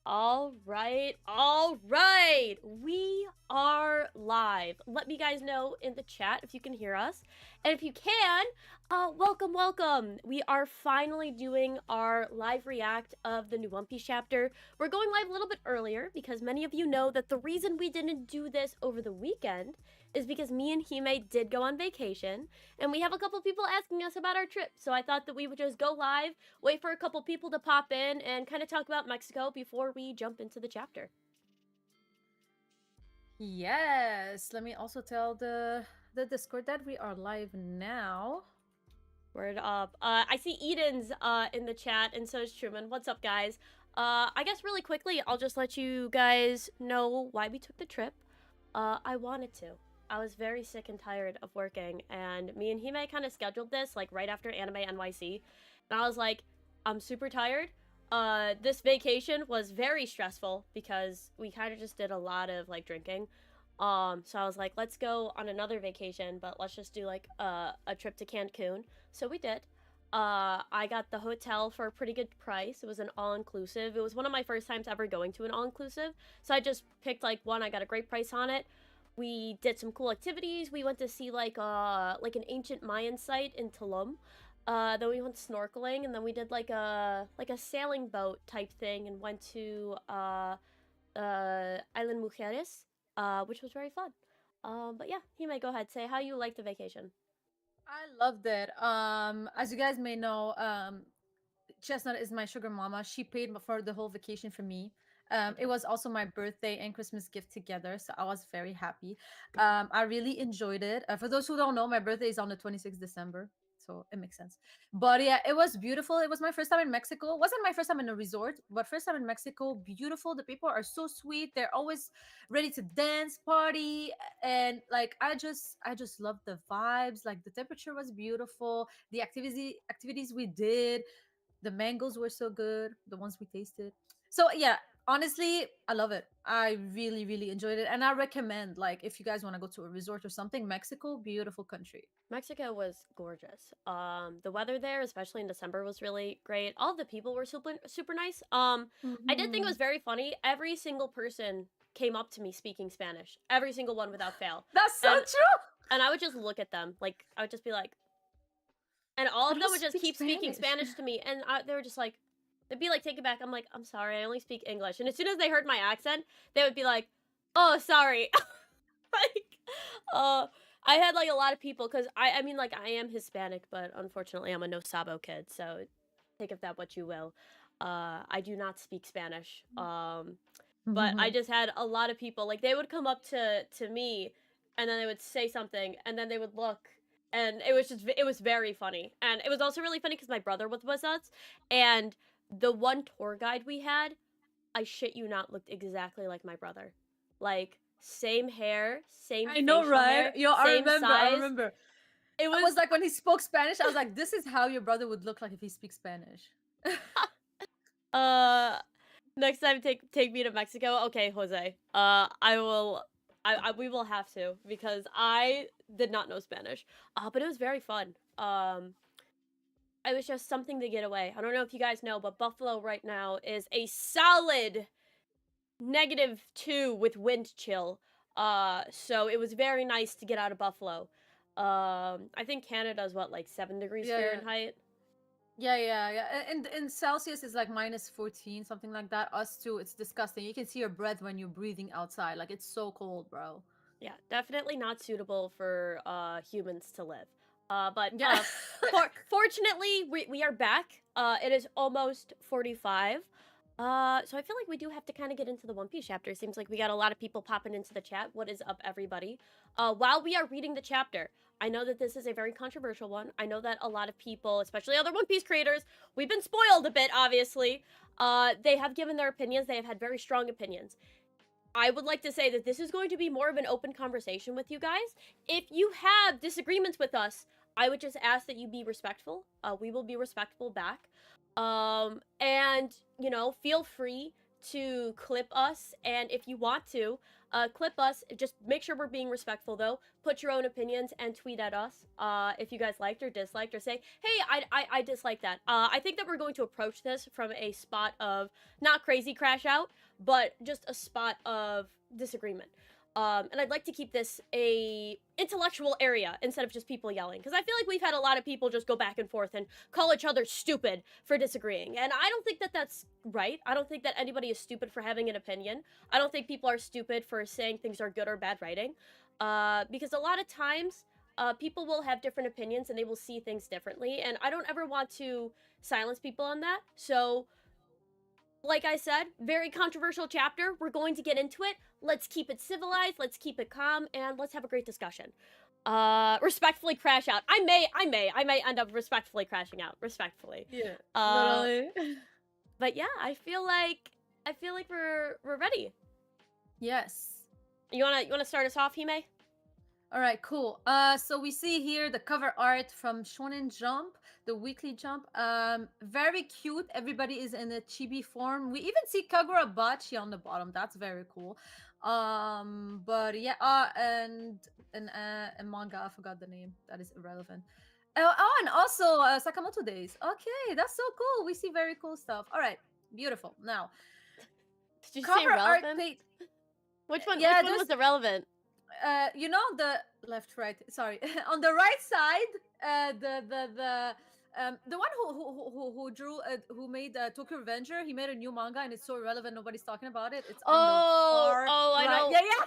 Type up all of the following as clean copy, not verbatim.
All right, all right. We are live. Let me guys know in the chat if you can hear us. And if you can, welcome, welcome. We are finally doing our live react of the new One Piece chapter. We're going live a little bit earlier because many of you know that the reason we didn't do this over the weekend is because me and Hime did go on vacation, and we have a couple people asking us about our trip. So I thought that we would just go live, wait for a couple people to pop in, and kind of talk about Mexico before we jump into the chapter. Yes. Let me also tell the Discord that we are live now. Word up. I see Eden's in the chat, and so is Truman. What's up, guys? I guess really quickly, I'll just let you guys know why we took the trip. I wanted to. I was very sick and tired of working, and me and Hime kind of scheduled this like right after Anime NYC, and I was like, I'm super tired. This vacation was very stressful because we kind of just did a lot of like drinking. So I was like, let's go on another vacation, but let's just do like a trip to Cancun. So we did. I got the hotel for a pretty good price. It was an all-inclusive. It was one of my first times ever going to an all-inclusive. So I just picked like one. I got a great price on it. We did some cool activities. We went to see like an ancient Mayan site in Tulum. Then we went snorkeling, and then we did like a sailing boat type thing, and went to Island Mujeres, which was very fun. But yeah, he may go ahead, say how you liked the vacation. I loved it. As you guys may know, Chestnut is my sugar mama. She paid for the whole vacation for me. It was also my birthday and Christmas gift together, so I was very happy. I really enjoyed it. For those who don't know, my birthday is on the 26th December, so it makes sense. But yeah, it was beautiful. It was my first time in Mexico. It wasn't my first time in a resort, but first time in Mexico. Beautiful. The people are so sweet. They're always ready to dance, party, and like I just love the vibes. Like the temperature was beautiful. The activities we did, the mangoes were so good, the ones we tasted. So yeah, honestly, I love it. I really, really enjoyed it. And I recommend, like, if you guys want to go to a resort or something, Mexico, beautiful country. Mexico was gorgeous. The weather there, especially in December, was really great. All of the people were super nice. I did think it Mhm. was very funny. Every single person came up to me speaking Spanish. Every single one without fail. That's so And true. I would just look at them, like I would just be like, and all I of them don't would just speak keep speaking Spanish. Spanish to me, and they were just like, they'd be like, take it back. I'm like, I'm sorry, I only speak English. And as soon as they heard my accent, they would be like, oh, sorry. Like, uh, I had like a lot of people because I mean, like, I am Hispanic, but unfortunately, I'm a no sabo kid, so take of that what you will. I do not speak Spanish. But I just had a lot of people like they would come up to me, and then they would say something, and then they would look, and it was very funny, and it was also really funny because my brother was with us, and the one tour guide we had, I shit you not, looked exactly like my brother, like same hair, same I know, facial right? hair, Yo, I same remember. I size. remember. It I was was like, when he spoke Spanish, I was like, this is how your brother would look like if he speaks Spanish. uh next time take me to Mexico. Okay, Jose. I will we will have to because I did not know Spanish. But it was very fun. It was just something to get away. I don't know if you guys know, but Buffalo right now is a solid -2 with wind chill. So it was very nice to get out of Buffalo. I think Canada's what, like 7 degrees Yeah, yeah. Fahrenheit. Yeah. And in Celsius is like -14, something like that. Us too. It's disgusting. You can see your breath when you're breathing outside. Like it's so cold, bro. Yeah, definitely not suitable for humans to live. But Yeah. fortunately, we are back. It is almost 45. So I feel like we do have to kind of get into the One Piece chapter. Seems like we got a lot of people popping into the chat. What is up, everybody? While we are reading the chapter, I know that this is a very controversial one. I know that a lot of people, especially other One Piece creators, we've been spoiled a bit, obviously. They have given their opinions. They have had very strong opinions. I would like to say that this is going to be more of an open conversation with you guys. If you have disagreements with us, I would just ask that you be respectful. We will be respectful back. And, you know, feel free to clip us. And if you want to, clip us. Just make sure we're being respectful, though. Put your own opinions and tweet at us if you guys liked or disliked, or say, hey, I dislike that. I think that we're going to approach this from a spot of not crazy crash out, but just a spot of disagreement. And I'd like to keep this a intellectual area instead of just people yelling, because I feel like we've had a lot of people just go back and forth and call each other stupid for disagreeing, and I don't think that that's right. I don't think that anybody is stupid for having an opinion. I don't think people are stupid for saying things are good or bad writing, because a lot of times people will have different opinions and they will see things differently, and I don't ever want to silence people on that. So like I said, very controversial chapter. We're going to get into it. Let's keep it civilized, let's keep it calm, and let's have a great discussion. Respectfully crash out. I may end up respectfully crashing out. Respectfully. Yeah. Literally. Literally. But yeah, I feel like we're ready. Yes. You wanna start us off, Hime? All right, cool. So we see here the cover art from Shonen Jump, the weekly Jump. Very cute. Everybody is in a chibi form. We even see Kagura Bachi on the bottom. That's very cool. But yeah, and manga. I forgot the name. That is irrelevant. And also Sakamoto Days. Okay, that's so cool. We see very cool stuff. All right, beautiful. Now, Did you say cover art relevant? page. Which one? Yeah, Which one was irrelevant? You know, the left, right. Sorry, on the right side, the one who drew who made Tokyo Revenger. He made a new manga and it's so irrelevant. Nobody's talking about it. It's on the far I right. know. Yeah.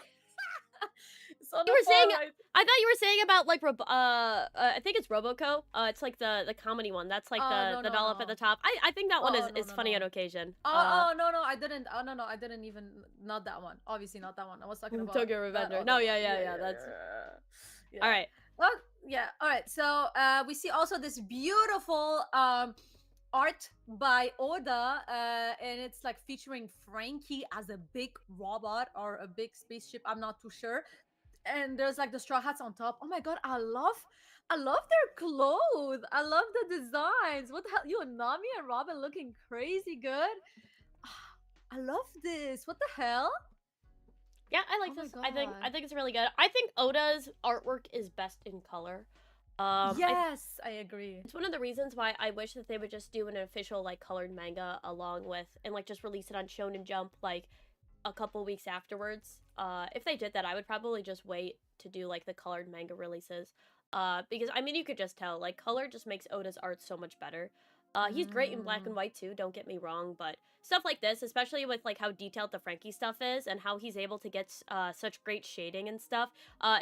It's on You the were saying. far right. I thought you were saying about like I think it's Roboco. It's like the comedy one. That's like the dollop at the top. I think that one is funny on occasion. No, I didn't. Oh no, I didn't even. Not that one. Obviously not that one. I was talking about Tokyo Revenger. No, yeah. That's yeah. all right. Well, yeah. All right. So we see also this beautiful art by Oda, and it's like featuring Frankie as a big robot or a big spaceship. I'm not too sure. And there's like the straw hats on top. Oh my god, I love their clothes. I love the designs. What the hell? You and Nami and Robin looking crazy good. I love this. What the hell? Yeah, I like this. I think it's really good. I think Oda's artwork is best in color. Yes, I agree. It's one of the reasons why I wish that they would just do an official like colored manga along with, and like just release it on Shonen Jump like a couple weeks afterwards. If they did that, I would probably just wait to do like the colored manga releases. Because I mean, you could just tell like color just makes Oda's art so much better. He's great in black and white too, don't get me wrong, but stuff like this, especially with like how detailed the Frankie stuff is and how he's able to get such great shading and stuff,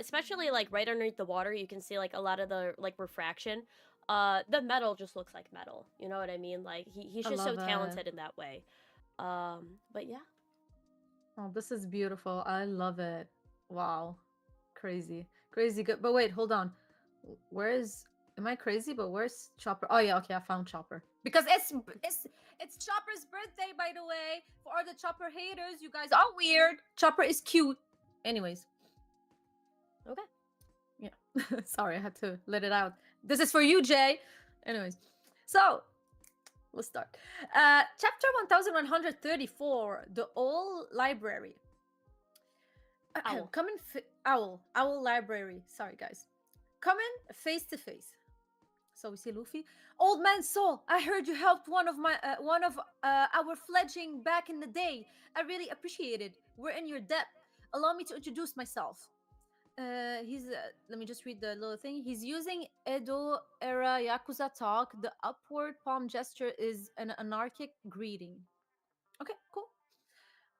especially like right underneath the water, you can see like a lot of the like refraction. The metal just looks like metal, you know what I mean? Like he's just so talented in that way. But yeah. Oh, this is beautiful. I love it. Wow. Crazy good. But wait, hold on. Am I crazy? But where's Chopper? Oh yeah, okay, I found Chopper. Because it's Chopper's birthday, by the way. For all the Chopper haters, you guys are weird. Chopper is cute. Anyways. Okay. Yeah. Sorry, I had to let it out. This is for you, Jay. Anyways. So let's start. Chapter 1134, The Owl Library. Owl. Owl Library. Sorry, guys. Coming face to face. So we see Luffy. Old man Soul, I heard you helped one of our fledgling back in the day. I really appreciate it. We're in your debt. Allow me to introduce myself. Let me just read the little thing. He's using Edo era Yakuza talk. The upward palm gesture is an anarchic greeting. Okay, cool.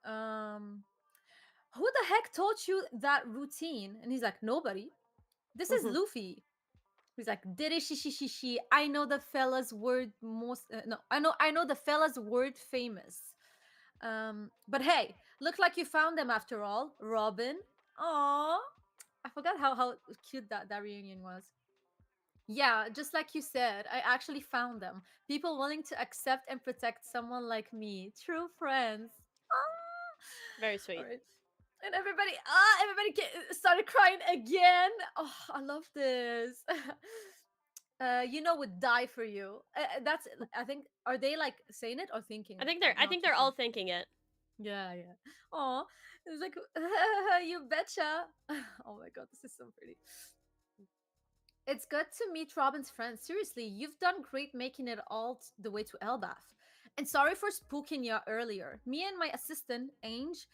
Who the heck taught you that routine? And he's like, nobody. This is Luffy. He's like, diddy shi. I know the fella's word I know the fella's word famous. But hey, look like you found them after all, Robin. Aww. I forgot how cute that reunion was. Yeah, just like you said, I actually found them. People willing to accept and protect someone like me. True friends. Very sweet. Right. And everybody started crying again. Oh, I love this. Would die for you. That's. I think. Are they like saying it or thinking? I think they're all thinking it. Yeah, yeah. Oh, it's like you betcha. Oh my god, this is so pretty. It's good to meet Robin's friends. Seriously, you've done great making it all the way to Elbaf. And sorry for spooking you earlier. Me and my assistant, Ange,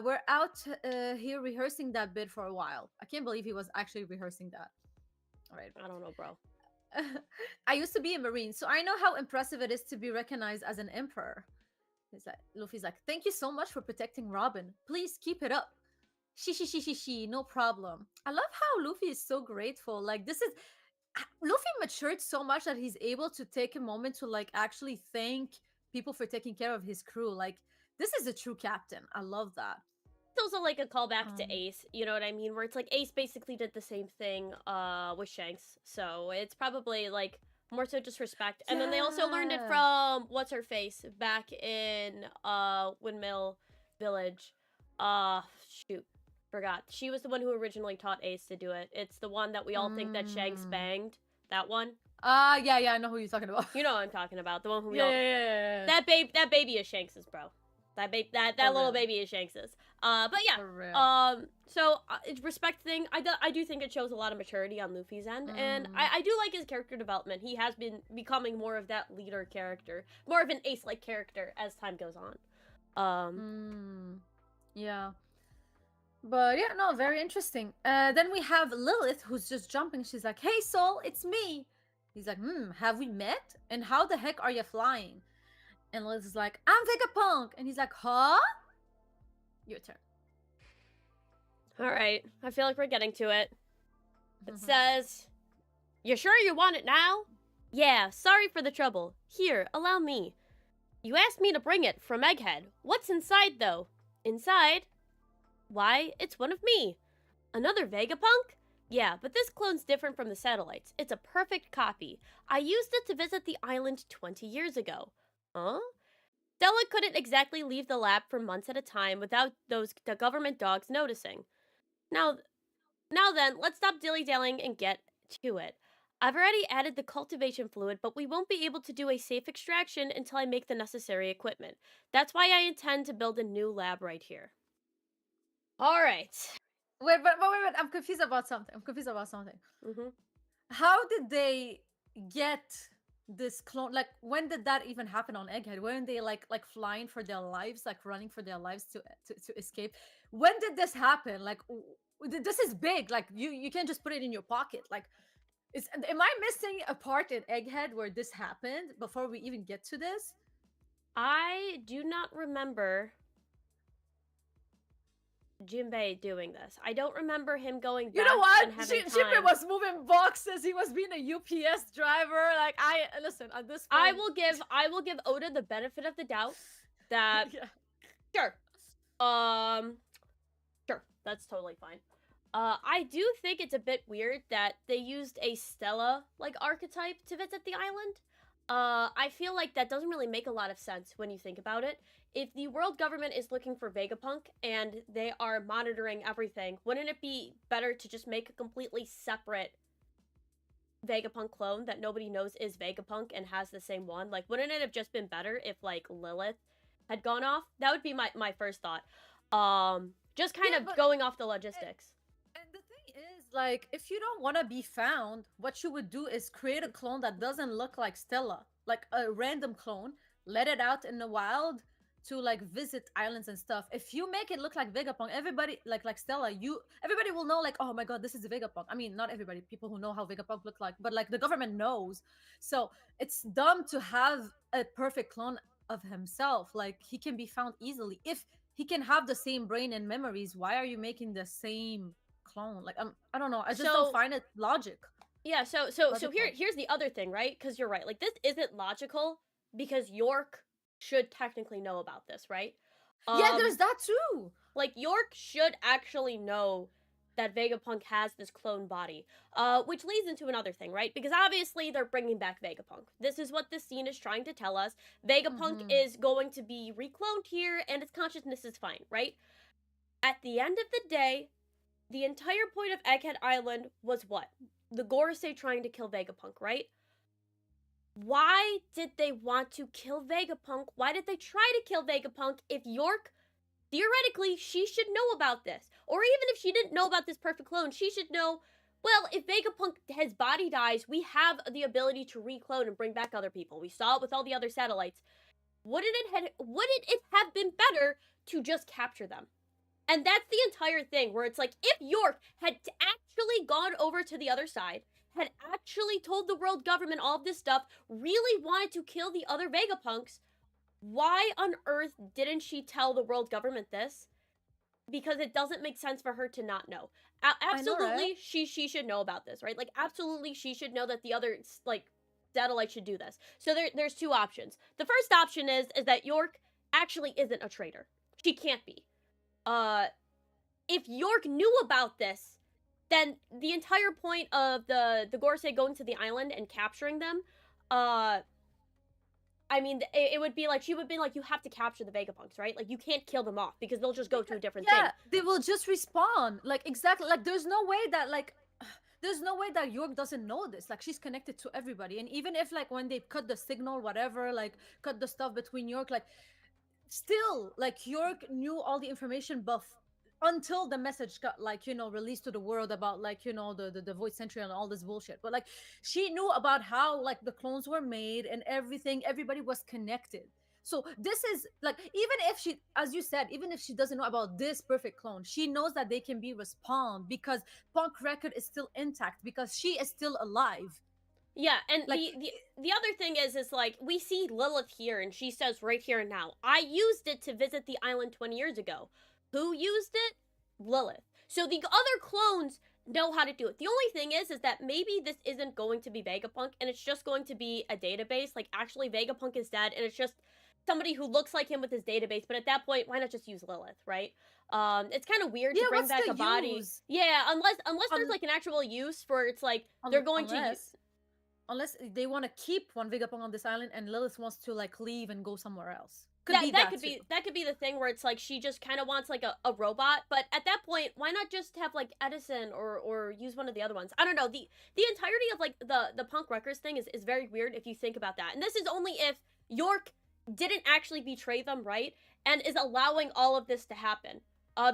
were out here rehearsing that bit for a while. I can't believe he was actually rehearsing that. All right. I don't know, bro. I used to be a Marine, so I know how impressive it is to be recognized as an emperor. He's like, Luffy's like, thank you so much for protecting Robin. Please keep it up. She, no problem. I love how Luffy is so grateful. Like, this is Luffy matured so much that he's able to take a moment to like actually thank people for taking care of his crew. Like, this is a true captain. I love that. It's also like a callback to Um, Ace, you know what I mean? Where it's like Ace basically did the same thing with Shanks. So it's probably like more so just respect. And then they also learned it yeah. from what's her face back in Windmill Village. Shoot. Forgot. She was the one who originally taught Ace to do it. It's the one that we all think that Shanks Mm. banged. That one. Yeah, I know who you're talking about. You know what I'm talking about. The one who we Yeah, all yeah, yeah, yeah, yeah. that baby is Shanks's, bro. That For little real. baby is Shanks's. But yeah. For real. So it's respect thing. I do think it shows a lot of maturity on Luffy's end, and Mm. I do like his character development. He has been becoming more of that leader character, more of an Ace-like character as time goes on. Yeah. But yeah, no, very interesting. Then we have Lilith, who's just jumping. She's like, "Hey, Soul, it's me." He's like, have we met? And how the heck are you flying?" And Lilith is like, "I'm Vegapunk." And he's like, "Huh?" Your turn. All right, I feel like we're getting to it. It says, "You sure you want it now?" "Yeah, sorry for the trouble. Here, allow me." "You asked me to bring it from Egghead. What's inside, though?" "Inside? Why, it's one of me." "Another Vegapunk?" "Yeah, but this clone's different from the satellites. It's a perfect copy. I used it to visit the island 20 years ago." "Huh?" "Stella couldn't exactly leave the lab for months at a time without the government dogs noticing. Now, now then, let's stop dilly-dallying and get to it. I've already added the cultivation fluid, but we won't be able to do a safe extraction until I make the necessary equipment. That's why I intend to build a new lab right here." All right. Wait. I'm confused about something. Mm-hmm. How did they get this clone? Like, when did that even happen on Egghead? Weren't they like flying for their lives, like running for their lives to escape? When did this happen? Like, this is big. Like, you can't just put it in your pocket. Like, am I missing a part in Egghead where this happened before we even get to this? I do not remember Jinbei doing this. I don't remember him going You back know what? and having Jinbei time. was moving boxes. He was being a UPS driver. Like, I listen at this point. I will give Oda the benefit of the doubt that Yeah. sure. Sure, that's totally fine. I do think it's a bit weird that they used a Stella like archetype to visit the island. I feel like that doesn't really make a lot of sense when you think about it. If the world government is looking for Vegapunk and they are monitoring everything, wouldn't it be better to just make a completely separate Vegapunk clone that nobody knows is Vegapunk and has the same one? Like, wouldn't it have just been better if like Lilith had gone off? That would be my first thought. Just kind Yeah, of but going off the logistics. and the thing is, like, if you don't want to be found, what you would do is create a clone that doesn't look like Stella, like a random clone, let it out in the wild to like visit islands and stuff. If you make it look like Vegapunk, everybody like Stella, everybody will know like, oh my god, this is Vegapunk. I mean, not everybody, people who know how Vegapunk look like, but like the government knows. So it's dumb to have a perfect clone of himself. Like, he can be found easily. If he can have the same brain and memories, why are you making the same clone? Like, I don't know. I just don't So find it yeah, logical. here's the other thing, right? Because you're right. Like this isn't logical because York should technically know about this, right? Yeah, Um, there's that too. like York should actually know that Vegapunk has this clone body. Which leads into another thing, right? Because obviously they're bringing back Vegapunk. This is what this scene is trying to tell us. Vegapunk Mm-hmm. is going to be recloned here, and its consciousness is fine, right? At the end of the day, the entire point of Egghead Island was what? The Gorosei trying to kill Vegapunk, right? why did they want to kill Vegapunk? Why did they try to kill Vegapunk if York, theoretically, she should know about this? Or even if she didn't know about this perfect clone, she should know, well, if Vegapunk, his body dies, we have the ability to reclone and bring back other people. We saw it with all the other satellites. Wouldn't it have been better to just capture them? And that's the entire thing, where it's like, if York had actually gone over to the other side, had actually told the world government all of this stuff, really wanted to kill the other Vegapunks, why on earth didn't she tell the world government this? Because it doesn't make sense for her to not know. I know, Absolutely, right? she should know about this, right? Like, absolutely, she should know that the other, like, satellite should do this. So there's two options. The first option is that York actually isn't a traitor. She can't be. If York knew about this, then the entire point of the Gorsei going to the island and capturing them, I mean, it would be like, she would be like, you have to capture the Vegapunks, right? Like, you can't kill them off because they'll just go to a different thing. Yeah, they will just respawn. Like, exactly. Like, there's no way that, like, there's no way that York doesn't know this. Like, she's connected to everybody. And even if, like, when they cut the signal, whatever, like, cut the stuff between York, like, still, like, York knew all the information until the message got, like, released to the world about, like, the void century and all this bullshit. But, like, she knew about how, like, the clones were made and everything. Everybody was connected. So this is like, even if she, as you said, even if she doesn't know about this perfect clone, she knows that they can be respawned because Punk record is still intact because she is still alive. Yeah, and Like, the other thing is like, we see Lilith here, and she says right here and now, I used it to visit the island 20 years ago. Who used it? Lilith. So the other clones know how to do it. The only thing is that maybe this isn't going to be Vegapunk, and it's just going to be a database. Like, actually, Vegapunk is dead, and it's just somebody who looks like him with his database. But at that point, why not just use Lilith, right? It's kind of weird yeah, to bring what's back the a body. use? Yeah, unless there's Un- like an actual use for, it's like they're going to use. Unless they want to keep one Vegapunk on this island and Lilith wants to, like, leave and go somewhere else. Could that be that that could too. be that could be the thing where it's like she just kind of wants like a robot, but at that point, why not just have like Edison or use one of the other ones? I don't know. The entirety of like the Punk Records thing is very weird if you think about that. And this is only if York didn't actually betray them, right? And is allowing all of this to happen.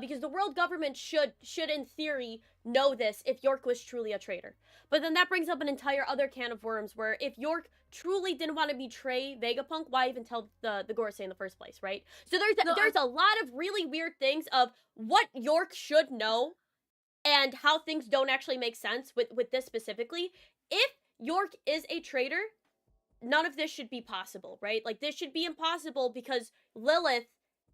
Because the world government should in theory know this if York was truly a traitor. But then that brings up an entire other can of worms where if York truly didn't want to betray Vegapunk, why even tell the Gorsei in the first place, right? So there's a lot of really weird things of what York should know and how things don't actually make sense with this specifically. If York is a traitor, none of this should be possible, right? Like, this should be impossible because Lilith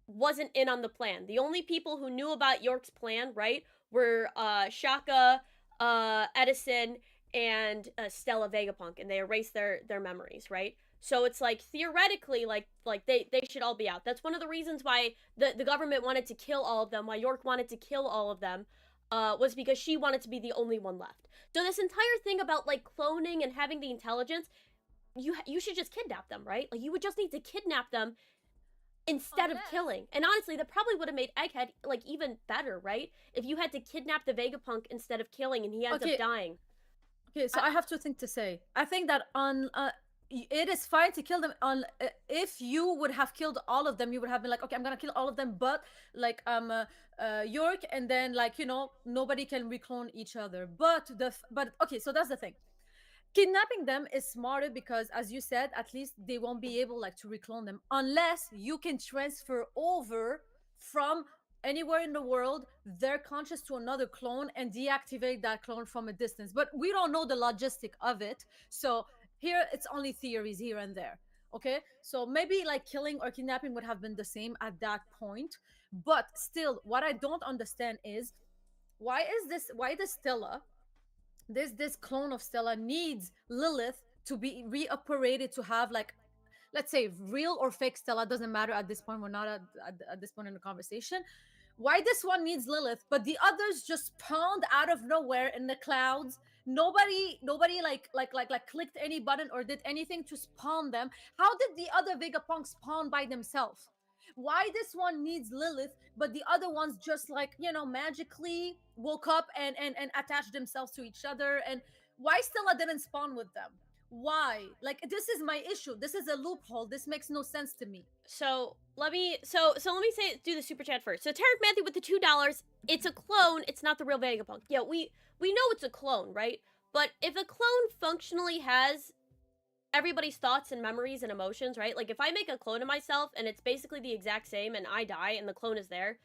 wasn't in on the plan. The only people who knew about York's plan, right, were Shaka, Edison, and Stella Vegapunk, and they erased their memories, right? So it's like, theoretically, like they should all be out. That's one of the reasons why the government wanted to kill all of them, why York wanted to kill all of them, was because she wanted to be the only one left. So this entire thing about like cloning and having the intelligence, you should just kidnap them, right? Like, you would just need to kidnap them instead of killing. And honestly, that probably would have made Egghead like even better, right? If you had to kidnap the Vegapunk instead of killing and he ends up dying. Okay, so I have two things to say. I think that it is fine to kill them on if you would have killed all of them, you would have been like, okay, I'm gonna kill all of them, but like York, and then, like, nobody can reclone each other. But okay, so that's the thing. Kidnapping them is smarter because, as you said, at least they won't be able, like, to reclone them unless you can transfer over from anywhere in the world their conscious to another clone and deactivate that clone from a distance. But we don't know the logistic of it, so here it's only theories here and there. Okay, so maybe like killing or kidnapping would have been the same at that point. But still, what I don't understand is why does Stella, this clone of Stella, needs Lilith to be reoperated to have, like, let's say, real or fake Stella, doesn't matter at this point. We're not at this point in the conversation. Why this one needs Lilith, but the others just spawned out of nowhere in the clouds? Nobody like clicked any button or did anything to spawn them. How did the other Vegapunk spawn by themselves? Why this one needs Lilith, but the other ones just, like, magically woke up and attached themselves to each other? And why Stella didn't spawn with them? Why? Like, this is my issue. This is a loophole. This makes no sense to me. So let me do the super chat first. So Tarek Matthew with the $2. It's a clone. It's not the real Vegapunk. Yeah, we know it's a clone, right? But if a clone functionally has everybody's thoughts and memories and emotions, right? Like if I make a clone of myself and it's basically the exact same, and I die and the clone is there,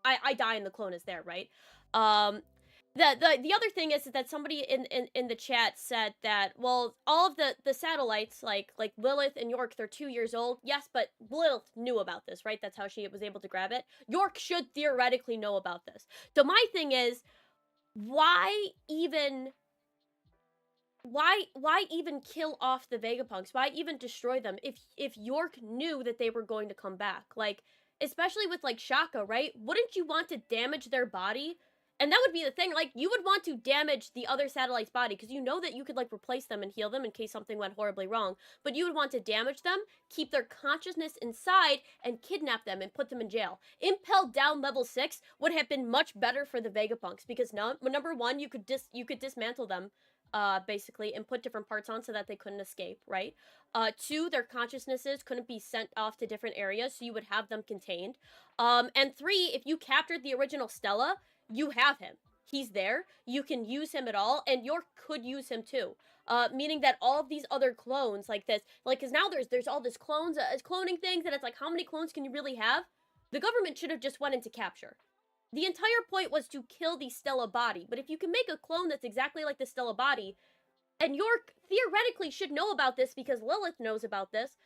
I die and the clone is there, right? The other thing is that somebody in the chat said that, well, all of the satellites like Lilith and York, they're 2 years old. Yes, but Lilith knew about this, right? That's how she was able to grab it. York should theoretically know about this. So my thing is, why even kill off the Vegapunks? Why even destroy them if York knew that they were going to come back? Like, especially with like Shaka, right? Wouldn't you want to damage their body? And that would be the thing, like, you would want to damage the other satellite's body, because you know that you could, like, replace them and heal them in case something went horribly wrong. But you would want to damage them, keep their consciousness inside, and kidnap them and put them in jail. Impel down level 6 would have been much better for the Vegapunks, because number one, you could dismantle them, basically, and put different parts on so that they couldn't escape, right? 2, their consciousnesses couldn't be sent off to different areas, so you would have them contained. And 3, if you captured the original Stella, you have him. He's there. You can use him at all, and York could use him too. Meaning that all of these other clones like this, like, because now there's all this cloning things, and it's like, how many clones can you really have? The government should have just went into capture. The entire point was to kill the Stella body, but if you can make a clone that's exactly like the Stella body, and York theoretically should know about this because Lilith knows about this,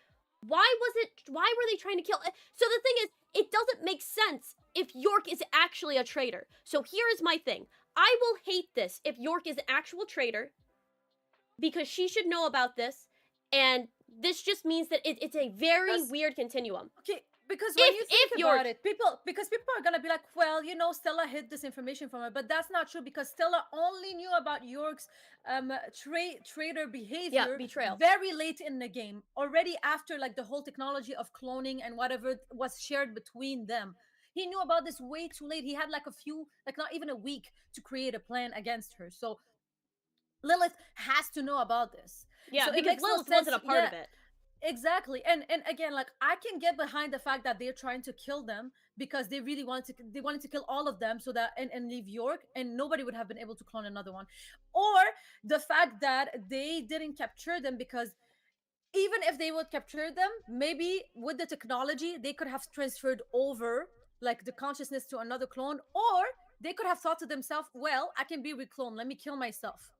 why were they trying to kill? So the thing is, it doesn't make sense if York is actually a traitor. So here is my thing. I will hate this if York is an actual traitor, because she should know about this, and this just means that it's a very weird continuum. Okay, because when you think about it, people are gonna be like, well, you know, Stella hid this information from her, but that's not true, because Stella only knew about York's traitor behavior, betrayal, very late in the game, already after like the whole technology of cloning and whatever was shared between them. He knew about this way too late. He had like not even a week to create a plan against her. So Lilith has to know about this. Yeah, so because Lilith wasn't a part of it. Exactly. And again, like, I can get behind the fact that they're trying to kill them because they really wanted to kill all of them, so that and leave York, and nobody would have been able to clone another one. Or the fact that they didn't capture them, because even if they would capture them, maybe with the technology they could have transferred over like the consciousness to another clone, or they could have thought to themselves, well, I can be recloned, let me kill myself.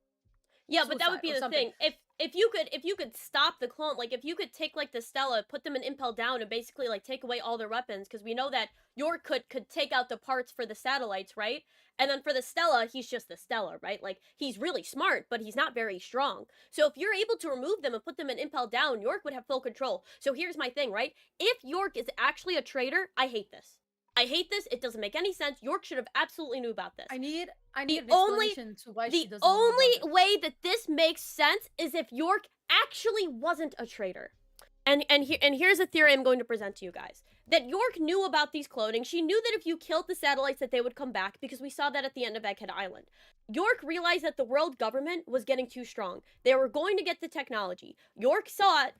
Yeah, but that would be the thing. If you could stop the clone, like if you could take like the Stella, put them in Impel Down, and basically like take away all their weapons, because we know that York could take out the parts for the satellites, right? And then for the Stella, he's just the Stella, right? Like, he's really smart, but he's not very strong. So if you're able to remove them and put them in Impel Down, York would have full control. So here's my thing, right? If York is actually a traitor, I hate this. I hate this. It doesn't make any sense. York should have absolutely knew about this. I need an explanation to why she doesn't know about this. The only way that this makes sense is if York actually wasn't a traitor. And here's a theory I'm going to present to you guys. That York knew about these cloning. She knew that if you killed the satellites that they would come back, because we saw that at the end of Egghead Island. York realized that the world government was getting too strong. They were going to get the technology. York saw it.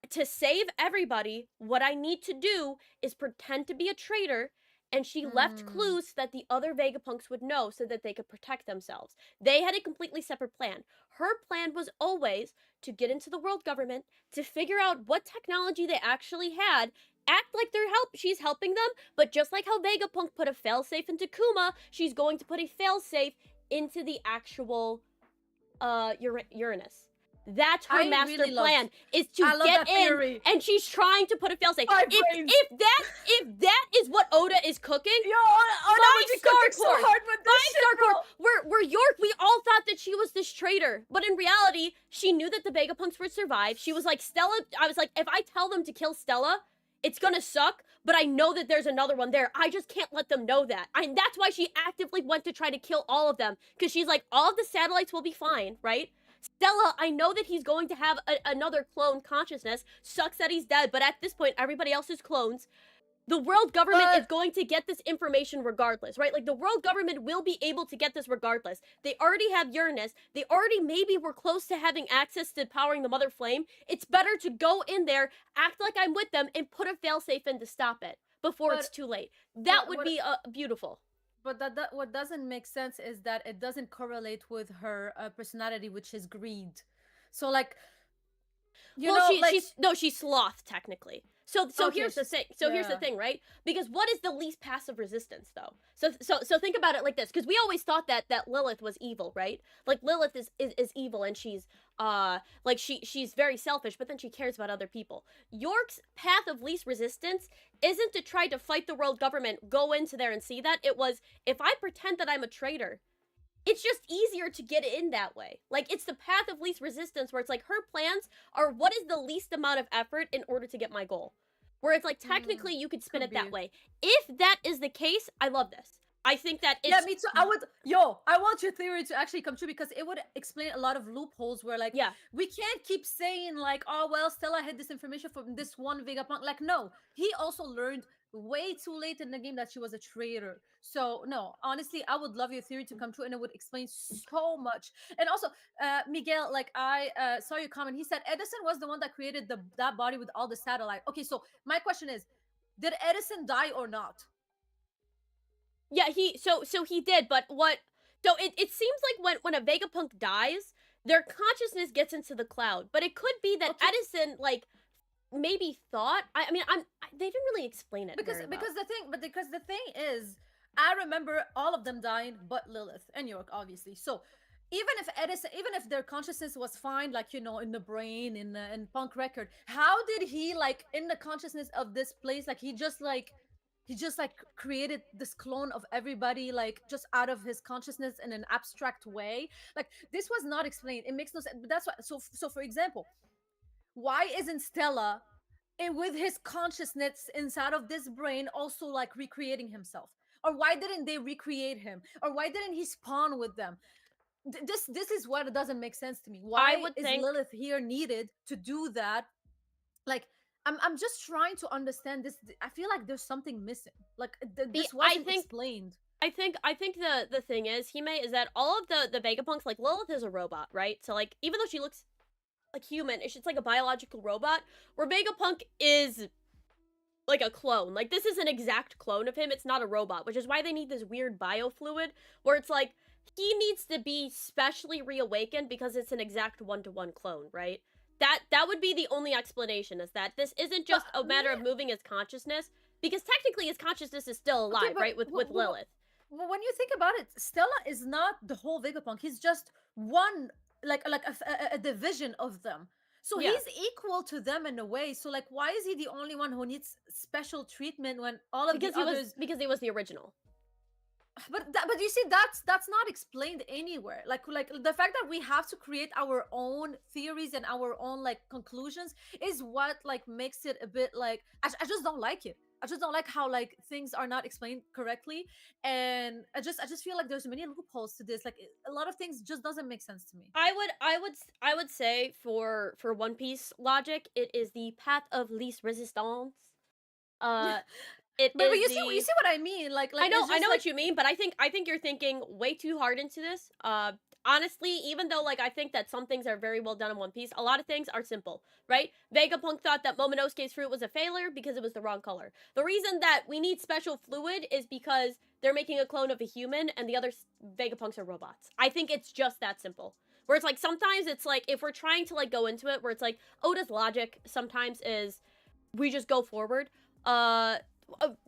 To save everybody, what I need to do is pretend to be a traitor, and she left clues that the other Vegapunks would know so that they could protect themselves. They had a completely separate plan. Her plan was always to get into the world government, to figure out what technology they actually had, act like she's helping them, but just like how Vegapunk put a failsafe into Kuma, she's going to put a failsafe into the actual Uranus. That's her master plan, is to get in, and she's trying to put a failsafe. If that is what Oda is cooking, we're York. We all thought that she was this traitor, but in reality, she knew that the Vegapunks would survive. She was like, Stella. I was like, if I tell them to kill Stella, it's gonna suck, but I know that there's another one there. I just can't let them know that. That's why she actively went to try to kill all of them, because she's like, all of the satellites will be fine, right? Stella, I know that he's going to have another clone consciousness. Sucks that he's dead, but at this point, everybody else is clones. The world government is But going to get this information regardless, right? Like the world government will be able to get this regardless. They already have Uranus. They already maybe were close to having access to powering the Mother Flame. It's better to go in there, act like I'm with them, and put a failsafe in to stop it before it's but too late. That but would what be beautiful. but that what doesn't make sense is that it doesn't correlate with her personality, which is greed. So like, Well, like, she's sloth technically. So okay, here's the she's, thing. So here's the yeah. thing, right? Because what is the least passive resistance though? So think about it like this. Because we always thought that Lilith was evil, right? Like Lilith is evil and she's like she's very selfish, but then she cares about other people. York's path of least resistance isn't to try to fight the world government, go into there and see that. It was if I pretend that I'm a traitor, it's just easier to get in that way. Like it's the path of least resistance where it's like her plans are what is the least amount of effort in order to get my goal. Where it's like technically you could spin Could it that be. way. If that is the case, I love this. I think that Yeah, it's me too. I want your theory to actually come true because it would explain a lot of loopholes where, like, yeah. we can't keep saying, like, oh, well, Stella had this information from this one Vegapunk. Like, no, he also learned way too late in the game that she was a traitor. So, no, honestly, I would love your theory to come true and it would explain so much. And also, Miguel, like, I saw your comment. He said Edison was the one that created that body with all the satellite. Okay, so my question is, did Edison die or not? Yeah, so he did, but what so it seems like when a Vegapunk dies, their consciousness gets into the cloud. But it could be that Okay, Edison like maybe thought I mean they didn't really explain it because very well. because the thing is, I remember all of them dying but Lilith and York, obviously. So even if their consciousness was fine, like, in the brain, in Punk record, how did he, like, in the consciousness of this place, like, he just created this clone of everybody, like, just out of his consciousness in an abstract way? Like, this was not explained. It makes no sense. But that's why. So for example, why isn't Stella, with his consciousness inside of this brain, also, like, recreating himself? Or why didn't they recreate him? Or why didn't he spawn with them? This is what doesn't make sense to me. I Why would is think Lilith here needed to do that? Like, I'm just trying to understand this. I feel like there's something missing. Like, the this wasn't explained. I think the thing is Hime is that all of the Vegapunks like Lilith is a robot, right? So like even though she looks like human, it's just like a biological robot. Where Vegapunk is like a clone. Like this is an exact clone of him. It's not a robot, which is why they need this weird biofluid where it's like he needs to be specially reawakened because it's an exact one-to-one clone, right? That would be the only explanation is that this isn't But just a matter of moving his consciousness because technically his consciousness is still okay, alive, but right? With Lilith. when you think about it, Stella is not the whole Vegapunk. He's just one, like a division of them. So Yeah. he's equal to them in a way. So, like, why is he the only one who needs special treatment when all of the others? Because he was the original. But you see, that's not explained anywhere. Like the fact that we have to create our own theories and our own, like, conclusions is what, like, makes it a bit like, I just don't like it. I just don't like how, like, things are not explained correctly, and I just feel like there's many loopholes to this. Like, a lot of things just doesn't make sense to me. I would say for One Piece logic, it is the path of least resistance. Uh it But is you the see what I mean? Like, it's I just know like, what you mean, but I think you're thinking way too hard into this. Honestly, even though like I think that some things are very well done in One Piece, a lot of things are simple, right? Vegapunk thought that Momonosuke's fruit was a failure because it was the wrong color. The reason that we need special fluid is because they're making a clone of a human and the other Vegapunks are robots. I think it's just that simple. Where it's like sometimes it's like if we're trying to like go into it where it's like Oda's logic sometimes is we just go forward.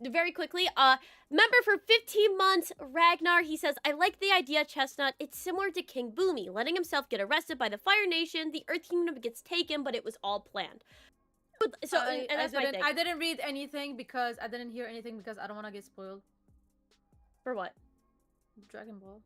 Very quickly, member for 15 months, Ragnar, he says, I like the idea, Chestnut. It's similar to King Boomy, letting himself get arrested by the Fire Nation. The Earth Kingdom gets taken, but it was all planned. So, and that's my thing. I didn't read anything because I didn't hear anything because I don't want to get spoiled. For what? Dragon Ball.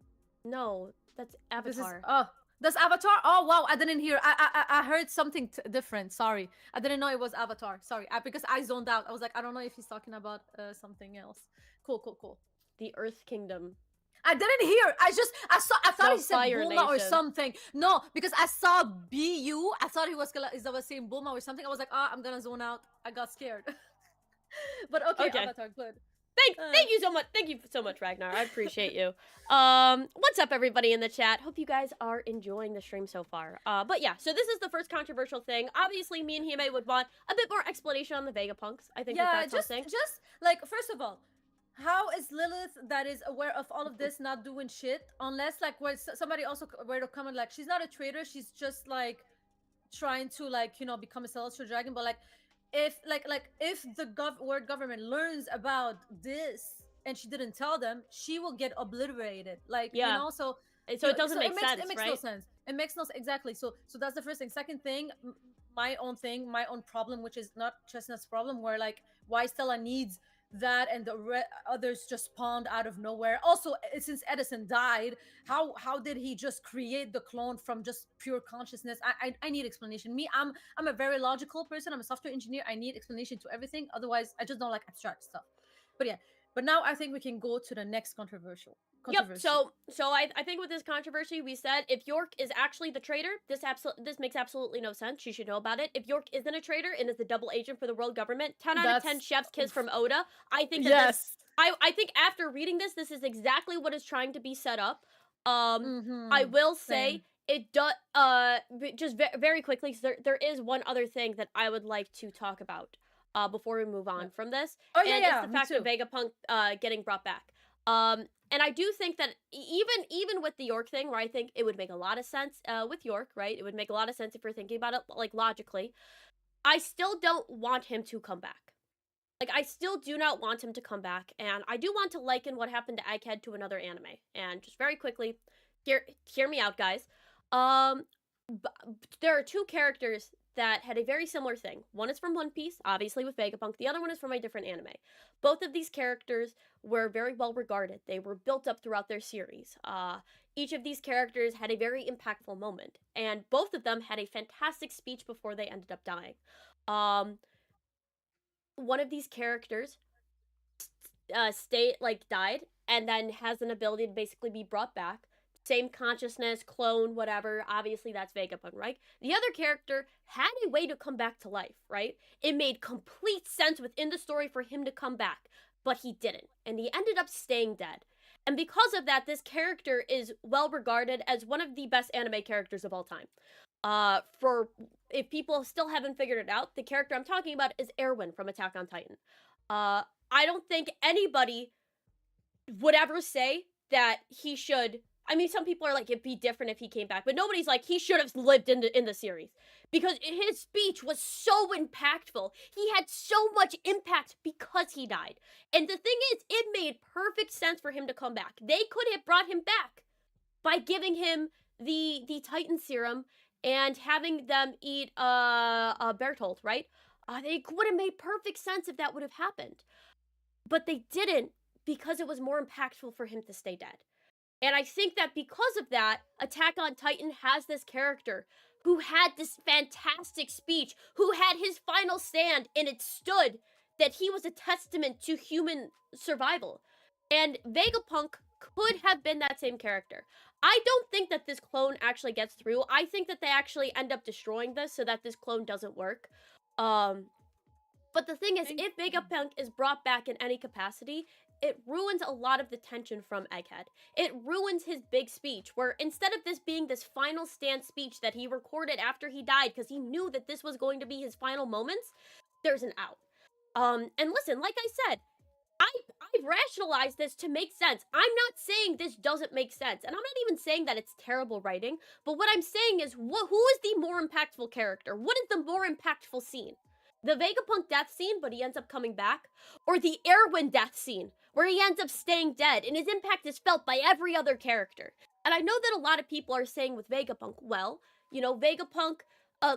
No, that's Avatar. That's Avatar. Oh wow, I didn't hear. I heard something different. Sorry, I didn't know it was Avatar. Sorry, because I zoned out. I was like, I don't know if he's talking about something else. Cool. The Earth Kingdom. I didn't hear. I thought he said Fire Bulma or Nation. something. No, because I saw BU. I thought he was saying Bulma or something. I was like, I'm gonna zone out. I got scared. But okay, Okay. Avatar, good. Thank you so much. Thank you so much, Ragnar. I appreciate you. What's up, everybody in the chat? Hope you guys are enjoying the stream so far. But yeah, so this is the first controversial thing. Obviously, me and Hime would want a bit more explanation on the Vegapunks. I think Yeah, that's something. just like first of all, how is Lilith that is aware of all of this not doing shit unless like where somebody also were to comment like she's not a traitor, she's just like trying to like become a celestial dragon, but like if the world government learns about this and she didn't tell them, she will get obliterated, like Yeah. so So it doesn't make it makes sense, no right? sense. It makes no exactly. So that's the first thing. Second thing, my own thing, my own problem, which is not Chestnut's problem, where like why Stella needs that and the others just spawned out of nowhere. Also, since Edison died, how did he just create the clone from just pure consciousness? I need explanation. Me, I'm a very logical person. I'm a software engineer. I need explanation to everything. Otherwise, I just don't like abstract stuff. But yeah, but now I think we can go to the next controversial. Yep. So I think with this controversy, we said if York is actually the traitor, this makes absolutely no sense. She should know about it. If York isn't a traitor and is the double agent for the world government, 10 out of 10 chef's kiss from Oda. I think that yes. I think after reading this is exactly what is trying to be set up. I will say it does just very quickly, so there is one other thing that I would like to talk about before we move on from this. Oh yeah, and yeah, it's the fact of Vegapunk getting brought back. And I do think that even with the York thing, where I think it would make a lot of sense with York, right? It would make a lot of sense if you're thinking about it like logically. I still don't want him to come back. Like, I still do not want him to come back, and I do want to liken what happened to Egghead to another anime. And just very quickly, hear me out, guys. There are two characters that had a very similar thing. One is from One Piece, obviously with Vegapunk. The other one is from a different anime. Both of these characters were very well regarded. They were built up throughout their series. Each of these characters had a very impactful moment, and both of them had a fantastic speech before they ended up dying. One of these characters died, and then has an ability to basically be brought back. Same consciousness, clone, whatever. Obviously, that's Vegapunk, right? The other character had a way to come back to life, right? It made complete sense within the story for him to come back, but he didn't, and he ended up staying dead. And because of that, this character is well regarded as one of the best anime characters of all time. For if people still haven't figured it out, the character I'm talking about is Erwin from Attack on Titan. I don't think anybody would ever say that he should. I mean, some people are like, it'd be different if he came back, but nobody's like, he should have lived in the series. Because his speech was so impactful. He had so much impact because he died. And the thing is, it made perfect sense for him to come back. They could have brought him back by giving him the Titan serum and having them eat Bertolt, right? They would have made perfect sense if that would have happened. But they didn't, because it was more impactful for him to stay dead. And I think that because of that, Attack on Titan has this character who had this fantastic speech, who had his final stand, and it stood that he was a testament to human survival. And Vegapunk could have been that same character. I don't think that this clone actually gets through. I think that they actually end up destroying this so that this clone doesn't work. But the thing is, if Vegapunk is brought back in any capacity, it ruins a lot of the tension from Egghead. It ruins his big speech, where instead of this being this final stand speech that he recorded after he died, because he knew that this was going to be his final moments, there's an out. And listen, like I said, I've rationalized this to make sense. I'm not saying this doesn't make sense, and I'm not even saying that it's terrible writing, but what I'm saying is, who is the more impactful character? What is the more impactful scene? The Vegapunk death scene, but he ends up coming back, or the Erwin death scene, where he ends up staying dead, and his impact is felt by every other character. And I know that a lot of people are saying with Vegapunk, well, Vegapunk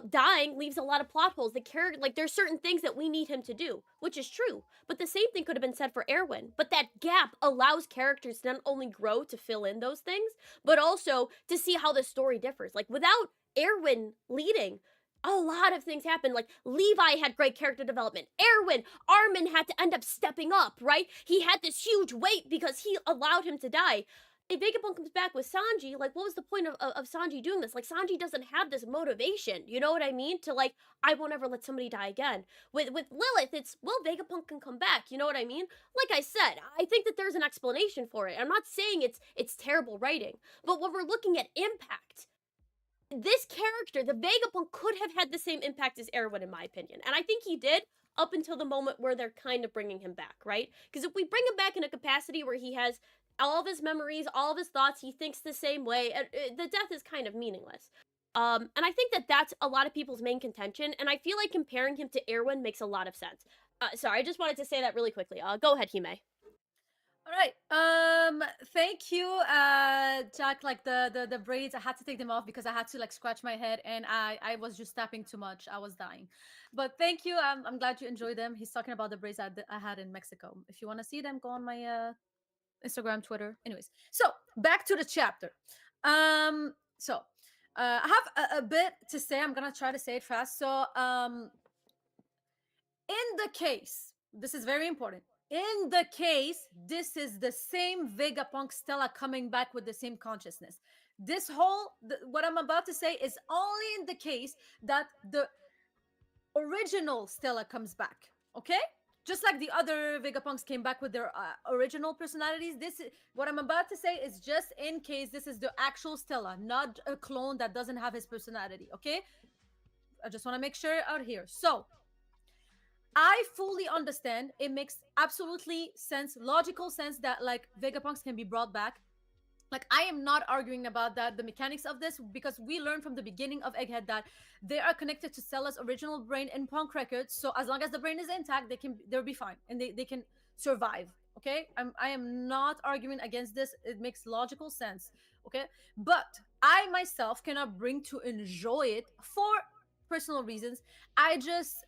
dying leaves a lot of plot holes. The character, like, there's certain things that we need him to do, which is true. But the same thing could have been said for Erwin. But that gap allows characters to not only grow to fill in those things, but also to see how the story differs. Like, without Erwin leading, a lot of things happened. Like, Levi had great character development. Erwin, Armin had to end up stepping up, right? He had this huge weight because he allowed him to die. if Vegapunk comes back with Sanji, like, what was the point of Sanji doing this? Like, Sanji doesn't have this motivation, you know what I mean? To, like, I won't ever let somebody die again. With Lilith, it's, well, Vegapunk can come back, you know what I mean? Like I said, I think that there's an explanation for it. I'm not saying it's terrible writing, but when we're looking at impact, this character, the Vegapunk, could have had the same impact as Erwin, in my opinion. And I think he did up until the moment where they're kind of bringing him back, right? Because if we bring him back in a capacity where he has all of his memories, all of his thoughts, he thinks the same way, the death is kind of meaningless. And I think that that's a lot of people's main contention, and I feel like comparing him to Erwin makes a lot of sense. Sorry, I just wanted to say that really quickly. Go ahead, Hime. All right. Thank you, Jack. Like the braids, I had to take them off because I had to like scratch my head, and I was just tapping too much. I was dying. But thank you. I'm glad you enjoyed them. He's talking about the braids I had in Mexico. If you want to see them, go on my Instagram, Twitter. Anyways, so back to the chapter. So I have a bit to say. I'm gonna try to say it fast. So in the case, this is very important. In the case, this is the same Vegapunk Stella coming back with the same consciousness. This whole, what I'm about to say is only in the case that the original Stella comes back. Okay? Just like the other Vegapunks came back with their original personalities, this is, what I'm about to say is just in case this is the actual Stella, not a clone that doesn't have his personality. Okay? I just want to make sure out here. So, I fully understand. It makes absolutely sense, logical sense that like Vegapunks can be brought back. Like I am not arguing about that, the mechanics of this, because we learned from the beginning of Egghead that they are connected to Stella's original brain in Punk Records. So as long as the brain is intact, they'll be fine and they can survive. Okay, I am not arguing against this. It makes logical sense. Okay, but I myself cannot bring to enjoy it for personal reasons. I just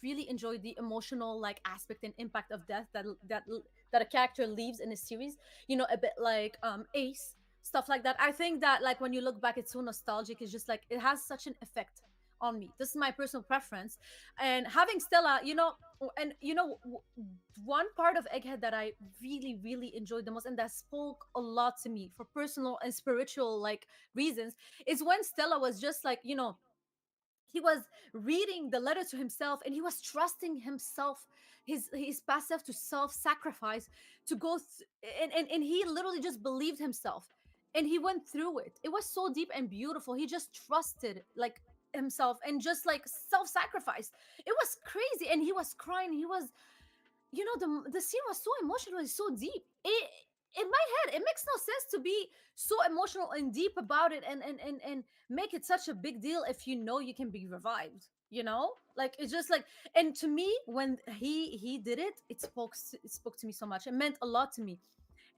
really enjoy the emotional like aspect and impact of death that a character leaves in a series, you know, a bit like Ace, stuff like that. I think that like when you look back, it's so nostalgic. It's just like it has such an effect on me. This is my personal preference. And having Stella, you know, and you know, one part of Egghead that I really really enjoyed the most and that spoke a lot to me for personal and spiritual like reasons is when Stella was just like, you know, he was reading the letter to himself and he was trusting himself, his past self, to self-sacrifice, to and he literally just believed himself and he went through it. It was so deep and beautiful. He just trusted like himself and just like self-sacrificed. It was crazy and he was crying. He was, you know, the scene was so emotional and so deep. It in my head it makes no sense to be so emotional and deep about it and make it such a big deal if you know you can be revived, you know, like it's just like, and to me when he did it, it spoke to me so much. It meant a lot to me.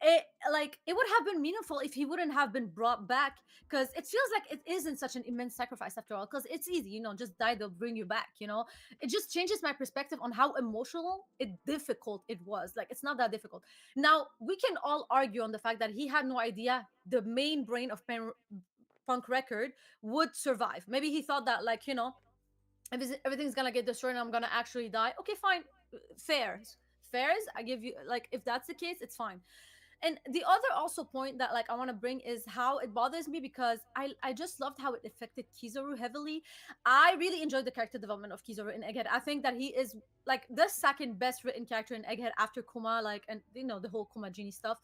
It like it would have been meaningful if he wouldn't have been brought back, because it feels like it isn't such an immense sacrifice after all, because it's easy, you know, just die, they'll bring you back, you know. It just changes my perspective on how emotional it difficult it was. Like it's not that difficult. Now we can all argue on the fact that he had no idea the main brain of Punk Record would survive. Maybe he thought that, like, you know, everything's gonna get destroyed and I'm gonna actually die. Okay, fine. Fairs, I give you, like, if that's the case, it's fine. And the other also point that like I want to bring is how it bothers me, because I just loved how it affected Kizaru heavily. I really enjoyed the character development of Kizaru in Egghead. I think that he is like the second best written character in Egghead after Kuma, like, and you know, the whole Kuma Genie stuff,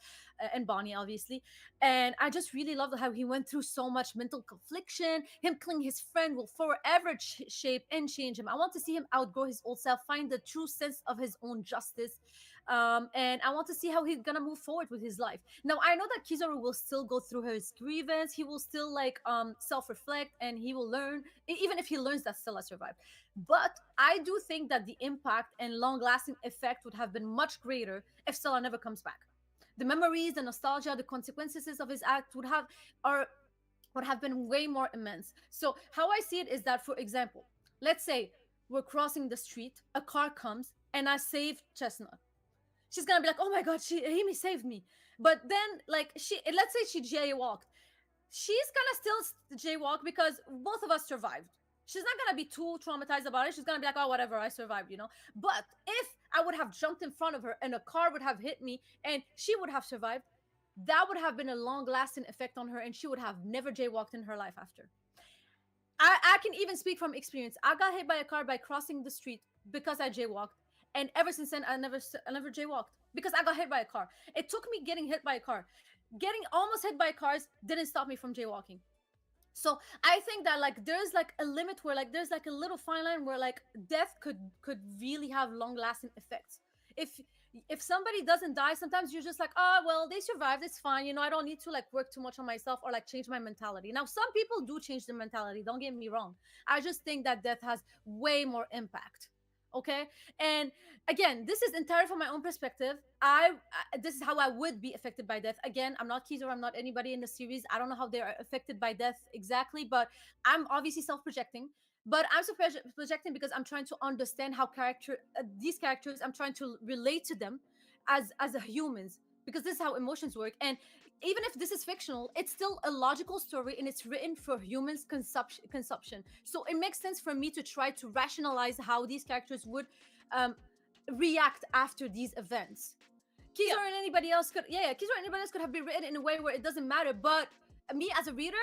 and Bonnie obviously. And I just really loved how he went through so much mental confliction. Him killing his friend will forever shape and change him. I want to see him outgrow his old self, find the true sense of his own justice. And I want to see how he's gonna move forward with his life. Now I know that Kizaru will still go through his grievance. He will still like self-reflect, and he will learn, even if he learns that Stella survived. But I do think that the impact and long-lasting effect would have been much greater if Stella never comes back. The memories, the nostalgia, the consequences of his act would have been way more immense. So how I see it is that, for example, let's say we're crossing the street, a car comes, and I save Chestnut. She's gonna be like, "Oh my god, Amy saved me." But then, like, let's say she jaywalked. She's gonna still jaywalk because both of us survived. She's not gonna be too traumatized about it. She's gonna be like, "Oh, whatever, I survived," you know. But if I would have jumped in front of her and a car would have hit me and she would have survived, that would have been a long-lasting effect on her, and she would have never jaywalked in her life after. I can even speak from experience. I got hit by a car by crossing the street because I jaywalked, and ever since then, I never jaywalked because I got hit by a car. It took me getting hit by a car, getting almost hit by cars didn't stop me from jaywalking. So I think that like there's like a limit where like there's like a little fine line where like death could really have long lasting effects. If if somebody doesn't die, sometimes you're just like, oh well, they survived, it's fine, you know, I don't need to like work too much on myself or like change my mentality. Now some people do change their mentality, don't get me wrong. I just think that death has way more impact. Okay. And again, this is entirely from my own perspective. This is how I would be affected by death. Again, I'm not Keezer, I'm not anybody in the series. I don't know how they are affected by death exactly, but I'm obviously self-projecting. But I'm projecting because I'm trying to understand how these characters, I'm trying to relate to them as a humans, because this is how emotions work. And even if this is fictional, it's still a logical story and it's written for humans consumption. So it makes sense for me to try to rationalize how these characters would um, react after these events. Kiza and anybody else could, Kiza or anybody else could have been written in a way where it doesn't matter. But me as a reader,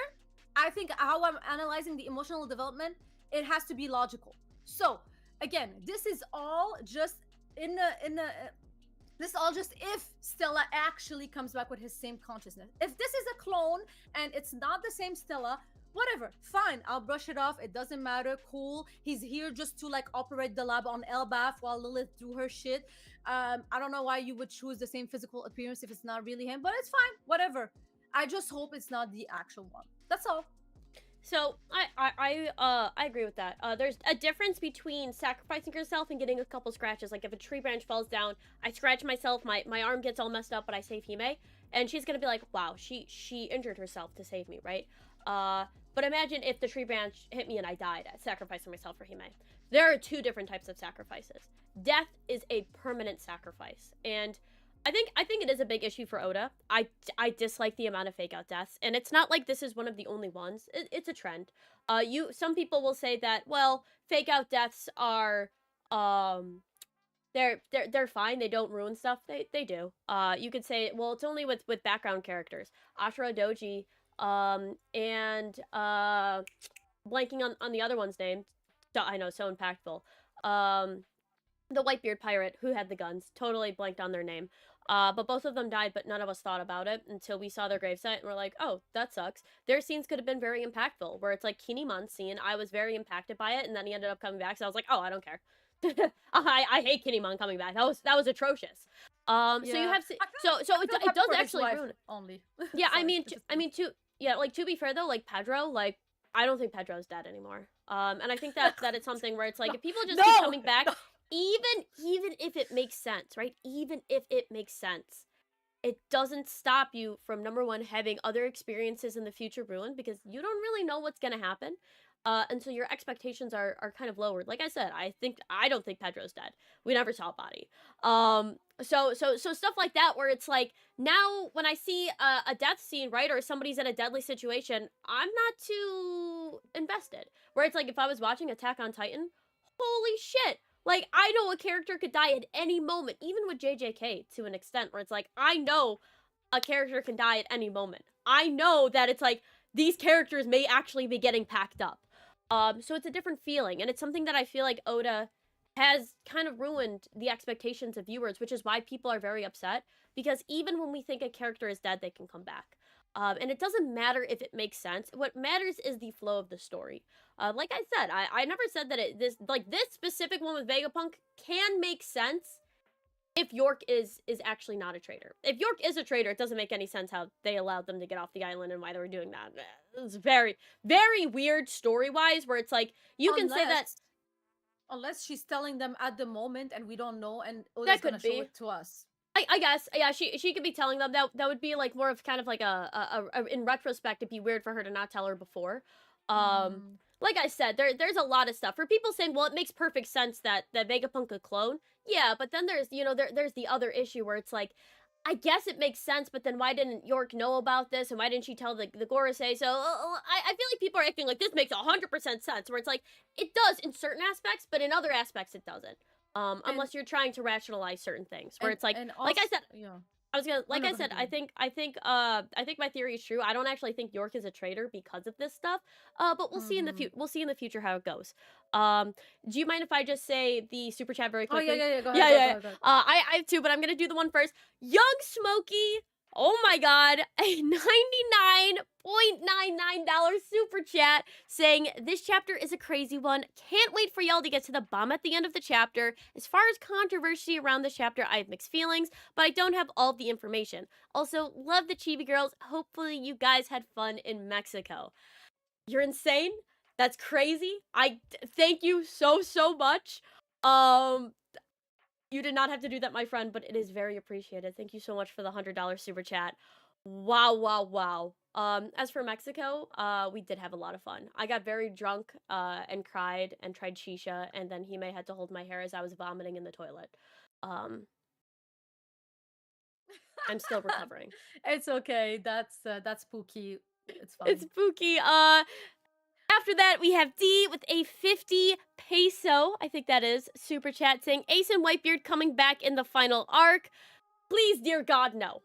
I think how I'm analyzing the emotional development, it has to be logical. So again, this is all just this is all just if Stella actually comes back with his same consciousness. If this is a clone and it's not the same Stella, whatever, fine, I'll brush it off. It doesn't matter. Cool. He's here just to like operate the lab on Elbaf while Lilith do her shit. I don't know why you would choose the same physical appearance if it's not really him, but it's fine. Whatever. I just hope it's not the actual one. That's all. So I agree with that. There's a difference between sacrificing yourself and getting a couple scratches. Like if a tree branch falls down, I scratch myself, my arm gets all messed up, but I save Hime, and she's gonna be like, wow, she injured herself to save me, right? But imagine if the tree branch hit me and I died, sacrificing myself for Hime. There are two different types of sacrifices. Death is a permanent sacrifice, and I think it is a big issue for Oda. I dislike the amount of fake out deaths, and it's not like this is one of the only ones. It's a trend. Some people will say that, well, fake out deaths are they're fine. They don't ruin stuff. They do. You could say, well, it's only with background characters, Ashura Doji, and blanking on the other one's name. I know, so impactful. The Whitebeard pirate who had the guns, totally blanked on their name. But both of them died, but none of us thought about it until we saw their gravesite and we're like, oh, that sucks. Their scenes could have been very impactful, where it's like Kinimon's scene, I was very impacted by it, and then he ended up coming back, so I was like, oh, I don't care. I hate Kinimon coming back. That was atrocious. So you have to, it does actually ruin it. Only. Yeah, sorry, to be fair though, like Pedro, like I don't think Pedro's dead anymore. And I think that it's something where it's like if people just keep coming back, even if it makes sense, right? Even if it makes sense, it doesn't stop you from, number one, having other experiences in the future ruined, because you don't really know what's gonna happen. And so your expectations are kind of lowered. Like I said, I don't think Pedro's dead. We never saw a body. So stuff like that, where it's like, now when I see a death scene, right, or somebody's in a deadly situation, I'm not too invested. Where it's like, if I was watching Attack on Titan, holy shit, like, I know a character could die at any moment, even with JJK to an extent, where it's like, I know a character can die at any moment. I know that it's like, these characters may actually be getting packed up. So it's a different feeling, and it's something that I feel like Oda has kind of ruined the expectations of viewers, which is why people are very upset, because even when we think a character is dead, they can come back. And it doesn't matter if it makes sense. What matters is the flow of the story. Like I said, I never said that this specific one with Vegapunk can make sense if York is actually not a traitor. If York is a traitor, it doesn't make any sense how they allowed them to get off the island and why they were doing that. It's very, very weird story-wise, where it's like, you can say that... Unless she's telling them at the moment and we don't know, and Oda's gonna show it to us. I guess, yeah, she could be telling them. That would be like more of kind of like a in retrospect, it'd be weird for her to not tell her before. Like I said, there's a lot of stuff for people saying, well, it makes perfect sense that Vegapunk could clone. Yeah, but then there's, you know, there's the other issue where it's like, I guess it makes sense, but then why didn't York know about this, and why didn't she tell the Gorosei? So I feel like people are acting like this makes 100% sense, where it's like, it does in certain aspects, but in other aspects it doesn't. Unless you're trying to rationalize certain things, where it's like I said, yeah. I was gonna, Oh like no, I go ahead, said, go I ahead. think, I think my theory is true. I don't actually think York is a traitor because of this stuff. But we'll see in the Mm-hmm. we'll see in the future how it goes. Um, do you mind if I just say the super chat very Oh yeah, quickly? yeah, yeah. Go ahead, Yeah, go ahead, yeah, go yeah. ahead, go ahead. I have two, but I'm gonna do the one first. Young Smokey. Oh my God, a $99.99 super chat saying this chapter is a crazy one. Can't wait for y'all to get to the bomb at the end of the chapter. As far as controversy around this chapter, I have mixed feelings, but I don't have all the information. Also, love the Chibi Girls. Hopefully, you guys had fun in Mexico. You're insane. That's crazy. Thank you so much. Um, you did not have to do that, my friend, but it is very appreciated. Thank you so much for the $100 super chat. Wow, wow, wow. As for Mexico, we did have a lot of fun. I got very drunk, and cried and tried shisha, and then Hime had to hold my hair as I was vomiting in the toilet. Um, I'm still recovering. It's okay. That's spooky. It's It's fine. spooky. After that, we have D with a 50 peso, I think that is, super chat saying Ace and Whitebeard coming back in the final arc. Please, dear God, no.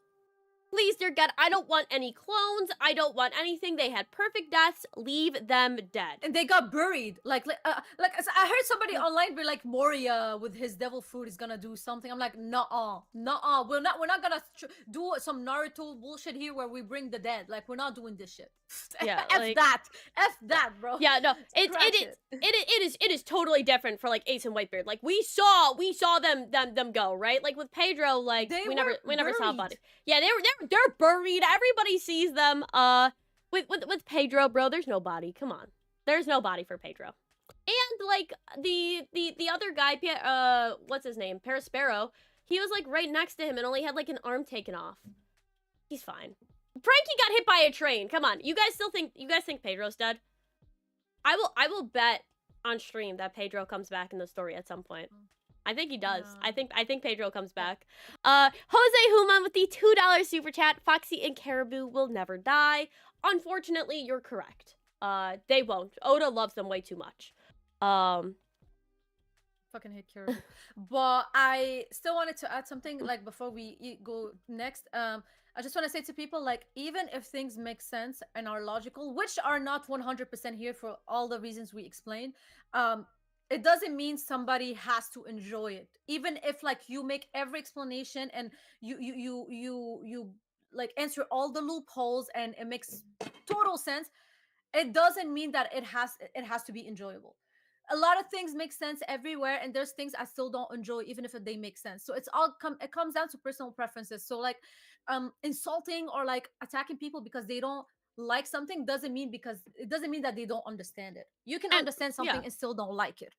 Please, dear God, I don't want any clones. I don't want anything. They had perfect deaths. Leave them dead. And they got buried. I heard somebody online be like, Moria with his devil fruit is gonna do something. I'm like, nah, nah, we're not gonna do some Naruto bullshit here where we bring the dead. Like, we're not doing this shit. Yeah, F that, f that, bro. Yeah, no, Scratch it. it is totally different for like Ace and Whitebeard. Like we saw them go, right? Like with Pedro, like They we were never saw a buried. body. Yeah, they're buried. Everybody sees them. With Pedro, bro, there's no body. Come on, there's no body for Pedro. And like the other guy, what's his name, Perispero, he was like right next to him and only had like an arm taken off. He's fine. Frankie got hit by a train. Come on, you guys think Pedro's dead? I will bet on stream that Pedro comes back in the story at some point. I think he does. No. I think Pedro comes back. Jose Human with the $2 super chat. Foxy and Caribou will never die. Unfortunately, you're correct. They won't. Oda loves them way too much. Fucking hate Caribou. But I still wanted to add something like before we go next. I just want to say to people, like, even if things make sense and are logical, which are not 100% here for all the reasons we explained, it doesn't mean somebody has to enjoy it. Even if like you make every explanation and you like answer all the loopholes and it makes total sense, it doesn't mean that it has to be enjoyable. A lot of things make sense everywhere, and there's things I still don't enjoy even if they make sense. So it comes down to personal preferences. So like insulting or like attacking people because they don't like something doesn't mean that they don't understand it. You can and understand yeah, something and still don't like it.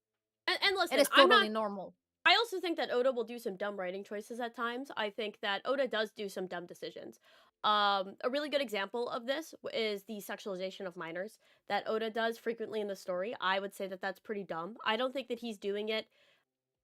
and It listen, is I'm not. totally normal. I also think that Oda will do some dumb writing choices at times. I think that Oda does do some dumb decisions. A really good example of this is the sexualization of minors that Oda does frequently in the story. I would say that that's pretty dumb. I don't think that he's doing it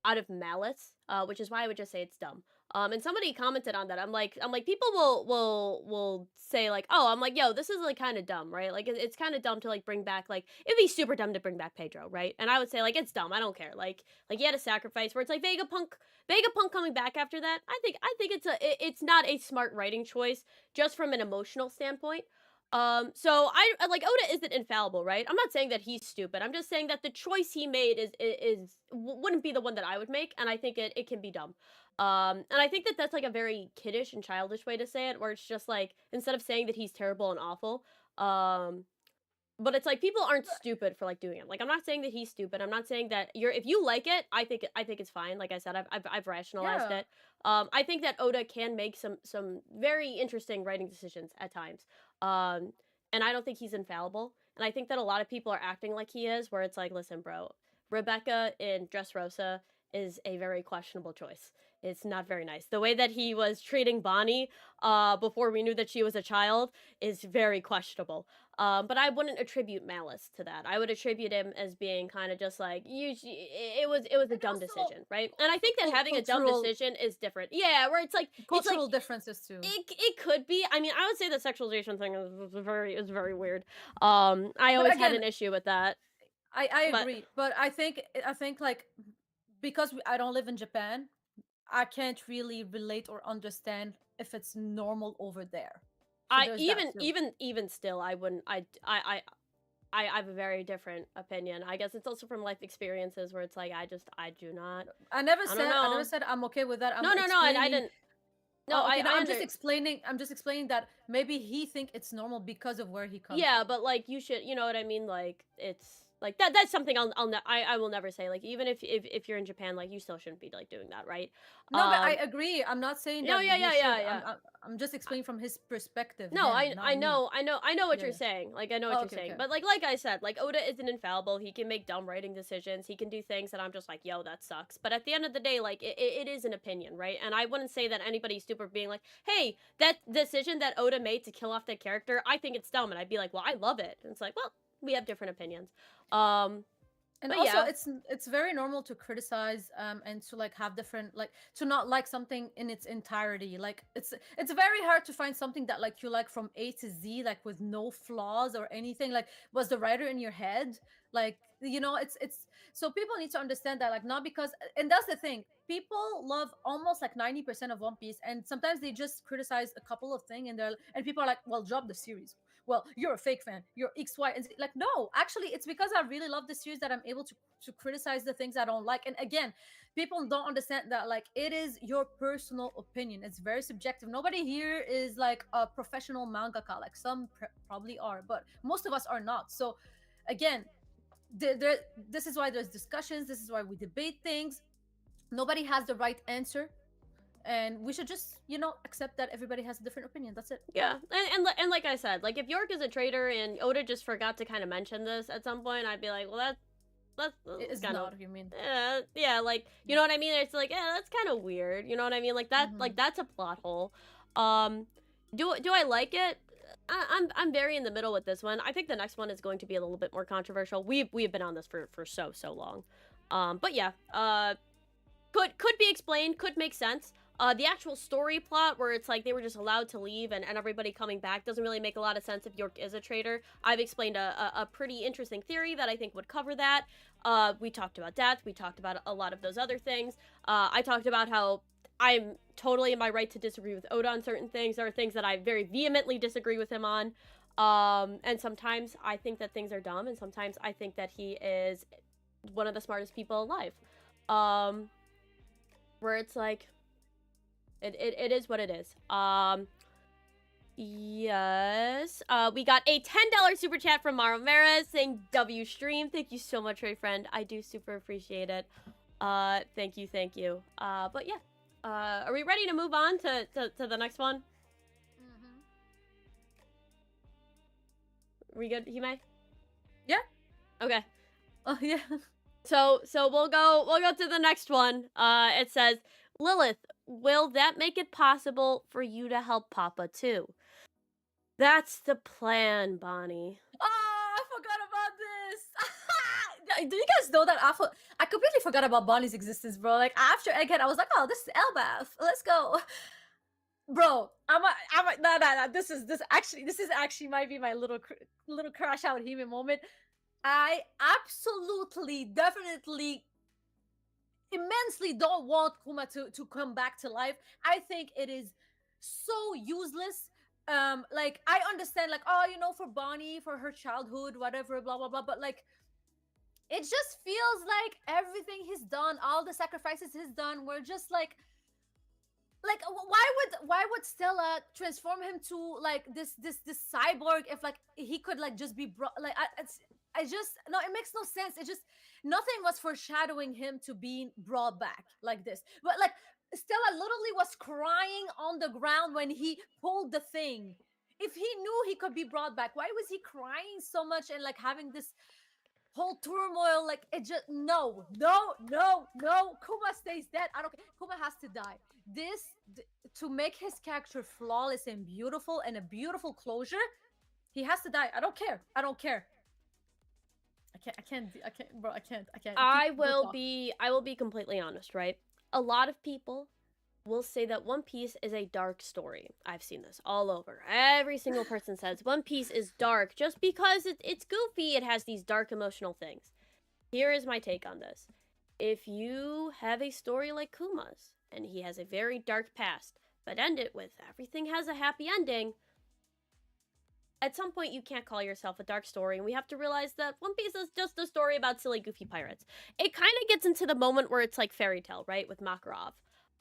out of malice, which is why I would just say it's dumb. And somebody commented on that. I'm like, people will say like, oh, I'm like, yo, this is like kind of dumb, right? Like, it's kind of dumb to like bring back like it'd be super dumb to bring back Pedro, right? And I would say like it's dumb. I don't care. Like he had a sacrifice where it's like Vegapunk coming back after that. I think it's not a smart writing choice just from an emotional standpoint. So I like Oda isn't infallible, right? I'm not saying that he's stupid. I'm just saying that the choice he made is wouldn't be the one that I would make, and I think it can be dumb. And I think that that's like a very kiddish and childish way to say it, where it's just like instead of saying that he's terrible and awful, but it's like people aren't stupid for like doing it. Like I'm not saying that he's stupid. I'm not saying that you're if you like it, I think it's fine. Like I said, I've rationalized Yeah. it. I think that Oda can make some very interesting writing decisions at times. Um, and I don't think he's infallible. And I think that a lot of people are acting like he is, where it's like, listen, bro, Rebecca in Dressrosa is a very questionable choice. It's not very nice. The way that he was treating Bonnie before we knew that she was a child is very questionable. But I wouldn't attribute malice to that. I would attribute him as being kind of just like it was a And dumb also decision, right? And I think that having a dumb decision is different. Yeah, where it's like cultural differences too. it could be. I mean, I would say the sexualization thing is very weird. I But always had again, an issue with that. I But agree. But I think like because I don't live in Japan, I can't really relate or understand if it's normal over there. So I there's that even too. even even still, I wouldn't. I have a very different opinion. I guess it's also from life experiences where it's like I do not. I don't I never know. said I'm okay with that. I'm No, I explaining. didn't. No, Oh, okay. No, I under. I'm just explaining that maybe he think it's normal because of where he comes Yeah, from. but like you should, you know what I mean? Like it's like that's something I will never say. Like even if you're in Japan, like you still shouldn't be like doing that, right? No, but I agree. I'm not saying No, that yeah, he yeah, should. yeah, yeah. I'm just explaining from his perspective, No, him, not me. I know what Yeah, you're yeah. saying. Like I know what Oh, you're okay, saying. okay. But like I said, like Oda isn't infallible. He can make dumb writing decisions. He can do things that I'm just like, yo, that sucks. But at the end of the day, like it is an opinion, right? And I wouldn't say that anybody's stupid being like, hey, that decision that Oda made to kill off that character, I think it's dumb. And I'd be like, well, I love it. And it's like, well, we have different opinions. Um, And but also yeah, it's very normal to criticize and to like have different like to not like something in its entirety. Like it's very hard to find something that like you like from A to Z, like with no flaws or anything. Like, was the writer in your head? Like, you know, it's so people need to understand that, like, not because, and that's the thing, people love almost like 90% of One Piece, and sometimes they just criticize a couple of things, and people are like, well, drop the series. Well, you're a fake fan, you're X, Y, and Z. Like, no, actually, it's because I really love the series that I'm able to criticize the things I don't like. And again, people don't understand that, like, it is your personal opinion. It's very subjective. Nobody here is like a professional mangaka. Like, some probably are, but most of us are not. So again, this is why there's discussions. This is why we debate things. Nobody has the right answer, and we should just, you know, accept that everybody has a different opinion. That's it. yeah, and like I said, like if York is a traitor and Oda just forgot to kind of mention this at some point, I'd be like, well, that's It is kind of not, you mean. yeah, like you know what I mean. It's like that's kind of weird. You know what I mean? Like that, Mm-hmm. like that's a plot hole. Um, do I like it? I'm very in the middle with this one. I think the next one is going to be a little bit more controversial. We've been on this for so long. But yeah, could be explained, could make sense. The actual story plot where it's like they were just allowed to leave and everybody coming back doesn't really make a lot of sense if York is a traitor. I've explained a pretty interesting theory that I think would cover that. We talked about death. We talked about a lot of those other things. I talked about how I'm totally in my right to disagree with Oda on certain things. There are things that I very vehemently disagree with him on. And sometimes I think that things are dumb, and sometimes I think that he is one of the smartest people alive. Where it's like, it is what it is. Yes. We got a $10 super chat from Mara Mera saying W stream. Thank you so much, Ray friend. I do super appreciate it. Thank you. But yeah. Are we ready to move on to the next one? Mm-hmm. Are we good, Hime? Yeah. Okay. Oh yeah. So we'll go to the next one. It says, Lilith, will that make it possible for you to help Papa too? That's the plan, Bonnie. Oh, I forgot about this. Do you guys know that I completely forgot about Bonnie's existence, bro? Like, after Egghead, I was like, oh, this is Elbaf. Let's go. Bro, no. This is actually might be my little crash out Hime moment. I absolutely, definitely, immensely don't want Kuma to come back to life. I think it is so useless. Like, I understand, like, oh, you know, for Bonnie, for her childhood, whatever, blah blah blah, but like, it just feels like everything he's done, all the sacrifices he's done, were just like why would Stella transform him to like this cyborg if like he could like just be like I just, no, it makes no sense. It just, nothing was foreshadowing him to being brought back like this. But like, Stella literally was crying on the ground when he pulled the thing. If he knew he could be brought back, why was he crying so much and like having this whole turmoil? Like, it just, no. Kuma stays dead. I don't care. Kuma has to die. To make his character flawless and beautiful and a beautiful closure, he has to die. I don't care. I can't, bro. I can't. I will be completely honest, right? A lot of people will say that One Piece is a dark story. I've seen this all over. Every single person says One Piece is dark just because it's goofy. It has these dark emotional things. Here is my take on this. If you have a story like Kuma's and he has a very dark past, but end it with everything has a happy ending, at some point you can't call yourself a dark story, and we have to realize that One Piece is just a story about silly, goofy pirates. It kind of gets into the moment where it's like Fairy Tail, right, with Makarov.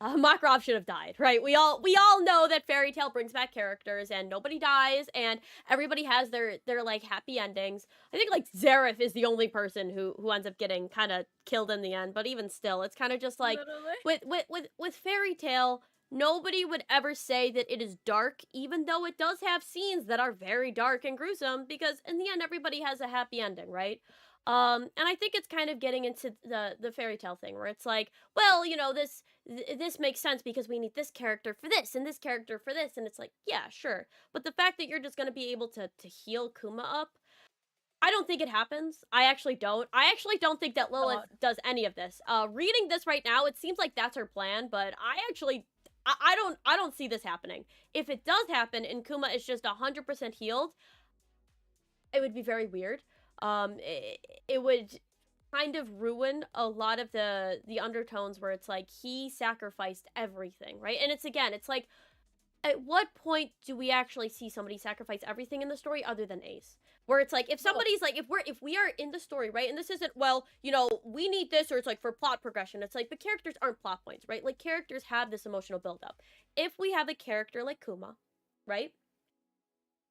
Makarov should have died, right? We all know that Fairy Tail brings back characters, and nobody dies, and everybody has their like happy endings. I think like Zareth is the only person who ends up getting kind of killed in the end, but even still, it's kind of just like with Fairy Tail. Nobody would ever say that it is dark, even though it does have scenes that are very dark and gruesome, because in the end, everybody has a happy ending, right? And I think it's kind of getting into the Fairy Tail thing, where it's like, well, you know, this makes sense because we need this character for this and this character for this, and it's like, yeah, sure, but the fact that you're just gonna be able to heal Kuma up, I don't think it happens. I actually don't. I actually don't think that Lilith does any of this. Reading this right now, it seems like that's her plan, but I don't see this happening. If it does happen and Kuma is just 100% healed, it would be very weird. It would kind of ruin a lot of the undertones where it's like he sacrificed everything, right? And it's like, at what point do we actually see somebody sacrifice everything in the story other than Ace? Where it's like, if somebody's like, if we are in the story, right, and this isn't, well, you know, we need this, or it's like for plot progression, it's like, the characters aren't plot points, right? Like, characters have this emotional buildup. If we have a character like Kuma, right,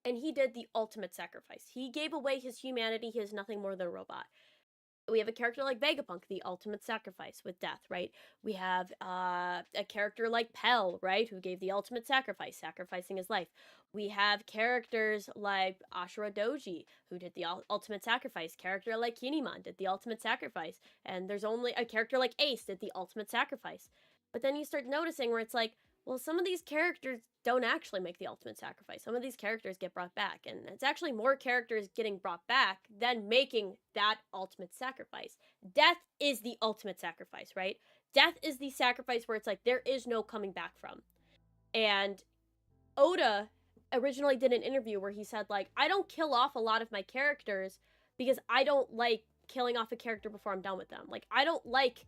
and he did the ultimate sacrifice, he gave away his humanity, he is nothing more than a robot. We have a character like Vegapunk, the ultimate sacrifice with death, right? We have a character like Pell, right, who gave the ultimate sacrifice, sacrificing his life. We have characters like Ashura Doji, who did the ultimate sacrifice. Character like Kinemon did the ultimate sacrifice. And there's only a character like Ace did the ultimate sacrifice. But then you start noticing where it's like, well, some of these characters don't actually make the ultimate sacrifice. Some of these characters get brought back, and it's actually more characters getting brought back than making that ultimate sacrifice. Death is the ultimate sacrifice, right? Death is the sacrifice where it's like there is no coming back from. And Oda originally did an interview where he said, like, I don't kill off a lot of my characters because I don't like killing off a character before I'm done with them. Like, I don't like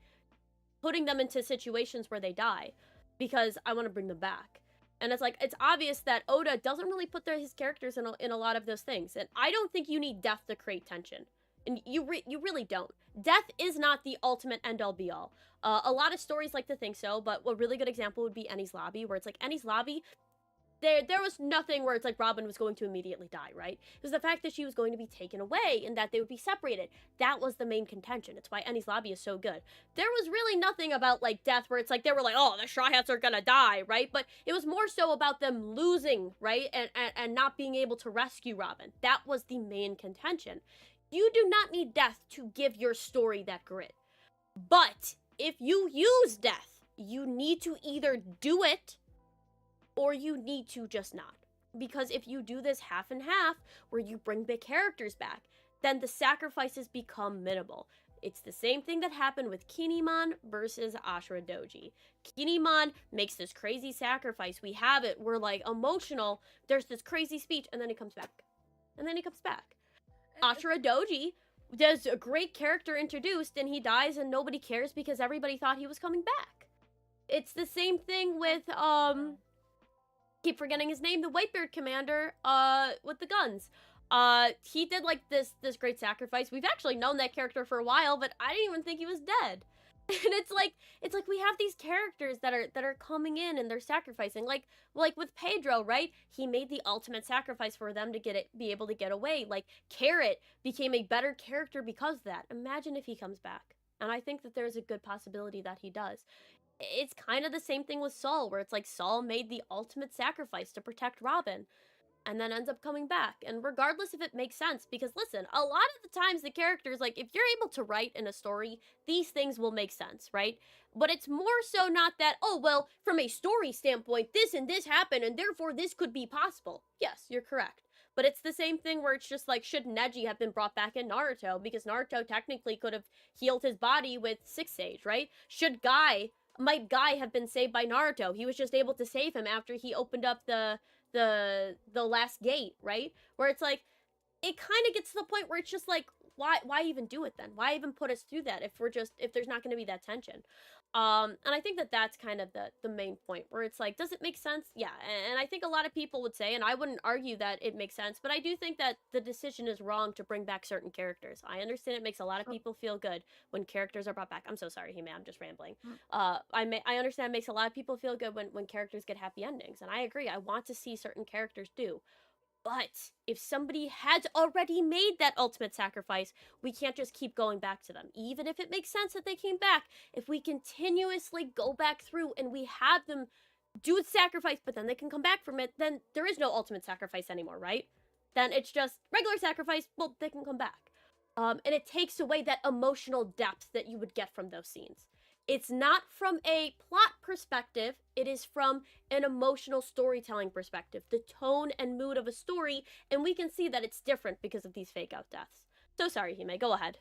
putting them into situations where they die, because I want to bring them back. And it's like, it's obvious that Oda doesn't really put his characters in a lot of those things. And I don't think you need death to create tension. And you really don't. Death is not the ultimate end-all be-all. A lot of stories like to think so, but a really good example would be Enies Lobby, where it's like, Enies Lobby, there was nothing where it's like Robin was going to immediately die, right? It was the fact that she was going to be taken away and that they would be separated. That was the main contention. It's why Enies Lobby is so good. There was really nothing about like death where it's like they were like, oh, the Straw Hats are gonna die, right? But it was more so about them losing, right? And not being able to rescue Robin. That was the main contention. You do not need death to give your story that grit. But if you use death, you need to either do it or you need to just not. Because if you do this half and half, where you bring the characters back, then the sacrifices become minimal. It's the same thing that happened with Kinemon versus Ashura Doji. Kinemon makes this crazy sacrifice. We have it. We're like emotional. There's this crazy speech, and then he comes back. And then he comes back. Ashura Doji does a great character introduced, and he dies, and nobody cares because everybody thought he was coming back. It's the same thing with keep forgetting his name, the Whitebeard commander, with the guns. He did like this great sacrifice. We've actually known that character for a while, but I didn't even think he was dead. And it's like we have these characters that are coming in and they're sacrificing. Like with Pedro, right? He made the ultimate sacrifice for them to be able to get away. Like Carrot became a better character because of that. Imagine if he comes back. And I think that there's a good possibility that he does. It's kind of the same thing with Saul, where it's like Saul made the ultimate sacrifice to protect Robin and then ends up coming back. And regardless if it makes sense, because listen, a lot of the times the characters, like, if you're able to write in a story, these things will make sense, right? But it's more so not that, oh, well, from a story standpoint, this and this happened, and therefore this could be possible. Yes, you're correct. But it's the same thing where it's just like, should Neji have been brought back in Naruto? Because Naruto technically could have healed his body with Six Sage, right? Might Guy have been saved by Naruto? He was just able to save him after he opened up the last gate, right? Where it's like, it kind of gets to the point where it's just like, why even do it then? Why even put us through that if there's not going to be that tension? And I think that that's kind of the main point where it's like, does it make sense? Yeah, and I think a lot of people would say, and I wouldn't argue that it makes sense, but I do think that the decision is wrong to bring back certain characters. I understand it makes a lot of Oh, people feel good when characters are brought back. I'm so sorry, Hime, I'm just rambling. mm. I understand it makes a lot of people feel good when characters get happy endings, and I agree. I want to see certain characters do. But if somebody had already made that ultimate sacrifice, we can't just keep going back to them. Even if it makes sense that they came back, if we continuously go back through and we have them do the sacrifice, but then they can come back from it, then there is no ultimate sacrifice anymore, right? Then it's just regular sacrifice, well, they can come back. And it takes away that emotional depth that you would get from those scenes. It's not from a plot perspective, it is from an emotional storytelling perspective, the tone and mood of a story, and we can see that it's different because of these fake out deaths. So sorry, Hime, go ahead.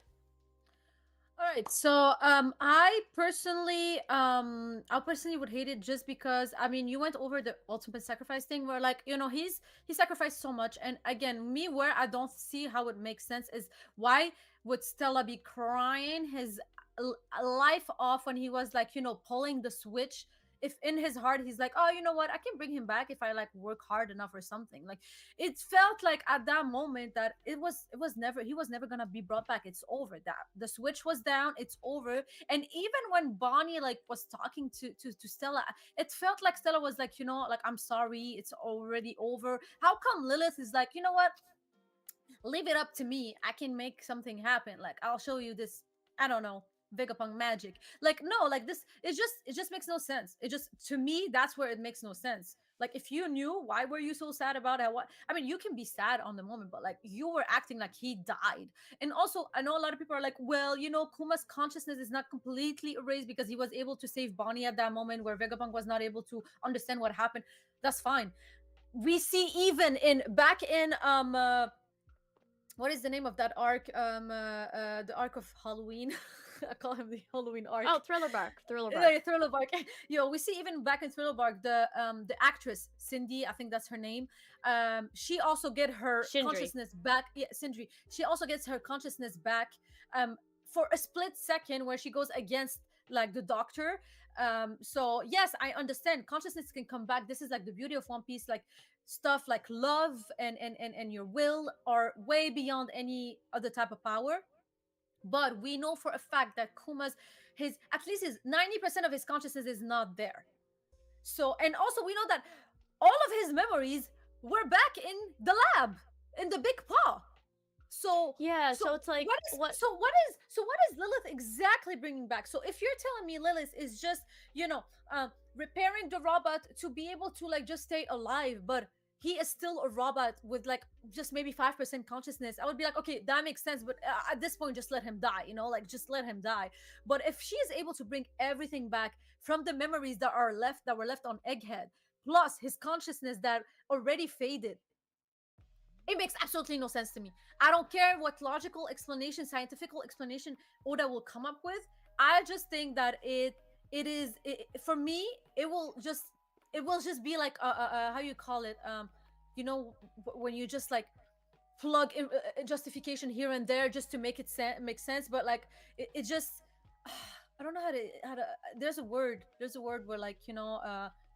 All right, so I personally would hate it just because I mean you went over the ultimate sacrifice thing where like you know he sacrificed so much, and again me where I don't see how it makes sense is why would Stella be crying his life off when he was like you know pulling the switch, if in his heart he's like, oh, you know what, I can bring him back if I like work hard enough or something. Like it felt like at that moment that it was never, he was never gonna be brought back. It's over, that the switch was down, it's over. And even when Bonnie like was talking to Stella, it felt like Stella was like, you know, like, I'm sorry, it's already over. How come Lilith is like, you know what, leave it up to me, I can make something happen, like I'll show you this, I don't know, Vegapunk magic. Like no, like this, it just makes no sense. It just, to me, that's where it makes no sense. Like if you knew, why were you so sad about it? What, I mean, you can be sad on the moment, but like you were acting like he died. And also I know a lot of people are like, well, you know, Kuma's consciousness is not completely erased because he was able to save Bonnie at that moment where Vegapunk was not able to understand what happened. That's fine. We see even in back in what is the name of that arc? The arc of Halloween. I call him the Halloween arc. Oh, Thriller Bark, Thriller Bark. Yeah, Thriller Bark. Yo, we see even back in Thriller Bark the actress Cindy, I think that's her name. She also get her Shindri. consciousness back. Yeah, Sindri. She also gets her consciousness back. For a split second where she goes against like the doctor. So yes, I understand consciousness can come back. This is like the beauty of One Piece. Like stuff like love and your will are way beyond any other type of power. But we know for a fact that Kuma's, his, at least his 90% of his consciousness is not there. So, and also we know that all of his memories were back in the lab, in the big paw. So Yeah, so it's like, what? what is Lilith exactly bringing back? So if you're telling me Lilith is just, you know, repairing the robot to be able to like just stay alive, but he is still a robot with like just maybe 5% consciousness, I would be like, okay, that makes sense, but at this point just let him die, you know, like just let him die. But if she is able to bring everything back from the memories that were left on Egghead, plus his consciousness that already faded, it makes absolutely no sense to me. I don't care what logical explanation, scientific explanation Oda will come up with. I just think that for me, it will just be like how you call it, you know, when you just like plug in justification here and there just to make it make sense, but like it just I don't know how to there's a word where like you know,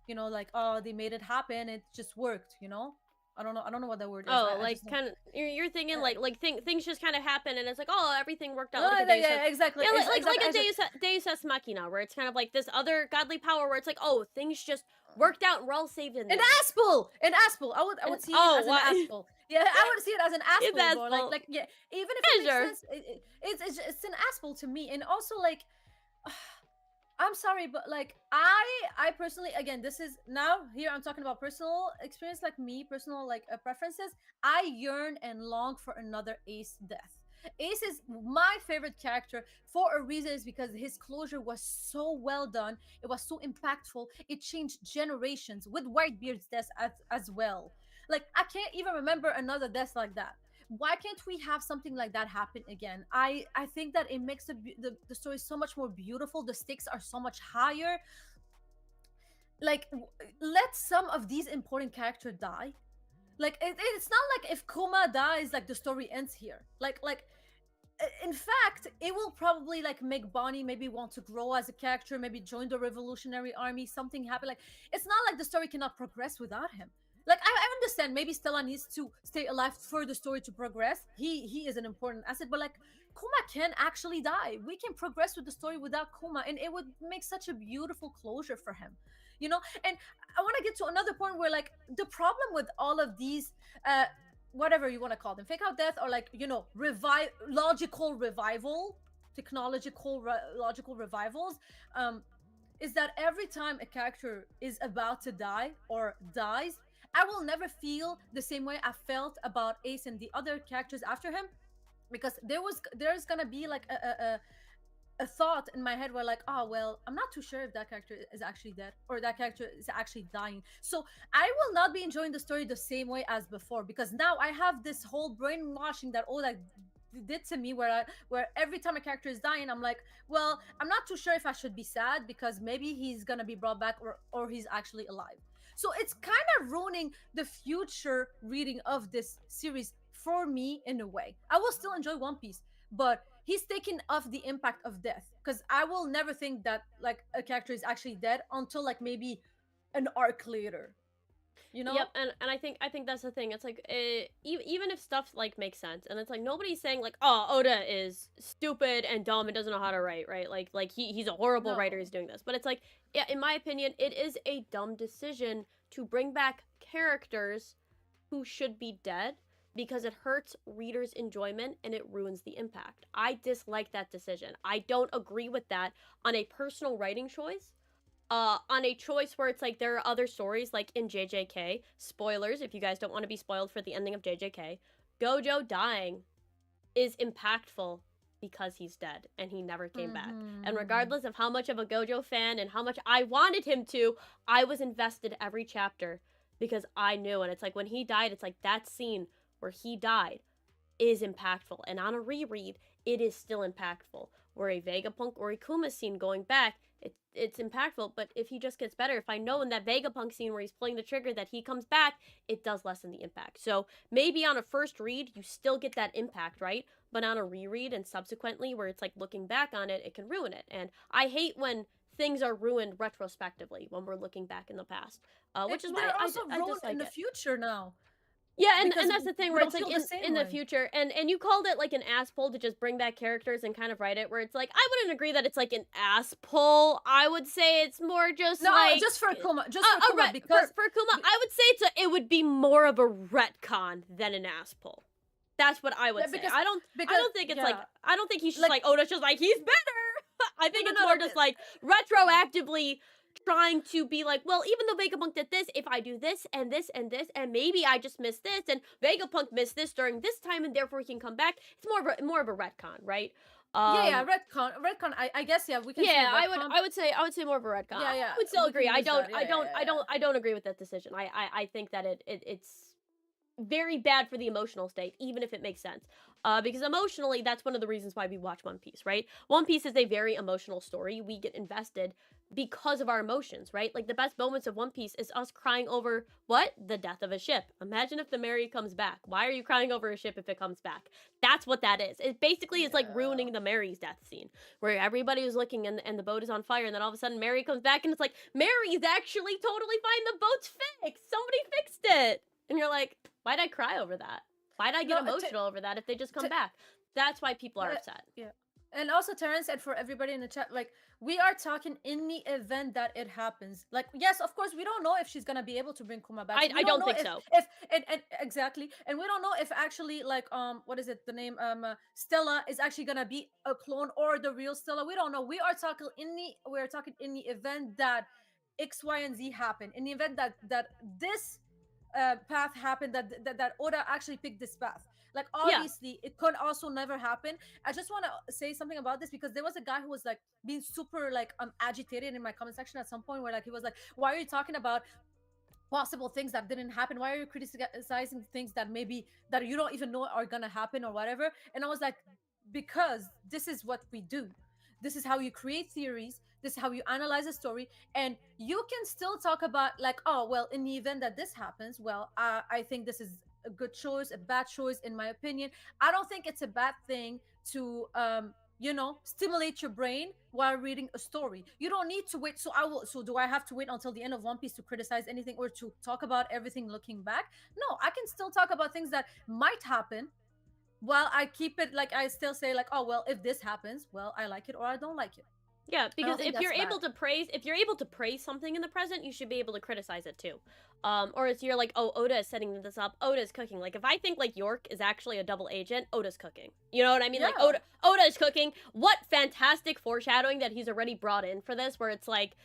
like, oh, they made it happen, it just worked, you know. I don't know what that word is. Oh, I like just don't. kind of you're thinking Yeah. things just kind of happen and it's like, oh, everything worked out No, like a yeah, Deus yeah, exactly. yeah, like Exactly. a Deus Ex Machina, where it's kind of like this other godly power where it's like, oh, things just worked out and we're all saved in the An end. aspel, an aspel. I would see it Oh, as an what? aspel. Yeah, I would see it as an It's aspel, bro. Aspel. Yeah, even if it Yeah, makes sure. sense, it's an aspel to me. And also like, I'm sorry, but like I personally, again, this is now here I'm talking about personal experience, like me, personal like preferences. I yearn and long for another Ace death. Ace is my favorite character for a reason, is because his closure was so well done. It was so impactful. It changed generations with Whitebeard's death as well. Like I can't even remember another death like that. Why can't we have something like that happen again? I think that it makes the story so much more beautiful. The stakes are so much higher. Like let some of these important characters die, Like it's not like if Kuma dies, like the story ends here. In fact, it will probably like make Bonnie maybe want to grow as a character, maybe join the Revolutionary Army, something happen. Like it's not like the story cannot progress without him. Like I understand maybe Stella needs to stay alive for the story to progress. He is an important asset, but like Kuma can actually die. We can progress with the story without Kuma, and it would make such a beautiful closure for him. You know, and I want to get to another point where like the problem with all of these whatever you want to call them, fake out death, or like, you know, revive logical revival, logical revivals, is that every time a character is about to die or dies, I will never feel the same way I felt about Ace and the other characters after him, because there's gonna be like a thought in my head where like, oh well, I'm not too sure if that character is actually dead or that character is actually dying. So I will not be enjoying the story the same way as before, because now I have this whole brainwashing that Oda did to me, where every time a character is dying, I'm like, well, I'm not too sure if I should be sad because maybe he's gonna be brought back, or he's actually alive. So it's kind of ruining the future reading of this series for me in a way. I will still enjoy One Piece, but he's taking off the impact of death, because I will never think that like a character is actually dead until like maybe an arc later, you know. Yep, and I think that's the thing. It's like even if stuff like makes sense, and it's like nobody's saying like, oh, Oda is stupid and dumb and doesn't know how to write, right? Like he's a horrible writer No. who's doing this. But it's like, yeah, in my opinion, it is a dumb decision to bring back characters who should be dead, because it hurts readers' enjoyment and it ruins the impact. I dislike that decision. I don't agree with that on a personal writing choice. On a choice where it's like there are other stories, like in JJK, spoilers if you guys don't want to be spoiled for the ending of JJK, Gojo dying is impactful because he's dead and he never came back. And regardless of how much of a Gojo fan and how much I wanted him to, I was invested every chapter because I knew. And it's like when he died, it's like that scene where he died is impactful. And on a reread, it is still impactful. Where a Vegapunk or a Kuma scene going back, it's impactful. But if he just gets better, if I know in that Vegapunk scene where he's pulling the trigger that he comes back, it does lessen the impact. So maybe on a first read, you still get that impact, right? But on a reread and subsequently, where it's like looking back on it, it can ruin it. And I hate when things are ruined retrospectively when we're looking back in the past, which is why They're also I ruined dislike in the it. future now. Yeah, and Because that's the thing we where don't it's like feel the same in the way. future, and you called it like an ass pull to just bring back characters and kind of write it, where it's like I wouldn't agree that it's like an ass pull. I would say it's more just No, like just for Kuma, just for Kuma, because for Kuma, I would say it would be more of a retcon than an ass pull. That's what I would say. because I don't think it's like yeah. I don't think he's just like Oda's just like he's better. I think No, it's no, more no, just like retroactively trying to be like, well, even though Vegapunk did this, if I do this and this and this, and maybe I just missed this, and Vegapunk missed this during this time, and therefore he can come back. It's more of a retcon, right? yeah, retcon. I guess yeah, we can. Yeah, say retcon. I would say more of a retcon. Yeah, yeah, I would still we can agree. I use don't that. Yeah, I don't yeah, I don't I don't agree with that decision. I think that it's very bad for the emotional state, even if it makes sense. Because emotionally, that's one of the reasons why we watch One Piece, right? One Piece is a very emotional story. We get invested because of our emotions, right? Like the best moments of One Piece is us crying over what? The death of a ship. Imagine if the Mary comes back. Why are you crying over a ship if it comes back? That's what that is. It basically is like ruining the Mary's death scene, where everybody was looking and the boat is on fire, and then all of a sudden Mary comes back and it's like, Mary's actually totally fine. The boat's fixed. Somebody fixed it. And you're like, why'd I cry over that? Why'd I get emotional over that if they just come back? That's why people are upset. Yeah. And also Terrence, and for everybody in the chat, like we are talking in the event that it happens. Like, yes, of course, we don't know if she's gonna be able to bring Kuma back. I don't think so. If and exactly, and we don't know if actually like what is it the name Stella is actually gonna be a clone or the real Stella. We don't know. We are talking in the event that X, Y, and Z happen. In the event that this path happened, that Oda actually picked this path. Like obviously it could also never happen. I just want to say something about this, because there was a guy who was like being super like agitated in my comment section at some point, where like he was like, why are you talking about possible things that didn't happen? Why are you criticizing things that maybe that you don't even know are gonna happen or whatever? And I was like, because this is what we do. This is how you create theories. This is how you analyze a story, and you can still talk about like, oh well, in the event that this happens, well, I think this is a good choice, a bad choice, in my opinion. I don't think it's a bad thing to stimulate your brain while reading a story. You don't need to wait. So do I have to wait until the end of One Piece to criticize anything or to talk about everything looking back? No, I can still talk about things that might happen while I keep it like, I still say like, oh well, if this happens, well, I like it or I don't like it. Yeah, I don't because think if you're that's able bad. to praise something in the present, you should be able to criticize it too. Or if you're like, oh, Oda is setting this up, Oda's cooking. Like if I think like York is actually a double agent, Oda's cooking. You know what I mean? Like Yeah. Oda is cooking. What fantastic foreshadowing that he's already brought in for this, where it's like,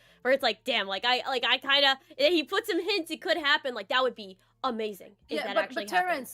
damn, I kind of, he put some hints it could happen. Like that would be amazing if Yeah, that but actually happened.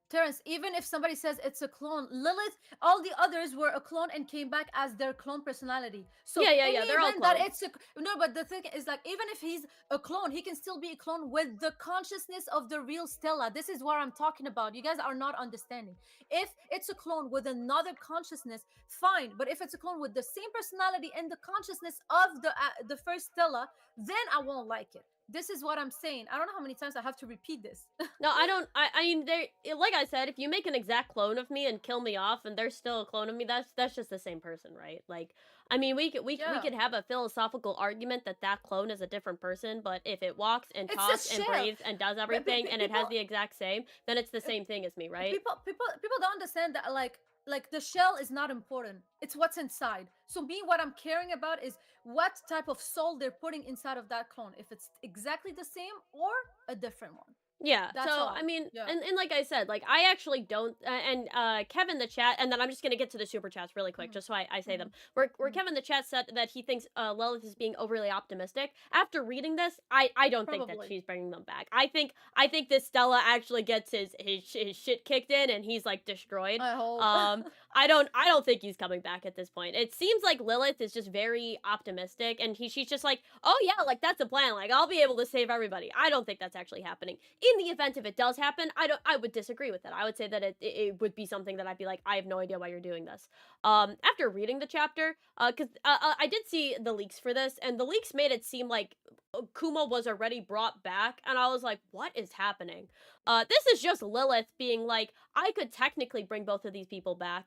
Terrence, even if somebody says it's a clone, Lilith, all the others were a clone and came back as their clone personality. So Yeah, yeah, in yeah. the They're all event that clones. it's a no, but the thing is like, even if he's a clone, he can still be a clone with the consciousness of the real Stella. This is what I'm talking about. You guys are not understanding. If it's a clone with another consciousness, fine. But if it's a clone with the same personality and the consciousness of the first Stella, then I won't like it. This is what I'm saying. I don't know how many times I have to repeat this. No, I don't. I mean, they like I said, if you make an exact clone of me and kill me off, and they're still a clone of me, that's just the same person, right? Like, I mean, we Yeah. could have a philosophical argument that that clone is a different person, but if it walks and It's a talks and shell. breathes and does But everything and it people, has the exact same, then it's the same thing as me, right? people don't understand that like the shell is not important. It's what's inside. So me, what I'm caring about is what type of soul they're putting inside of that clone. If it's exactly the same or a different one. Yeah, That's so I all. mean, Yeah. and like I said, like I actually don't, and Kevin the chat, and then I'm just gonna get to the super chats really quick, Mhm, just so I say mhm, them. Where mhm. Kevin the chat said that he thinks Lilith is being overly optimistic. After reading this, I don't think that Probably. she's bringing them back. I think this Stella actually gets his shit kicked in, and he's like destroyed. I hope. Um, I don't think he's coming back at this point. It seems like Lilith is just very optimistic, and she's just like, oh yeah, like that's a plan. Like I'll be able to save everybody. I don't think that's actually happening. In the event if it does happen, I would disagree with that. I would say that it would be something that I'd be like, I have no idea why you're doing this. After reading the chapter, because I did see the leaks for this, and the leaks made it seem like Kuma was already brought back, and I was like, what is happening? This is just Lilith being like, I could technically bring both of these people back.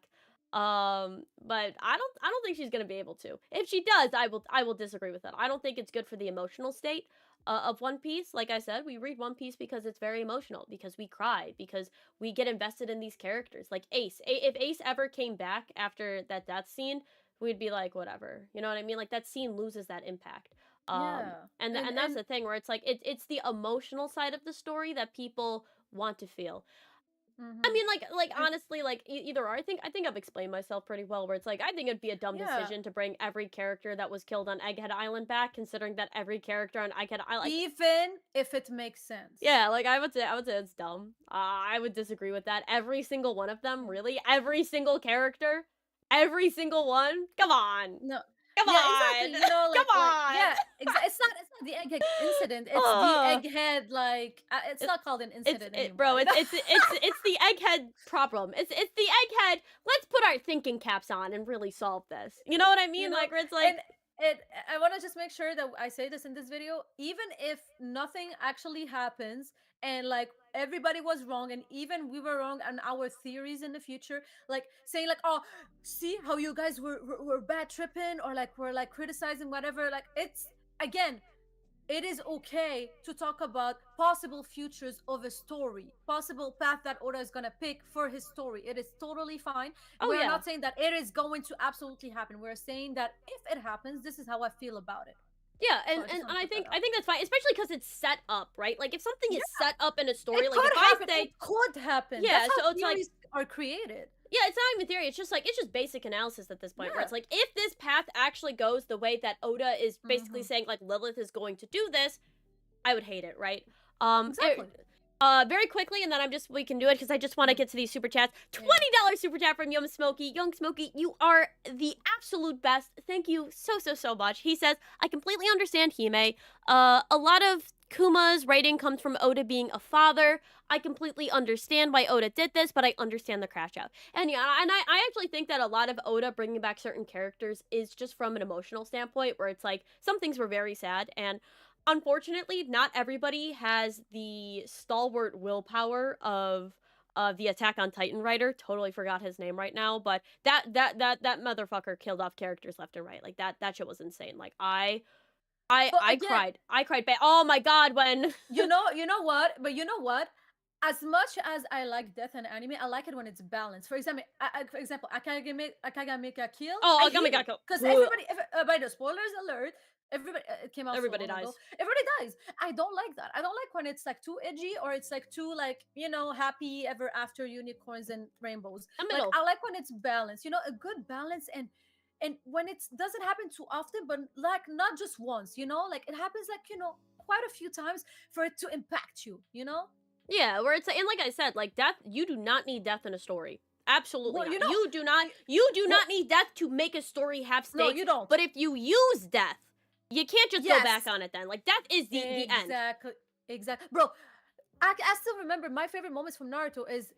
But I don't think she's gonna be able to. If she does, I will disagree with that. I don't think it's good for the emotional state of One Piece. Like I said, we read One Piece because it's very emotional, because we cry, because we get invested in these characters. Like Ace. If Ace ever came back after that death scene, we'd be like, whatever. You know what I mean? Like that scene loses that impact. Yeah. And that's And the thing where it's like it's the emotional side of the story that people want to feel. I mhm. mean, like And honestly, like either or. I think I've explained myself pretty well. Where it's like I think it'd be a dumb yeah, decision to bring every character that was killed on Egghead Island back, considering that every character on Egghead Island, like, even if it makes sense. yeah, like I would say it's dumb. I would disagree with that. Every single one of them, really, every single character, every single one. Come on, No. come Yeah, on, exactly. You know, come like on. yeah, it's not the egghead incident. It's the Ugh. egghead like it's It, not called an it's incident it, anymore. bro. You know? It's the egghead problem. It's the egghead. Let's put our thinking caps on and really solve this. You know what I You mean? know, Like, where it's and like, it I want to just make sure that I say this in this video, even if nothing actually happens and like everybody was wrong and even we were wrong on our theories in the future, like saying like, oh, see how you guys were bad tripping or like we're like criticizing whatever, like it's again, it is okay to talk about possible futures of a story, possible path that Oda is gonna pick for his story. It is totally fine. oh We're yeah, not saying that it is going to absolutely happen. We're saying that if it happens, this is how I feel about it. yeah, So and I and, just and want to I put think that I out think there. that's fine, especially because it's set up right. Like, if something is Yeah, set up in a story, it like if could I happen. It say, could happen. yeah, That's how so it's like, theories are created. yeah, it's not even theory. It's just basic analysis at this point, where Yeah. it's like, if this path actually goes the way that Oda is basically Hmm. saying, like Lilith is going to do this, I would hate it, right? Um, Exactly. Very quickly, and then we can do it because I just want to get to these super chats. $20 super chat from Young Smokey. Young Smokey, you are the absolute best. Thank you so much. He says, I completely understand Hime. A lot of Kuma's writing comes from Oda being a father. I completely understand why Oda did this, but I understand the crash out. And yeah, and I actually think that a lot of Oda bringing back certain characters is just from an emotional standpoint, where it's like some things were very sad, and unfortunately, not everybody has the stalwart willpower of the Attack on Titan writer. Totally forgot his name right now, but that motherfucker killed off characters left and right. Like that shit was insane. Like But I again, cried. I cried. Oh my god, when you know what? But you know what? As much as I like death in anime, I like it when it's balanced. For example, Akagame got killed. oh I Agami hate got it killed. because everybody. By the spoilers alert, everybody. It came out so Everybody long ago. dies. Everybody dies. I don't like that. I don't like when it's like too edgy or it's like too like happy ever after unicorns and rainbows. The Like middle. I like when it's balanced. A good balance and when it doesn't happen too often, but like not just once. Like it happens like quite a few times for it to impact you. Yeah, where it's and like I said, like death. You do not need death in a story. Absolutely Well, not. You do not. y- You do well, not need death to make a story have no, stakes. you don't. But if you use death, you can't just go back Yes, on it. Then, like death is the end. exactly, exactly, bro. I still remember my favorite moments from Naruto is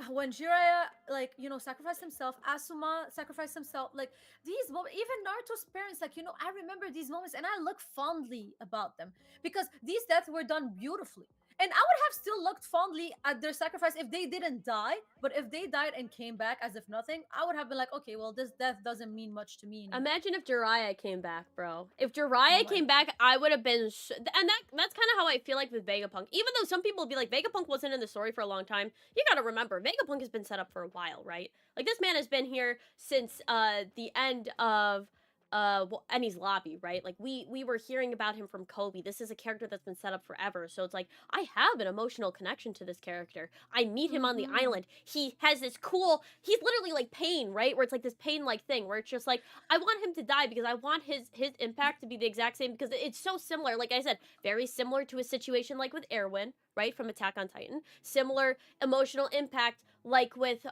when Jiraiya like sacrificed himself, Asuma sacrificed himself. Like these moments, even Naruto's parents, like I remember these moments and I look fondly about them because these deaths were done beautifully. And I would have still looked fondly at their sacrifice if they didn't die. But if they died and came back as if nothing, I would have been like, okay, well, this death doesn't mean much to me anymore. Imagine if Jiraiya came back, bro. If Oh Jiraiya my came god. back, I would have been, and that's kind of how I feel like with Vegapunk. Even though some people will be like, Vegapunk wasn't in the story for a long time, you gotta remember, Vegapunk has been set up for a while, right? Like this man has been here since the end of Eni's lobby, right? Like we were hearing about him from Kobe. This is a character that's been set up forever, so it's like I have an emotional connection to this character. I meet him on the Mm-hmm. island. He has this cool, he's literally like Pain, right? Where it's like this Pain like thing where it's just like I want him to die because I want his impact to be the exact same because it's so similar. Like I said, very similar to a situation like with Erwin, right, from Attack on Titan. Similar emotional impact like with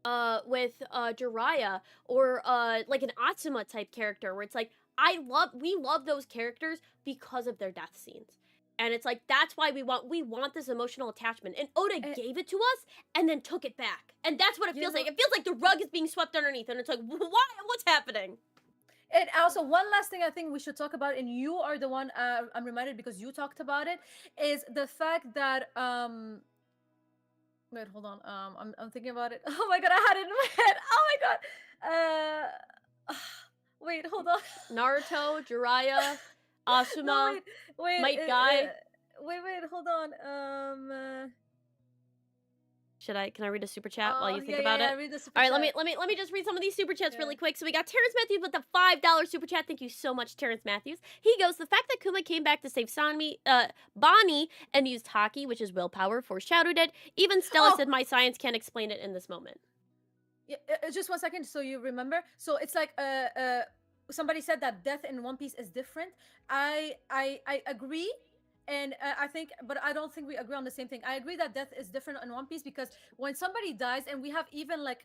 Jiraiya or like an Atsuma type character where it's like we love those characters because of their death scenes. And it's like that's why we want this emotional attachment. And Oda And, gave it to us and then took it back. And that's what it you feels know, like. It feels like the rug is being swept underneath and it's like why what's happening? and also one last thing I think we should talk about, and you are the one I'm reminded because you talked about it, is the fact that wait, hold on. I'm thinking about it. Oh my god, I had it in my head. Oh my god. Wait, hold on. Naruto, Jiraiya, No, Asuma, wait, Might Guy. wait. Hold on. Can I read a super chat while you think Yeah. about it? Read the super All right, chat. let me just read some of these super chats Yeah. really quick. So we got Terrence Matthews with the $5 super chat. Thank you so much, Terrence Matthews. He goes, the fact that Kuma came back to save Bonnie and used Haki, which is willpower, foreshadowed it. Even Stella Oh, said my science can't explain it in this moment. yeah, just 1 second, so you remember. So it's like somebody said that death in One Piece is different. I agree, and I think, but I don't think we agree on the same thing. I agree that death is different in One Piece because when somebody dies, and we have even like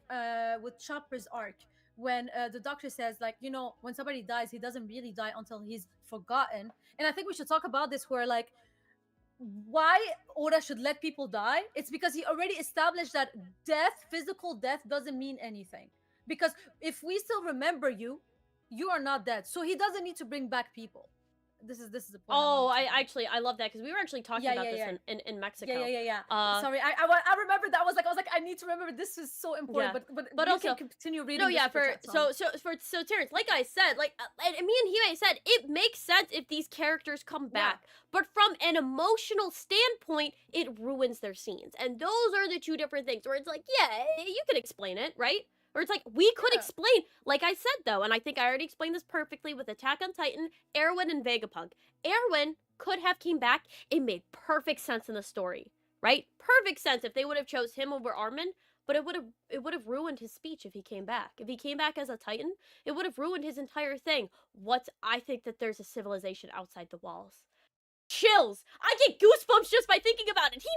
with Chopper's arc, when the doctor says like when somebody dies, he doesn't really die until he's forgotten. And I think we should talk about this, where like why Oda should let people die. It's because he already established that physical death, doesn't mean anything. Because if we still remember you, you are not dead. So he doesn't need to bring back people. This is the point I Oh, wanted to make. I love that because we were actually talking Yeah, about yeah, this yeah. in Mexico. Yeah. Uh, Sorry, I remember that. I was like, I need to remember. This is so important. Yeah. But you also, can continue reading. no, the yeah, super for chat, Tom. so Terrence, like I said, like and me and Hime said, it makes sense if these characters come back, but from an emotional standpoint, it ruins their scenes, and those are the two different things. Where it's like, yeah, you can explain it, right? Or it's like we could Yeah. explain, like I said though, and I think I already explained this perfectly with Attack on Titan, Erwin and Vegapunk. Erwin could have came back. It made perfect sense in the story, right? Perfect sense if they would have chose him over Armin. But it would have ruined his speech if he came back. If he came back as a Titan, it would have ruined his entire thing. I think that there's a civilization outside the walls. chills. I get goosebumps just by thinking about it. He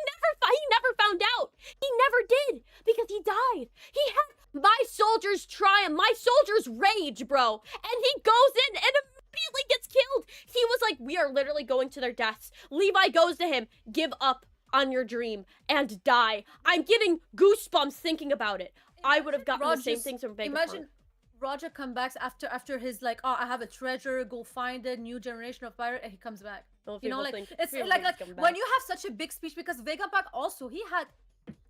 never found out. He never did because he died. He had my soldiers triumph, my soldiers rage, bro. And he goes in and immediately gets killed. He was like, we are literally going to their deaths. Levi goes to him, give up on your dream and die. I'm getting goosebumps thinking about it. I would have gotten the same things from Vegapunk. Imagine Roger comes back after his like, oh, I have a treasure, go find it, new generation of pirate, and he comes back. Well, you know, like it's like when you have such a big speech, because Vegapunk also he had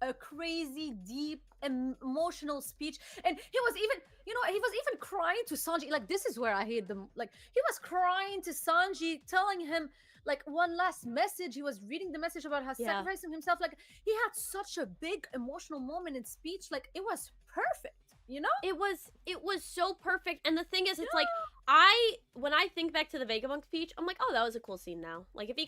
a crazy, deep, emotional speech, and he was even crying to Sanji. Like, this is where I hate them. Like, he was crying to Sanji, telling him like one last message. He was reading the message about how sacrificing himself. Like, he had such a big emotional moment in speech. Like, it was perfect. You know, it was so perfect. And the thing is, it's like when I think back to the Vegapunk speech, I'm like, oh, that was a cool scene. Now, like if he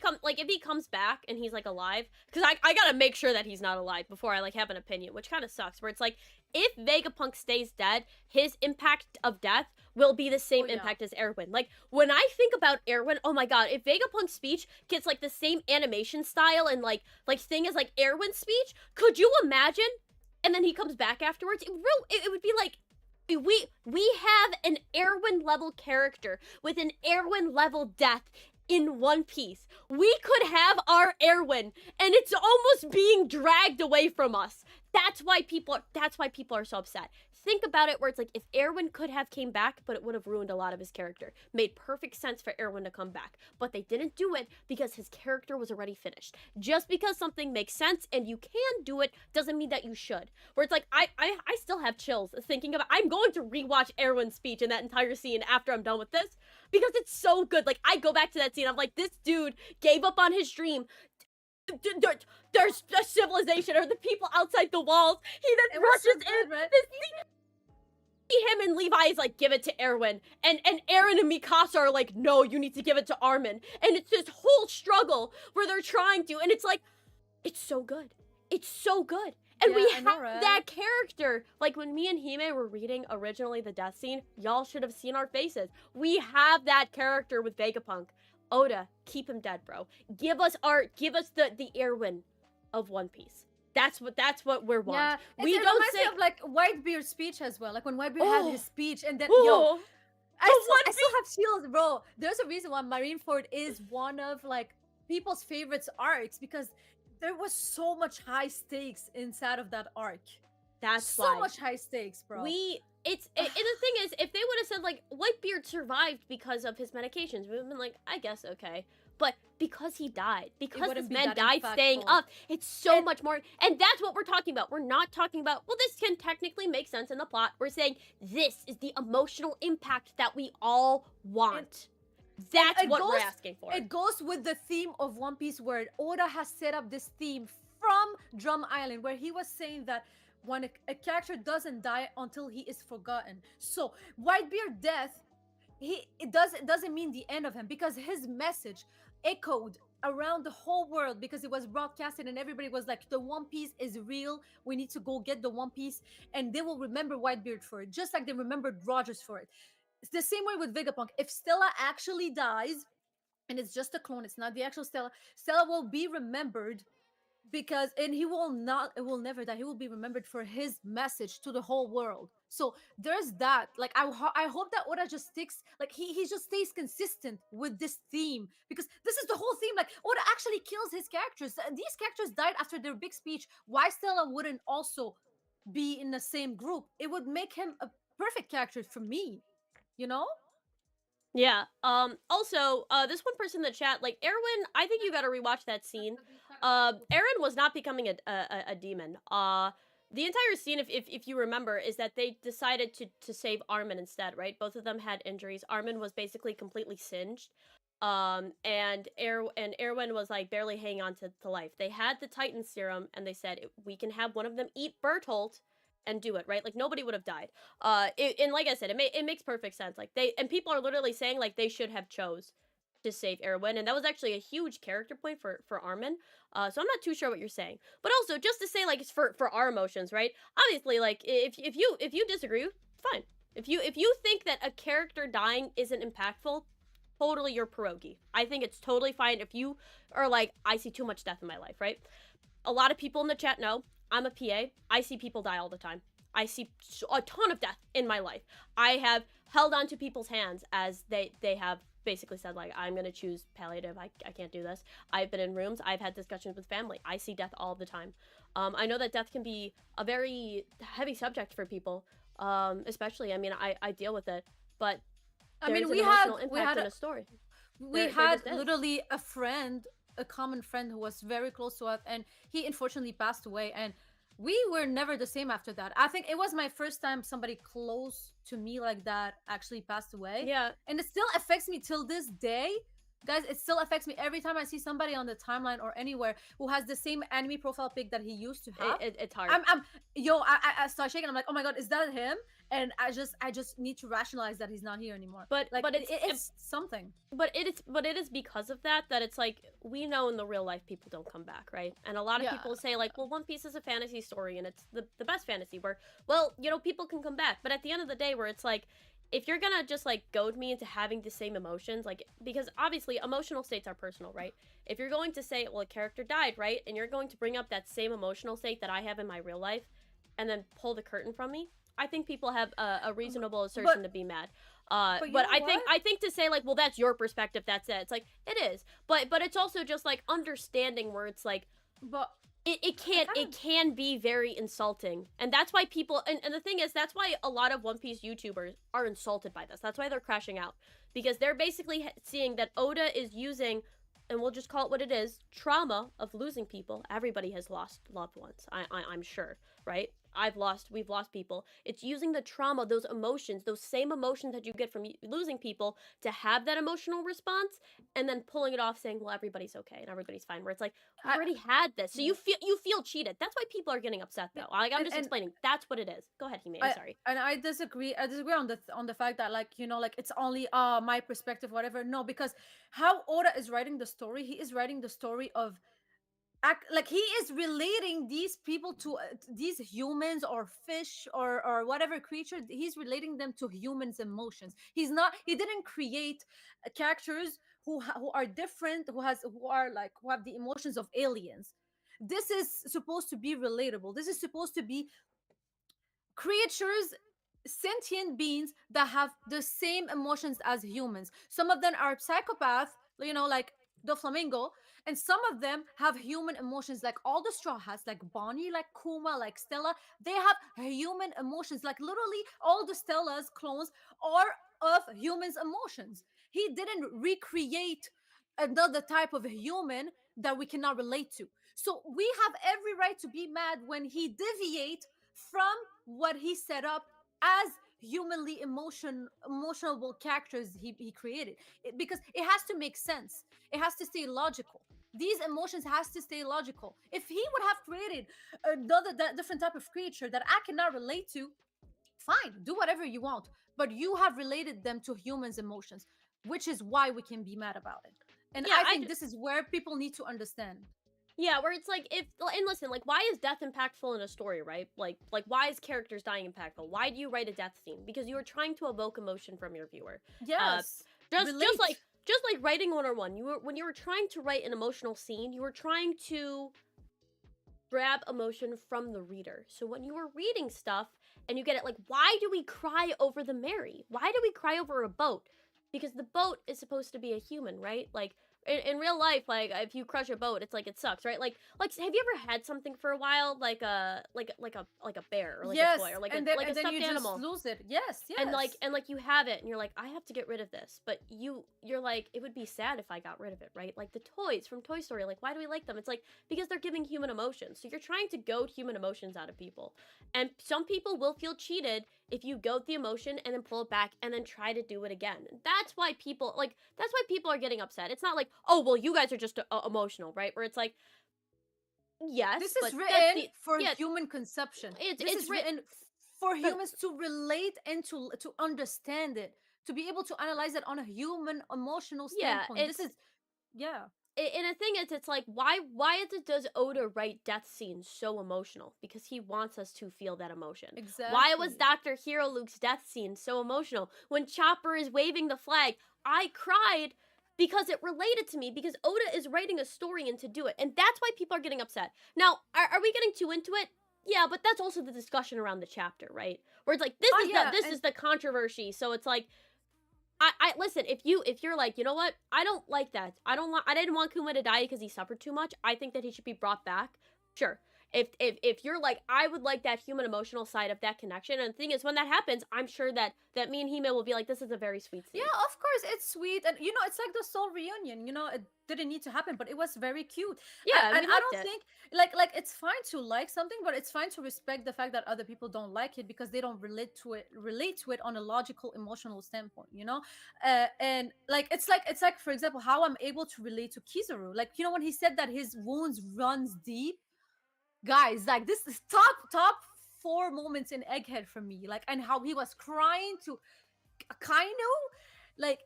comes back and he's like alive, because I gotta make sure that he's not alive before I like have an opinion, which kind of sucks. Where it's like, if Vegapunk stays dead, his impact of death will be the same impact as Erwin. Like, when I think about Erwin, oh my god, if Vegapunk's speech gets like the same animation style and like thing as like Erwin's speech, could you imagine? And then he comes back afterwards. It would be like, we have an Erwin level character with an Erwin level death in One Piece. We could have our Erwin, and it's almost being dragged away from us. That's why people are so upset. Think about it, where it's like, if Erwin could have came back, but it would have ruined a lot of his character. Made perfect sense for Erwin to come back, but they didn't do it because his character was already finished. Just because something makes sense and you can do it doesn't mean that you should. Where it's like, I still have chills thinking about. I'm going to rewatch Erwin's speech in that entire scene after I'm done with this because it's so good. Like, I go back to that scene. I'm like, this dude gave up on his dream. There's a civilization, or the people outside the walls. He then rushes in. Right? Him and Levi is like, give it to Erwin, and Eren and Mikasa are like, no, you need to give it to Armin. And it's this whole struggle where they're trying to, and it's like, it's so good. It's so good. And we have that character. Like, when me and Hime were reading originally the death scene, y'all should have seen our faces. We have that character with Vegapunk. Oda, keep him dead, bro. Give us the Erwin of One Piece. That's what we're want. Yeah, we don't don't say say of like Whitebeard's speech as well. Like when Whitebeard had his speech, and then I still have chills, bro. There's a reason why Marineford is one of like people's favorites arcs, because there was so much high stakes inside of that arc. That's so much high stakes, bro. And the thing is, if they would have said like Whitebeard survived because of his medications, we would have been like, I guess okay. But because he died, because this man died staying up, it's so much more. And that's what we're talking about. We're not talking about, well, this can technically make sense in the plot. We're saying this is the emotional impact that we all want. That's what we're asking for. It goes with the theme of One Piece, where Oda has set up this theme from Drum Island, where he was saying that when a character doesn't die until he is forgotten. So Whitebeard death, it doesn't mean the end of him, because his message echoed around the whole world, because it was broadcasted and everybody was like, the One Piece is real, we need to go get the One Piece, and they will remember Whitebeard for it, just like they remembered Rogers for it. It's the same way with Vegapunk. If Stella actually dies and it's just a clone, it's not the actual Stella, Stella will be remembered, because it will never die. He will be remembered for his message to the whole world. So there's that. Like, I hope that Oda just sticks, like he just stays consistent with this theme, because this is the whole theme. Like, Oda actually kills his characters. These characters died after their big speech. Why Stella wouldn't also be in the same group? It would make him a perfect character for me, you know? Yeah. Also, this one person in the chat, like, Erwin, I think you gotta rewatch that scene. Eren was not becoming a demon. The entire scene, if you remember, is that they decided to save Armin instead, right? Both of them had injuries. Armin was basically completely singed. And Erwin was like barely hanging on to life. They had the Titan serum, and they said, we can have one of them eat Bertolt and do it, right? Like, nobody would have died. And like I said, it makes perfect sense. Like, people are literally saying like they should have chose to save Erwin, and that was actually a huge character point for Armin. So I'm not too sure what you're saying, but also just to say, like, it's for our emotions, right? Obviously, like, if you disagree, fine. If you think that a character dying isn't impactful, totally your pierogi. I think it's totally fine if you are like, I see too much death in my life, right? A lot of people in the chat know I'm a PA. I see people die all the time. I see a ton of death in my life. I have held onto people's hands as they have basically said, like, I'm gonna choose palliative. I can't do this. I've been in rooms. I've had discussions with family. I see death all the time. I know that death can be a very heavy subject for people. Especially, I mean, I deal with it, but I there's mean, an emotional impact in a story. we There had just is. literally a friend, a common friend who was very close to us, and he unfortunately passed away. And we were never the same after that. I think it was my first time somebody close to me like that actually passed away, Yeah, and it still affects me till this day. Guys, it still affects me every time I see somebody on the timeline or anywhere who has the same anime profile pic that he used to have. it's hard. I start shaking. I'm like, oh my god, is that him? And I just need to rationalize that he's not here anymore. But Like, but it's something. but it is because of that it's like, we know in the real life people don't come back, right? And a lot of Yeah. people say, like, well, One Piece is a fantasy story and it's the best fantasy, where, well, you know, people can come back, but at the end of the day, where it's like, if you're gonna just like goad me into having the same emotions, like, because obviously emotional states are personal, right? If you're going to say, well, a character died, right, and you're going to bring up that same emotional state that I have in my real life and then pull the curtain from me, I think people have a reasonable assertion to be mad. But you But know I what? think to say, like, well, that's your perspective, that's it. It's like, it is, but it's also just like understanding where it's like, But it kind of can be very insulting, and that's why people, and the thing is, that's why a lot of One Piece YouTubers are insulted by this. That's why they're crashing out, because they're basically seeing that Oda is using, and we'll just call it what it is, trauma of losing people. Everybody has lost loved ones. I'm sure, right? We've lost people. It's using the trauma, those emotions, those same emotions that you get from losing people, to have that emotional response, and then pulling it off, saying, well, everybody's okay and everybody's fine, where it's like, we I, already had this, so yeah. you feel cheated. That's why people are getting upset, though. Like, I'm just And explaining, that's what it is. Go ahead, Hime, I'm sorry. I disagree. I disagree on the fact that, like, you know, like, it's only my perspective, whatever. No, because how Oda is writing the story, he is writing the story of like he is relating these people to these humans or fish or whatever creature. He's relating them to humans' emotions. He didn't create characters who are different, who are like, who have the emotions of aliens. This is supposed to be relatable. This is supposed to be creatures, sentient beings that have the same emotions as humans. Some of them are psychopaths, you know, like the flamingo, and some of them have human emotions, like all the straw hats, like Bonnie, like Kuma, like Stella. They have human emotions, like literally all the Stella's clones are of humans' emotions. He didn't recreate another type of human that we cannot relate to. So we have every right to be mad when he deviate from what he set up as humanly emotional characters he created. Because it has to make sense, it has to stay logical. These emotions has to stay logical. If he would have created another that different type of creature that I cannot relate to, fine, do whatever you want, but you have related them to humans emotions, which is why we can be mad about it. And Yeah, I think this is where people need to understand. yeah, where it's like, if, and listen, like, why is death impactful in a story, right? Like why is characters dying impactful? Why do you write a death scene? Because you are trying to evoke emotion from your viewer. Yes, Just relate. just like writing 101, when you were trying to write an emotional scene, you were trying to grab emotion from the reader. So when you were reading stuff and you get it, like, why do we cry over the Mary? Why do we cry over a boat? Because the boat is supposed to be a human, right? Like, in real life, like, if you crush a boat, it's like, it sucks, right? Like, have you ever had something for a while, like a bear, or like a Yes, toy, or like and a then stuffed you just animal? lose it. Yes, yes. And like you have it and you're like, I have to get rid of this, but you're like, it would be sad if I got rid of it, right? Like the toys from Toy Story, like, why do we like them? It's like, because they're giving human emotions. So you're trying to goad human emotions out of people, and some people will feel cheated if you goad the emotion and then pull it back and then try to do it again. That's why people, like, that's why people are getting upset. It's not like, oh, well, you guys are just emotional, right? Where it's like, yes, This but is that's written the, for yeah, human conception. This it's is written. written for humans to relate and to understand it, to be able to analyze it on a human emotional Yeah, standpoint. This is, yeah. and the thing is, it's like, why does Oda write death scenes so emotional? Because he wants us to feel that emotion. Why was Exactly. Dr. Hero Luke's death scene so emotional? When Chopper is waving the flag, I cried because it related to me, because Oda is writing a story and to do it. And that's why people are getting upset. Now, are we getting too into it? Yeah, but that's also the discussion around the chapter, right? Where it's like, this And is the controversy. So it's like, I listen. If you're like, you know what, I don't like that. I didn't want Kuma to die because he suffered too much. I think that he should be brought back. Sure. If you're like, I would like that human emotional side of that connection. And the thing is, when that happens, I'm sure that me and Hime will be like, this is a very sweet scene. yeah, of course, it's sweet, and it's like the soul reunion. It didn't need to happen, but it was very cute. Yeah, And we I liked don't it. think it's fine to like something, but it's fine to respect the fact that other people don't like it because they don't relate to it on a logical, emotional standpoint. And like it's like for example, how I'm able to relate to Kizaru. Like when he said that his wounds runs deep, guys. Like this is top four moments in Egghead for me. Like and how he was crying to Kaino, like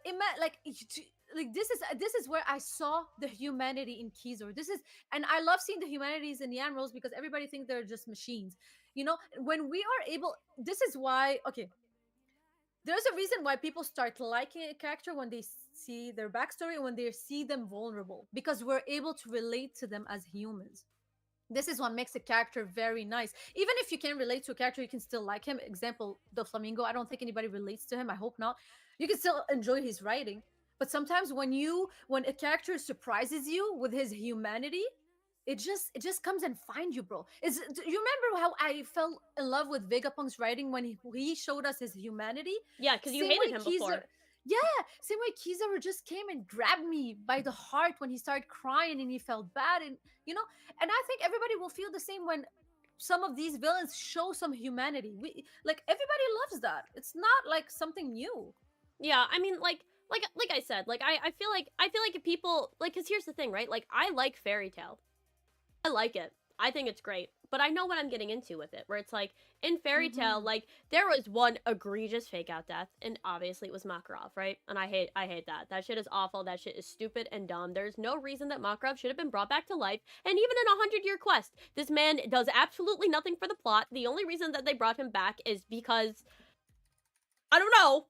this is where I saw the humanity in Kizaru. And I love seeing the humanities in the animals because everybody thinks they're just machines. When we are able, this is why. Okay, there's a reason why people start liking a character when they see their backstory and when they see them vulnerable because we're able to relate to them as humans. This is what makes a character very nice. Even if you can't relate to a character, you can still like him. Example, the flamingo. I don't think anybody relates to him. I hope not. You can still enjoy his writing. But sometimes when a character surprises you with his humanity, it just comes and find you, bro. Do you remember how I fell in love with Vegapunk's writing when he showed us his humanity? Yeah, because you Same hated way him Kizaru, before. yeah, same way Kizaru just came and grabbed me by the heart when he started crying and he felt bad, and and I think everybody will feel the same when some of these villains show some humanity. Everybody loves that. It's not like something new. Yeah, I mean, like I said, like I feel like if people like, because here's the thing, right? Like, I like Fairy Tale. I like it. I think it's great. But I know what I'm getting into with it, where it's like, in Fairy Tale, Mm-hmm. like, there was one egregious fake out death, and obviously it was Makarov, right? And I hate that. That shit is awful. That shit is stupid and dumb. There's no reason that Makarov should have been brought back to life. And even in a 100-year quest, this man does absolutely nothing for the plot. The only reason that they brought him back is because, I don't know,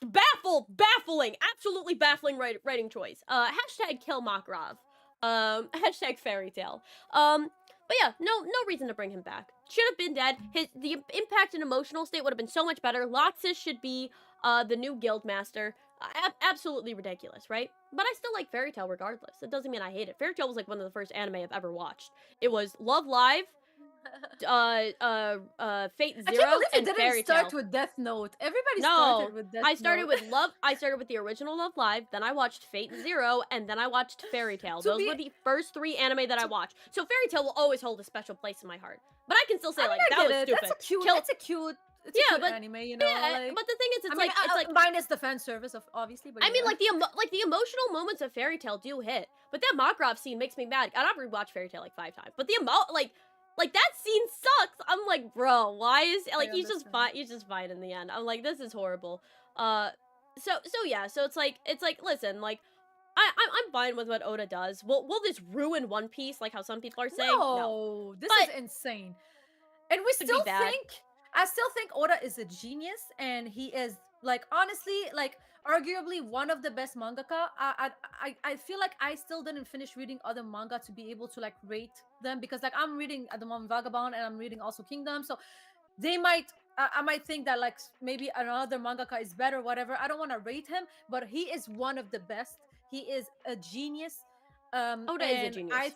baffling, absolutely baffling writing choice. Hashtag kill Makarov. Hashtag fairy tale. But yeah, no reason to bring him back. Should have been dead. The impact and emotional state would have been so much better. Loxus should be the new guild master. Absolutely ridiculous, right? But I still like Fairy Tale regardless. It doesn't mean I hate it. Fairy Tale was like one of the first anime I've ever watched. It was Love Live, Fate I can't Zero, believe it and didn't Fairy start Tale. with Death Note. Everybody No, started with Death I started Note. with Love. I started with the original Love Live. Then I watched Fate Zero, and then I watched Fairy Tale. to Those be were the first three anime that I to watched. So Fairy Tale will always hold a special place in my heart. But I can still I say, mean, like, I that get was it. That's stupid. a cute. Kill. It's a cute. It's a Yeah, cute but anime. yeah, Like, but the thing is, I it's mean, like it's like minus the fan service of obviously, but I mean, yeah. like the emotional moments of Fairy Tale do hit, but that Makarov scene makes me mad. I've rewatched Fairy Tale like 5 times, but the like that scene sucks. I'm like, bro, why is I like he's just understand. fine? He's just fine in the end. I'm like, this is horrible. So yeah, so it's like listen, like I'm fine with what Oda does. Will this ruin One Piece like how some people are saying? No, No, this is but insane. And we it would be still bad. think, I still think Oda is a genius, and he is like honestly, like arguably one of the best mangaka. I feel like I still didn't finish reading other manga to be able to like rate them because like I'm reading at the moment Vagabond and I'm reading also Kingdom, so they might. I might think that like maybe another mangaka is better, whatever. I don't want to rate him, but he is one of the best. He is a genius, Oda is a and I genius.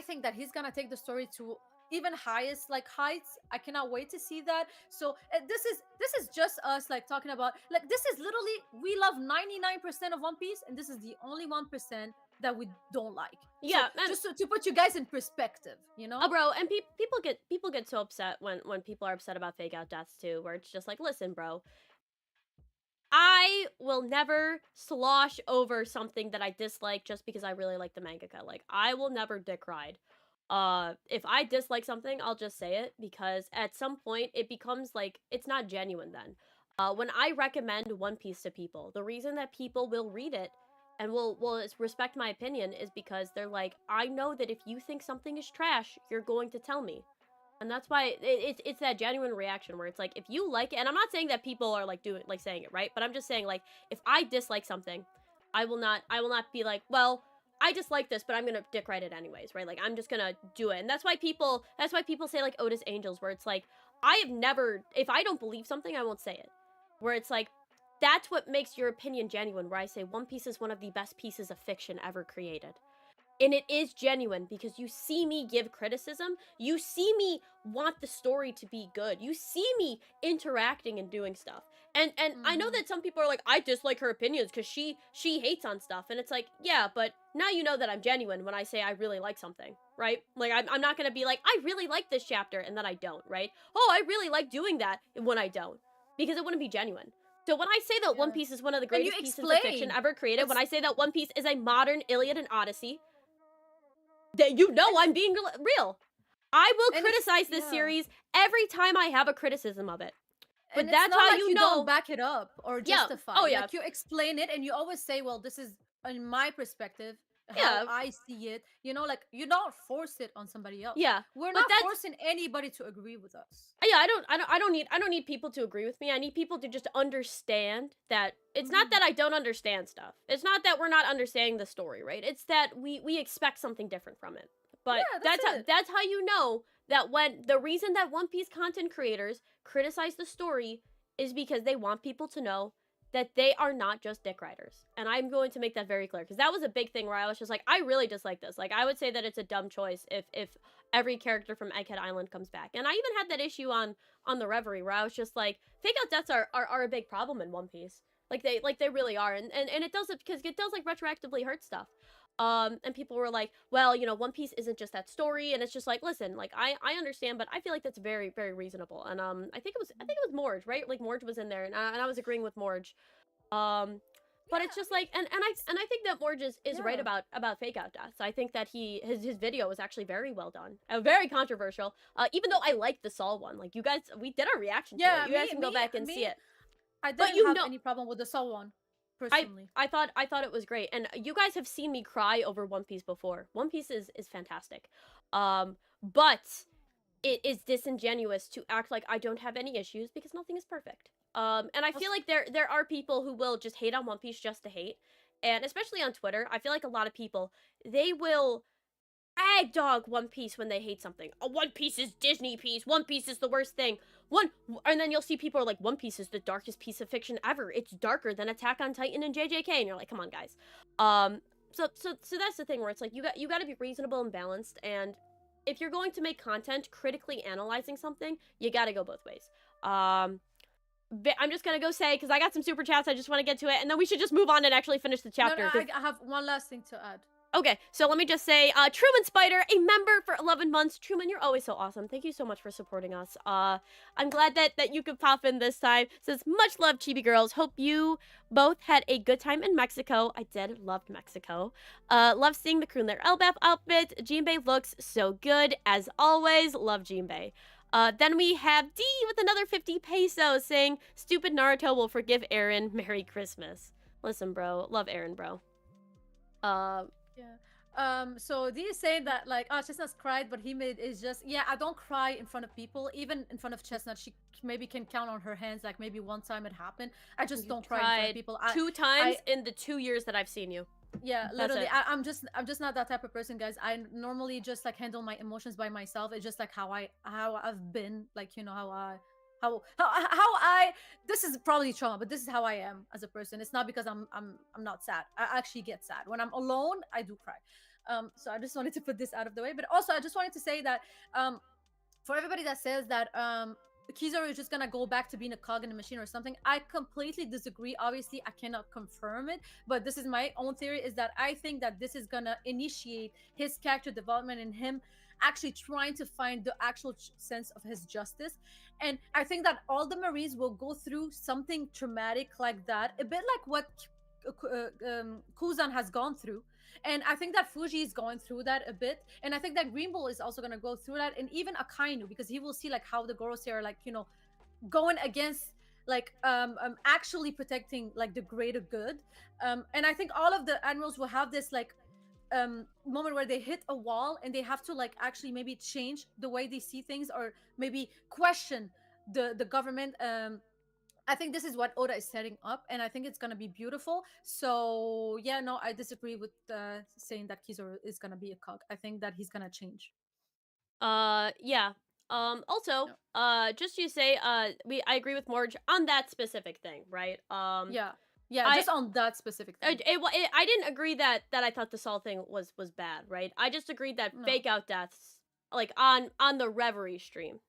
think that he's gonna take the story to even highest like heights. I cannot wait to see that. So this is just us like talking about like this is literally we love 99% of One Piece, and this is the only 1% that we don't like. So Yeah, and just to put you guys in perspective, you know. oh, bro, and people get so upset when people are upset about fake out deaths too, where it's just like, listen, bro, I will never slosh over something that I dislike just because I really like the mangaka. Like, I will never dick ride. If I dislike something, I'll just say it because at some point it becomes like it's not genuine then. When I recommend One Piece to people, the reason that people will read it and will respect my opinion is because they're like, I know that if you think something is trash, you're going to tell me. And that's why it's that genuine reaction where it's like, if you like it, and I'm not saying that people are like doing, like saying it, right? But I'm just saying, like, if I dislike something, I will not be like, well, I dislike this, but I'm gonna dick write it anyways, right? Like, I'm just gonna do it. And that's why people say like Otis Angels, where it's like, I have never, if I don't believe something, I won't say it. Where it's like, that's what makes your opinion genuine, where I say One Piece is one of the best pieces of fiction ever created. And it is genuine because you see me give criticism. You see me want the story to be good. You see me interacting and doing stuff. And I know that some people are like, I dislike her opinions because she hates on stuff. And it's like, yeah, but now you know that I'm genuine when I say I really like something, right? Like, I'm not going to be like, I really like this chapter and then I don't, right? Oh, I really like doing that when I don't. Because it wouldn't be genuine. So when I say that One Piece is one of the greatest pieces of fiction ever created, when I say that One Piece is a modern Iliad and Odyssey, that you know I'm being real. I will criticize this series every time I have a criticism of it. But and that's how like you know. Don't back it up or justify. Oh, yeah. Like, you explain it and you always say, well, this is in my perspective, how I see it. You know, like, you don't force it on somebody else. Yeah. We're not forcing anybody to agree with us. Yeah, I don't need people to agree with me. I need people to just understand that it's not that I don't understand stuff. It's not that we're not understanding the story, right? It's that we expect something different from it. But yeah, that's how you know that when the reason that One Piece content creators criticize the story is because they want people to know that they are not just dick writers. And I'm going to make that very clear because that was a big thing where I was just like, I really dislike this. Like, I would say that it's a dumb choice if every character from Egghead Island comes back. And I even had that issue on the Reverie where I was just like, fake out deaths are a big problem in One Piece. Like they really are. And it does it because it does like retroactively hurt stuff. And people were like, well, you know, One Piece isn't just that story, and it's just like, listen, like I understand, but I feel like that's very, very reasonable. And I think it was Morge, right? Like Morge was in there, and I was agreeing with Morge. But it's just like, and I think that Morge is right about fake out deaths. I think that his video was actually very well done, very controversial. Even though I liked the Saul one, like you guys, we did our reaction to it. You guys can go back and see it. I didn't have any problem with the Saul one. Personally. I thought it was great, and you guys have seen me cry over One Piece before. One Piece is fantastic, but it is disingenuous to act like I don't have any issues because nothing is perfect. And I feel like there are people who will just hate on One Piece just to hate, and especially on Twitter, I feel like a lot of people, they will rag dog One Piece when they hate something. Oh, One Piece is Disney piece. One Piece is the worst thing. And then you'll see people are like, One Piece is the darkest piece of fiction ever. It's darker than Attack on Titan and JJK, and you're like, come on, guys. So that's the thing where it's like you got to be reasonable and balanced, and if you're going to make content critically analyzing something, you got to go both ways. I'm just gonna go say, because I got some super chats, I just want to get to it, and then we should just move on and actually finish the chapter. No, I have one last thing to add. Okay, so let me just say, Truman Spider, a member for 11 months. Truman, you're always so awesome. Thank you so much for supporting us. I'm glad that you could pop in this time. Says, much love, Chibi Girls. Hope you both had a good time in Mexico. I did. Loved Mexico. Love seeing the crew in their Elbap outfit. Jinbei looks so good, as always. Love Jinbei. Then we have D with another 50 pesos saying, stupid Naruto will forgive Eren. Merry Christmas. Listen, bro. Love Eren, bro. So do you say that, like, oh, Chestnuts cried, but he made is just, yeah, I don't cry in front of people. Even in front of Chestnut, she maybe can count on her hands, like maybe one time it happened. I just don't cry in front of people. Two times in the 2 years that I've seen you. Yeah, literally. I'm just not that type of person, guys. I normally just like handle my emotions by myself. It's just like how I've been, like, you know, how I this is probably trauma, but this is how I am as a person. It's not because I'm not sad. I actually get sad when I'm alone. I do cry. So I just wanted to put this out of the way. But also I just wanted to say that for everybody that says that Kizaru is just gonna go back to being a cog in the machine or something, I completely disagree. Obviously I cannot confirm it, but this is my own theory, is that I think that this is gonna initiate his character development and him actually trying to find the actual sense of his justice. And I think that all the Marines will go through something traumatic like that, a bit like what Kuzan has gone through. And I think that Fuji is going through that a bit. And I think that Green Bull is also going to go through that. And even Akainu, because he will see like how the Gorosei are, like, you know, going against like actually protecting like the greater good. And I think all of the admirals will have this like moment where they hit a wall and they have to like actually maybe change the way they see things, or maybe question the government. I think this is what Oda is setting up, and I think it's gonna be beautiful. So yeah, no, I disagree with saying that Kizaru is gonna be a cog. I think that he's gonna change. Yeah. Also, Yeah, just to say, I agree with Morge on that specific thing, right? yeah, yeah. I Just on that specific thing. I didn't agree that I thought the Saul thing was bad, right? I just agreed that No. fake out deaths, like on the Reverie stream.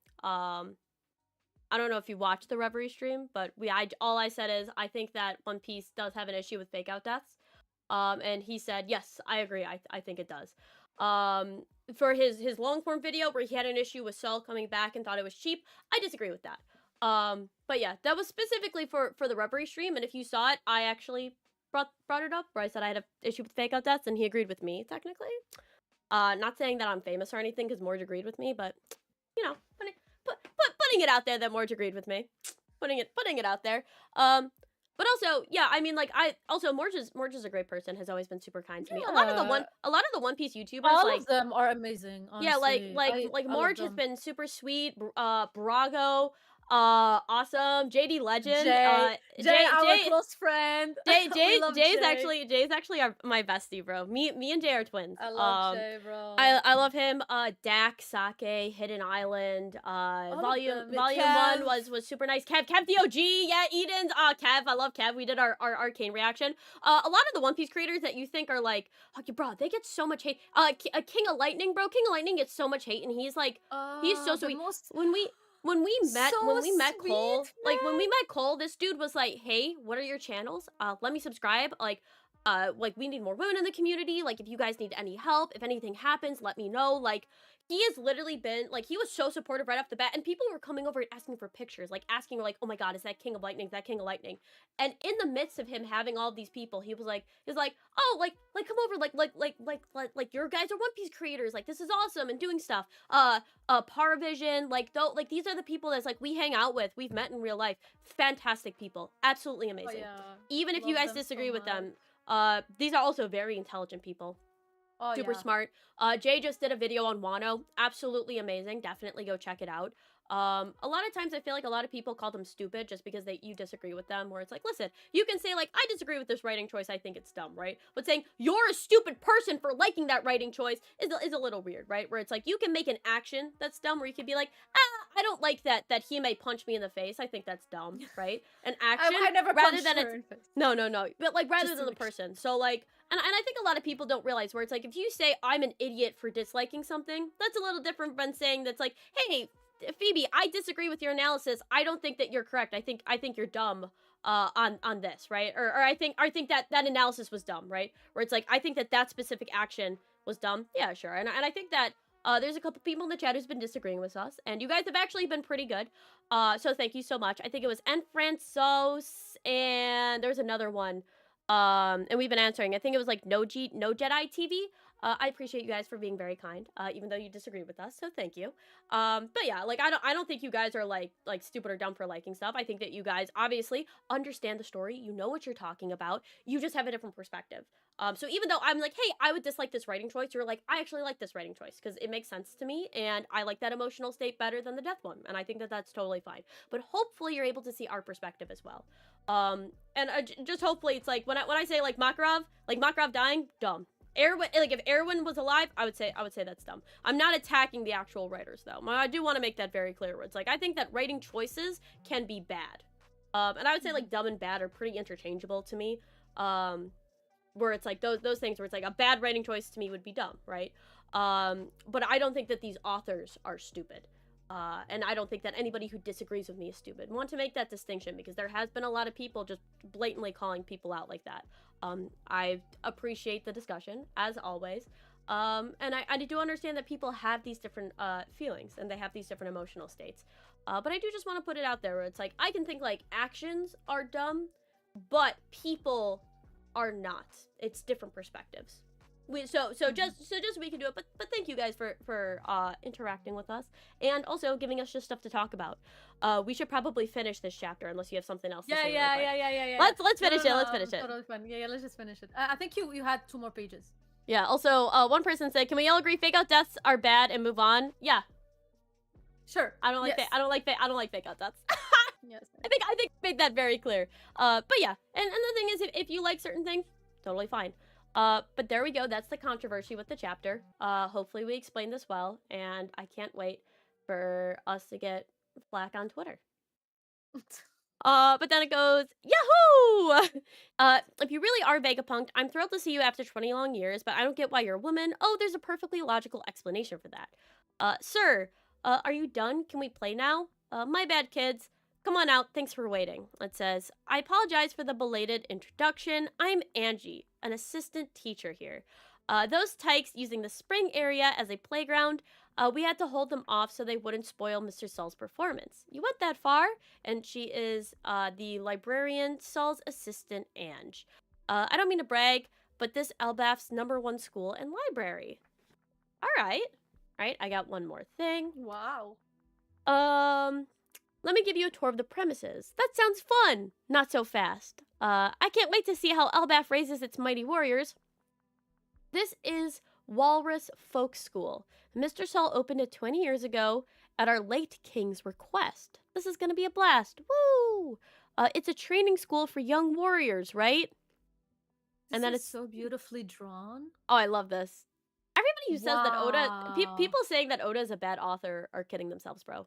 I don't know if you watched the Reverie stream, but all I said is I think that One Piece does have an issue with fake out deaths. And he said, yes, I agree. I think it does. For his long form video where he had an issue with Saul coming back and thought it was cheap, I disagree with that. But yeah, that was specifically for the Reverie stream, and if you saw it, I actually brought it up where I said I had an issue with fake out deaths, and he agreed with me technically. Not saying that I'm famous or anything because Morge agreed with me, but you know, putting it out there that Morge agreed with me, putting it out there. But also, yeah, I mean, like, Morge is a great person, has always been super kind to me. A lot of the One Piece YouTubers, all like, of them are amazing. Honestly. yeah, like I Morge has been super sweet. Brago, awesome. JD Legend, Jay, our close friend. We love Jay's Jay. actually my bestie, bro. Me and Jay are twins. I love Jay, bro. I love him. Dak, Sake, Hidden Island. Volume 1 was super nice. Kev DOG, yeah, Eden's. Kev, I love Kev. We did our arcane reaction. A lot of the One Piece creators that you think are like, okay, bro, they get so much hate. King of Lightning, bro. King of Lightning gets so much hate, and he's like, he's so sweet. When we met Cole, man. like when we met Cole, this dude was like, "Hey, what are your channels? Let me subscribe. Like we need more women in the community. Like, if you guys need any help, if anything happens, let me know." Like, he has literally been like, he was so supportive right off the bat, and people were coming over and asking for pictures, like asking like, "Oh my God, is that King of Lightning? Is that King of Lightning?" And in the midst of him having all of these people, he was like, "Oh, like come over, like your guys are One Piece creators. Like, this is awesome," and doing stuff. Paravision, like these are the people that's like we hang out with, we've met in real life. Fantastic people, absolutely amazing. Oh, yeah. Even if Love you guys them disagree so with them, much. these are also very intelligent people. Oh, Super yeah. smart. Jay just did a video on Wano, absolutely amazing. Definitely go check it out. A lot of times I feel like a lot of people call them stupid just because you disagree with them, where it's like, listen, you can say like, I disagree with this writing choice, I think it's dumb, right? But saying you're a stupid person for liking that writing choice is a little weird, right? Where it's like, you can make an action that's dumb, where you could be like, I don't like that he may punch me in the face. I think that's dumb, right? An action I never rather punched than her in it's the face. no, but like rather Just than the to make person. So like, and I think a lot of people don't realize where it's like, if you say I'm an idiot for disliking something, that's a little different than saying that's like, hey, Phoebe, I disagree with your analysis. I don't think that you're correct. I think you're dumb on this, right? Or I think that analysis was dumb, right? Where it's like, I think that specific action was dumb. Yeah, sure. And I think that there's a couple people in the chat who's been disagreeing with us, and you guys have actually been pretty good. So thank you so much. I think it was N Francis, and there was another one. And we've been answering. I think it was like No Jedi TV. I appreciate you guys for being very kind, even though you disagree with us. So thank you. But yeah, like I don't think you guys are like stupid or dumb for liking stuff. I think that you guys obviously understand the story. You know what you're talking about. You just have a different perspective. So even though I'm like, hey, I would dislike this writing choice, you're like, I actually like this writing choice because it makes sense to me, and I like that emotional state better than the death one, and I think that that's totally fine. But hopefully you're able to see our perspective as well. And just hopefully it's like when I say like Makarov dying, dumb. Erwin, like if Erwin was alive, I would say that's dumb. I'm not attacking the actual writers though. I do want to make that very clear. Where it's like I think that writing choices can be bad, and I would say like dumb and bad are pretty interchangeable to me. Where it's like those things where it's like a bad writing choice to me would be dumb, right? But I don't think that these authors are stupid. And I don't think that anybody who disagrees with me is stupid. I want to make that distinction because there has been a lot of people just blatantly calling people out like that. I appreciate the discussion, as always. And I do understand that people have these different feelings and they have these different emotional states. But I do just want to put it out there where it's like, I can think like actions are dumb, but people are not. It's different perspectives. Just we can do it. But thank you guys for interacting with us and also giving us just stuff to talk about. We should probably finish this chapter unless you have something else to say. Yeah. Let's finish it. Let's finish it. Totally fun. Yeah, let's just finish it. I think you had 2 more pages. Yeah. Also, one person said, "Can we all agree fake out deaths are bad and move on?" Yeah. Sure. I don't like I don't like fake out deaths. Yes. I think I made that very clear. But yeah, and the thing is, if you like certain things, totally fine. But there we go. That's the controversy with the chapter. Hopefully we explained this well, and I can't wait for us to get flack on Twitter. But then it goes, Yahoo! If you really are Vegapunk, I'm thrilled to see you after 20 long years, but I don't get why you're a woman. Oh, there's a perfectly logical explanation for that. Sir, are you done? Can we play now? My bad, kids. Come on out. Thanks for waiting. It says, I apologize for the belated introduction. I'm Angie, an assistant teacher here. Those tykes using the spring area as a playground, we had to hold them off so they wouldn't spoil Mr. Saul's performance. You went that far? And she is the librarian, Saul's assistant, Ange. I don't mean to brag, but this Elbaf's #1 school and library. All right, I got one more thing. Wow. Let me give you a tour of the premises. That sounds fun. Not so fast. I can't wait to see how Elbaf raises its mighty warriors. This is Walrus Folk School. Mr. Saul opened it 20 years ago at our late king's request. This is going to be a blast. Woo! It's a training school for young warriors, right? And that is so beautifully drawn. Oh, I love this. Everybody who says that Oda... people saying that Oda is a bad author are kidding themselves, bro.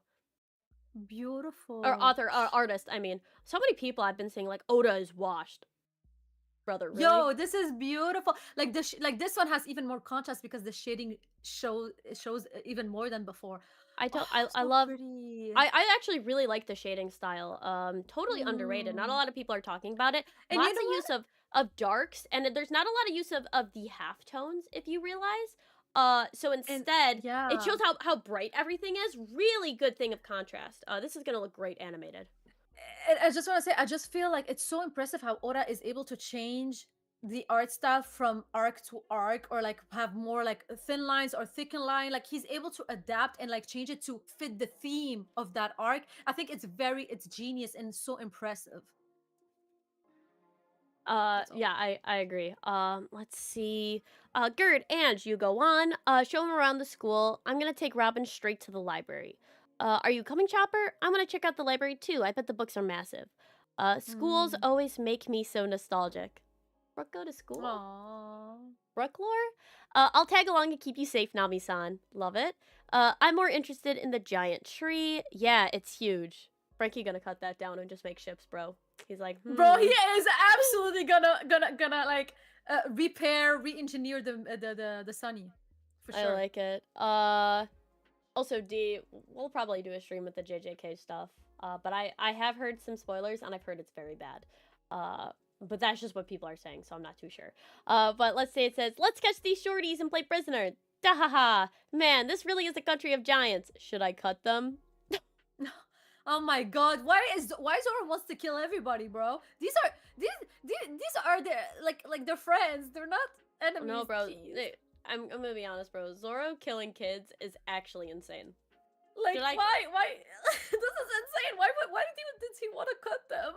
Beautiful. Or artist, I mean. So many people I've been saying, like, Oda is washed. Brother, really? Yo, this is beautiful. Like this one has even more contrast because the shading shows even more than before. I love pretty. I actually really like the shading style. Totally underrated. Not a lot of people are talking about it. And lots of use of darks, and there's not a lot of use of the half tones, if you realize. So instead, it shows how bright everything is. Really good thing of contrast. This is gonna look great animated. I just want to say, I just feel like it's so impressive how Oda is able to change the art style from arc to arc, or like have more like thin lines or thicken line. Like he's able to adapt and like change it to fit the theme of that arc. I think it's genius and so impressive. Yeah, I agree. Let's see. Gerd, Ange, you go on. Show him around the school. I'm gonna take Robin straight to the library. Are you coming, Chopper? I'm gonna check out the library too. I bet the books are massive. Schools always make me so nostalgic. Brooke, go to school? Aww. Brooke lore? I'll tag along and keep you safe, Nami-san. Love it. I'm more interested in the giant tree. Yeah, it's huge. Frankie gonna cut that down and just make ships, bro. He's like, bro, he is absolutely gonna like re-engineer the Sunny. For sure. I like it. Also, D, we'll probably do a stream with the JJK stuff. But I have heard some spoilers, and I've heard it's very bad. But that's just what people are saying, so I'm not too sure. But let's say it says, let's catch these shorties and play prisoner. Dahaha. Man, this really is a country of giants. Should I cut them? Oh my god, why Zoro wants to kill everybody, bro? These are their like their friends. They're not enemies. No, bro. I'm gonna be honest, bro. Zoro killing kids is actually insane. Like, why? This is insane. Why did he want to cut them?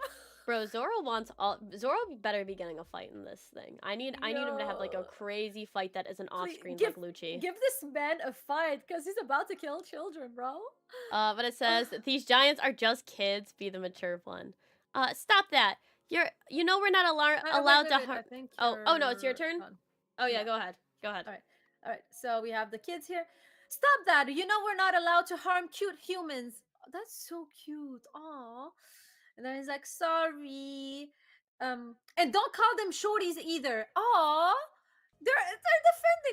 Bro, Zoro better be getting a fight in this thing. I need him to have like a crazy fight that isn't off screen like Lucci. Give this man a fight, because he's about to kill children, bro. But it says these giants are just kids. Be the mature one. Stop that. You know we're not allowed to harm. Oh no, it's your turn. Oh yeah, go ahead. All right. So we have the kids here. Stop that. You know we're not allowed to harm cute humans. Oh, that's so cute. Aw. And then he's like, sorry. And don't call them shorties either. Aw. They're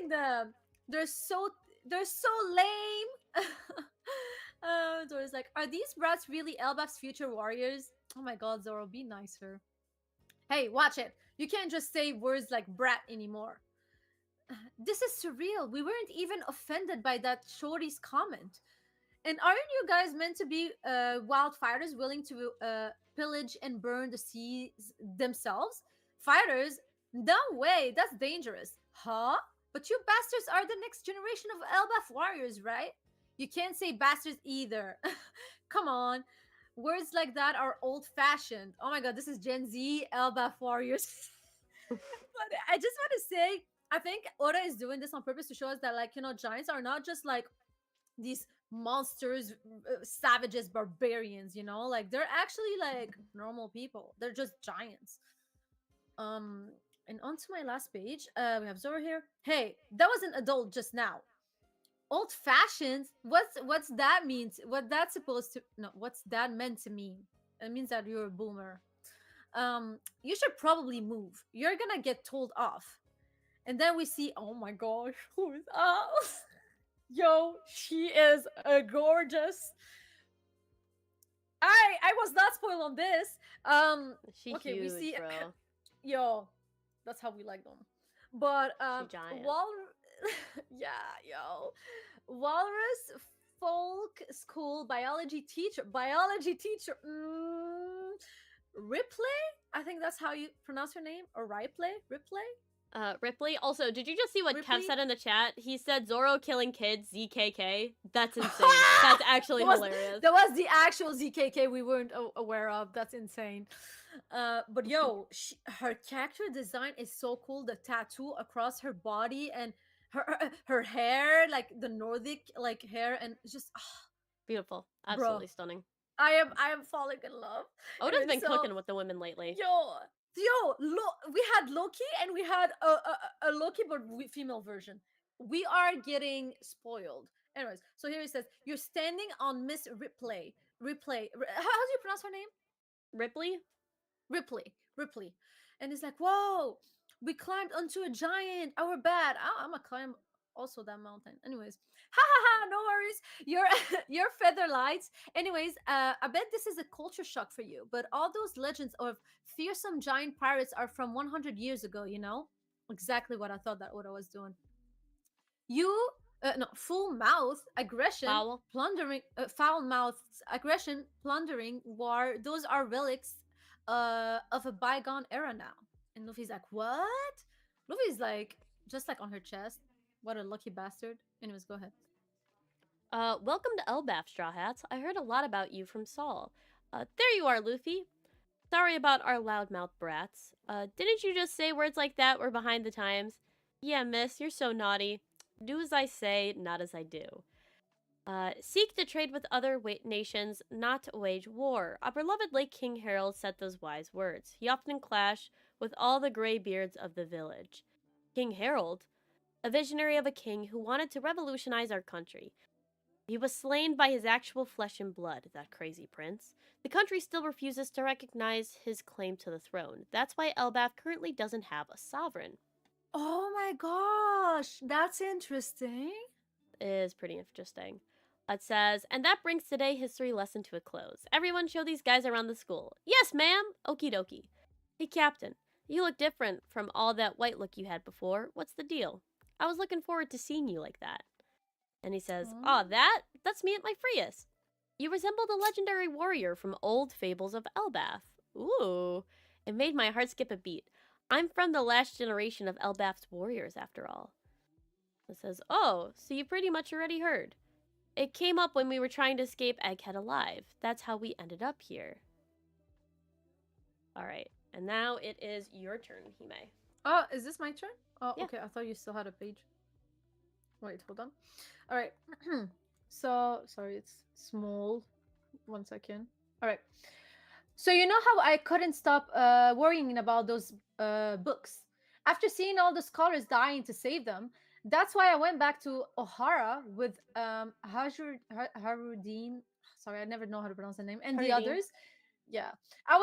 defending them. They're so lame. Zoro's like, are these brats really Elbaf's future warriors? Oh my god, Zoro, be nicer. Hey, watch it. You can't just say words like brat anymore. This is surreal. We weren't even offended by that shorty's comment. And aren't you guys meant to be wild fighters willing to pillage and burn the seas themselves? Fighters? No way. That's dangerous. Huh? But you bastards are the next generation of Elbaf warriors, right? You can't say bastards either. Come on. Words like that are old fashioned. Oh my god, this is Gen Z Elbaf warriors. But I just want to say, I think Oda is doing this on purpose to show us that, like, giants are not just like these monsters, savages, barbarians, like they're actually like normal people. They're just giants. Um, and on to my last page, we have Zoro here. Hey, that was an adult just now. Old fashioned? What's that means? What that's supposed to no? What's that meant to mean? It means that you're a boomer. You should probably move. You're gonna get told off. And then we see, oh my gosh, who's else? Yo, she is gorgeous. I was not spoiled on this. She Okay, huge, we see bro. yo, that's how we like them. But She giant. yeah, yo, Walrus Folk School biology teacher, Ripley. I think that's how you pronounce her name, or Ripley. Ripley. Also, did you just see what Kev Ripley? said in the chat? He said Zoro killing kids, ZKK. That's insane. That's actually hilarious. That was the actual ZKK we weren't aware of. That's insane. But yo, her character design is so cool. The tattoo across her body and her hair, like the Nordic like hair, and it's just Beautiful. bro, Absolutely stunning. I am falling in love. Oda's Anyway, been cooking with the women lately. We had Loki and we had a Loki but female version. We are getting spoiled. Anyways, so here it says you're standing on Miss Ripley. How do you pronounce her name? Ripley? Ripley. And it's like, whoa, we climbed onto a giant. Our bad. I'm gonna climb also that mountain. Anyways, ha ha ha. No worries. Your feather lights. Anyways, I bet this is a culture shock for you. But all those legends of fearsome giant pirates are from 100 years ago. Exactly what I thought that Oda was doing. You no full mouth aggression, Foul. plundering, foul mouth aggression, plundering, war. Those are relics of a bygone era now. And Luffy's like, what? Luffy's like, just like on her chest. What a lucky bastard. Anyways, go ahead. Welcome to Elbaf, Straw Hats. I heard a lot about you from Saul. There you are, Luffy. Sorry about our loudmouth brats. Didn't you just say words like that were behind the times? Yeah, miss, you're so naughty. Do as I say, not as I do. Seek to trade with other nations, not wage war. Our beloved late King Harold said those wise words. He often clashed with all the gray beards of the village. King Harold? A visionary of a king who wanted to revolutionize our country. He was slain by his actual flesh and blood, that crazy prince. The country still refuses to recognize his claim to the throne. That's why Elbaf currently doesn't have a sovereign. Oh my gosh, that's interesting. It is pretty interesting. It says, and that brings today's history lesson to a close. Everyone show these guys around the school. Yes, ma'am. Okie dokie. Hey, Captain, you look different from all that white look you had before. What's the deal? I was looking forward to seeing you like that. And he says, that's me at my freest. You resemble the legendary warrior from old fables of Elbaf. Ooh, it made my heart skip a beat. I'm from the last generation of Elbaf's warriors, after all. It says, oh, so you pretty much already heard. It came up when we were trying to escape Egghead alive. That's how we ended up here. Alright, and now it is your turn, Hime. Oh, is this my turn? Oh, Yeah. okay, I thought you still had a page. Wait, hold on. Alright. So, sorry, it's small. 1 second. Alright. So you know how I couldn't stop worrying about those books? After seeing all the scholars dying to save them, that's why I went back to O'Hara with Harudin. Sorry, I never know how to pronounce the name. And the Harudin. others. Yeah. I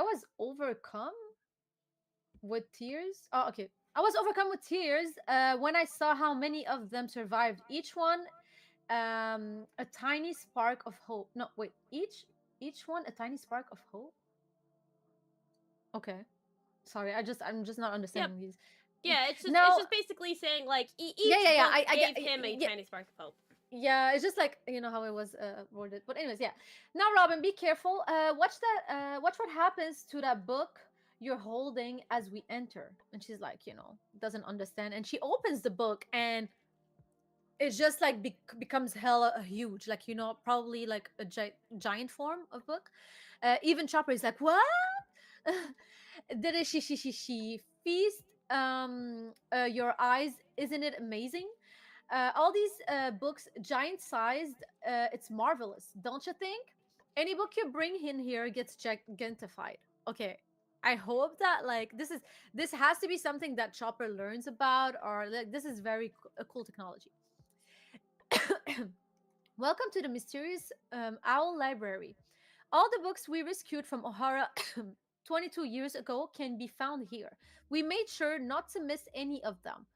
was overcome with tears. Oh, okay. I was overcome with tears when I saw how many of them survived. Each one a tiny spark of hope. No, wait. Each one a tiny spark of hope. Okay. Sorry, I'm just not understanding these. Yeah, it's just basically saying like each book gave him a tiny spark of hope. Yeah, it's just like how it was worded. But anyways, yeah. Now, Robin, be careful. Watch what happens to that book you're holding as we enter? And she's like, doesn't understand. And she opens the book, and it just like becomes hella huge, like, probably like a giant form of book. Even Chopper is like, what? Did it she feast your eyes? Isn't it amazing? All these books, giant sized, it's marvelous, don't you think? Any book you bring in here gets gigantified. Okay, I hope that like this has to be something that Chopper learns about, or like this is very a cool technology. Welcome to the mysterious owl library. All the books we rescued from O'Hara 22 years ago can be found here. We made sure not to miss any of them.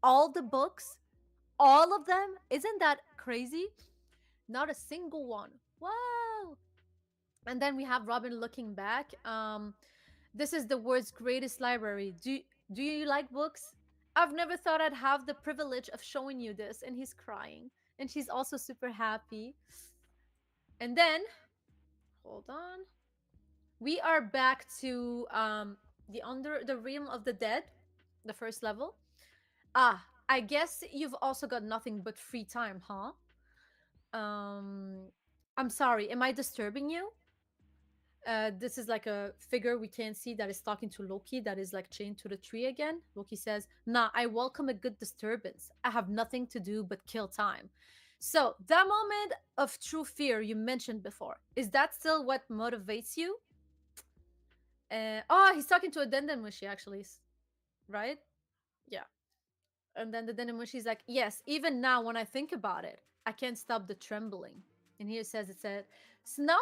All the books, all of them. Isn't that crazy? Not a single one. Wow. And then we have Robin looking back. This is the world's greatest library. Do you like books? I've never thought I'd have the privilege of showing you this. And he's crying. And she's also super happy. And then, hold on. We are back to the under the realm of the dead, the first level. Ah, I guess you've also got nothing but free time, huh? Um, I'm sorry. Am I disturbing you? This is like a figure we can see that is talking to Loki, that is like chained to the tree again. Loki says, "Nah, I welcome a good disturbance. I have nothing to do but kill time." So, that moment of true fear you mentioned before, is that still what motivates you? Oh, he's talking to a Dendemushi, actually, right? Yeah. And then the Dendemushi's like, "Yes, even now when I think about it, I can't stop the trembling." And here it said, "Snout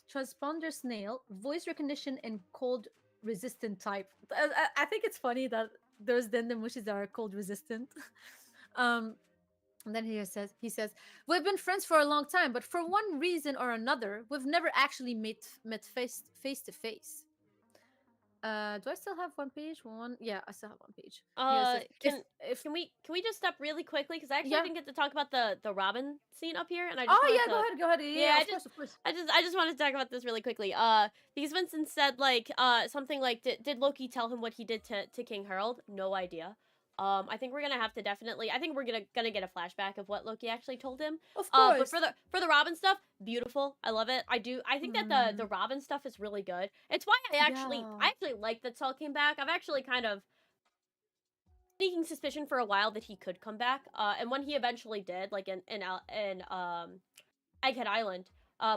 transponder snail, voice recognition, and cold resistant type." I think it's funny that those Dendemushis that are cold resistant. um, and then he says, "We've been friends for a long time, but for one reason or another, we've never actually met face to face." Do I still have one page? One, yeah, I still have one page. Here it says, if can we just stop really quickly, because I actually yeah. didn't get to talk about the Robin scene up here, and I just Oh wanted yeah, to. go ahead. Yeah, Yeah, of course, of course. I just wanted to talk about this really quickly. Because Vincent said like something like, did Loki tell him what he did to King Harold? No idea. I think we're gonna have to definitely. I think we're gonna get a flashback of what Loki actually told him. Of But course. for the Robin stuff, beautiful. I love it. I do. I think that the Mm, Robin stuff is really good. It's why yeah. I actually like that Saul came back. I've actually kind of sneaking suspicion for a while that he could come back. And when he eventually did, like in Egghead Island,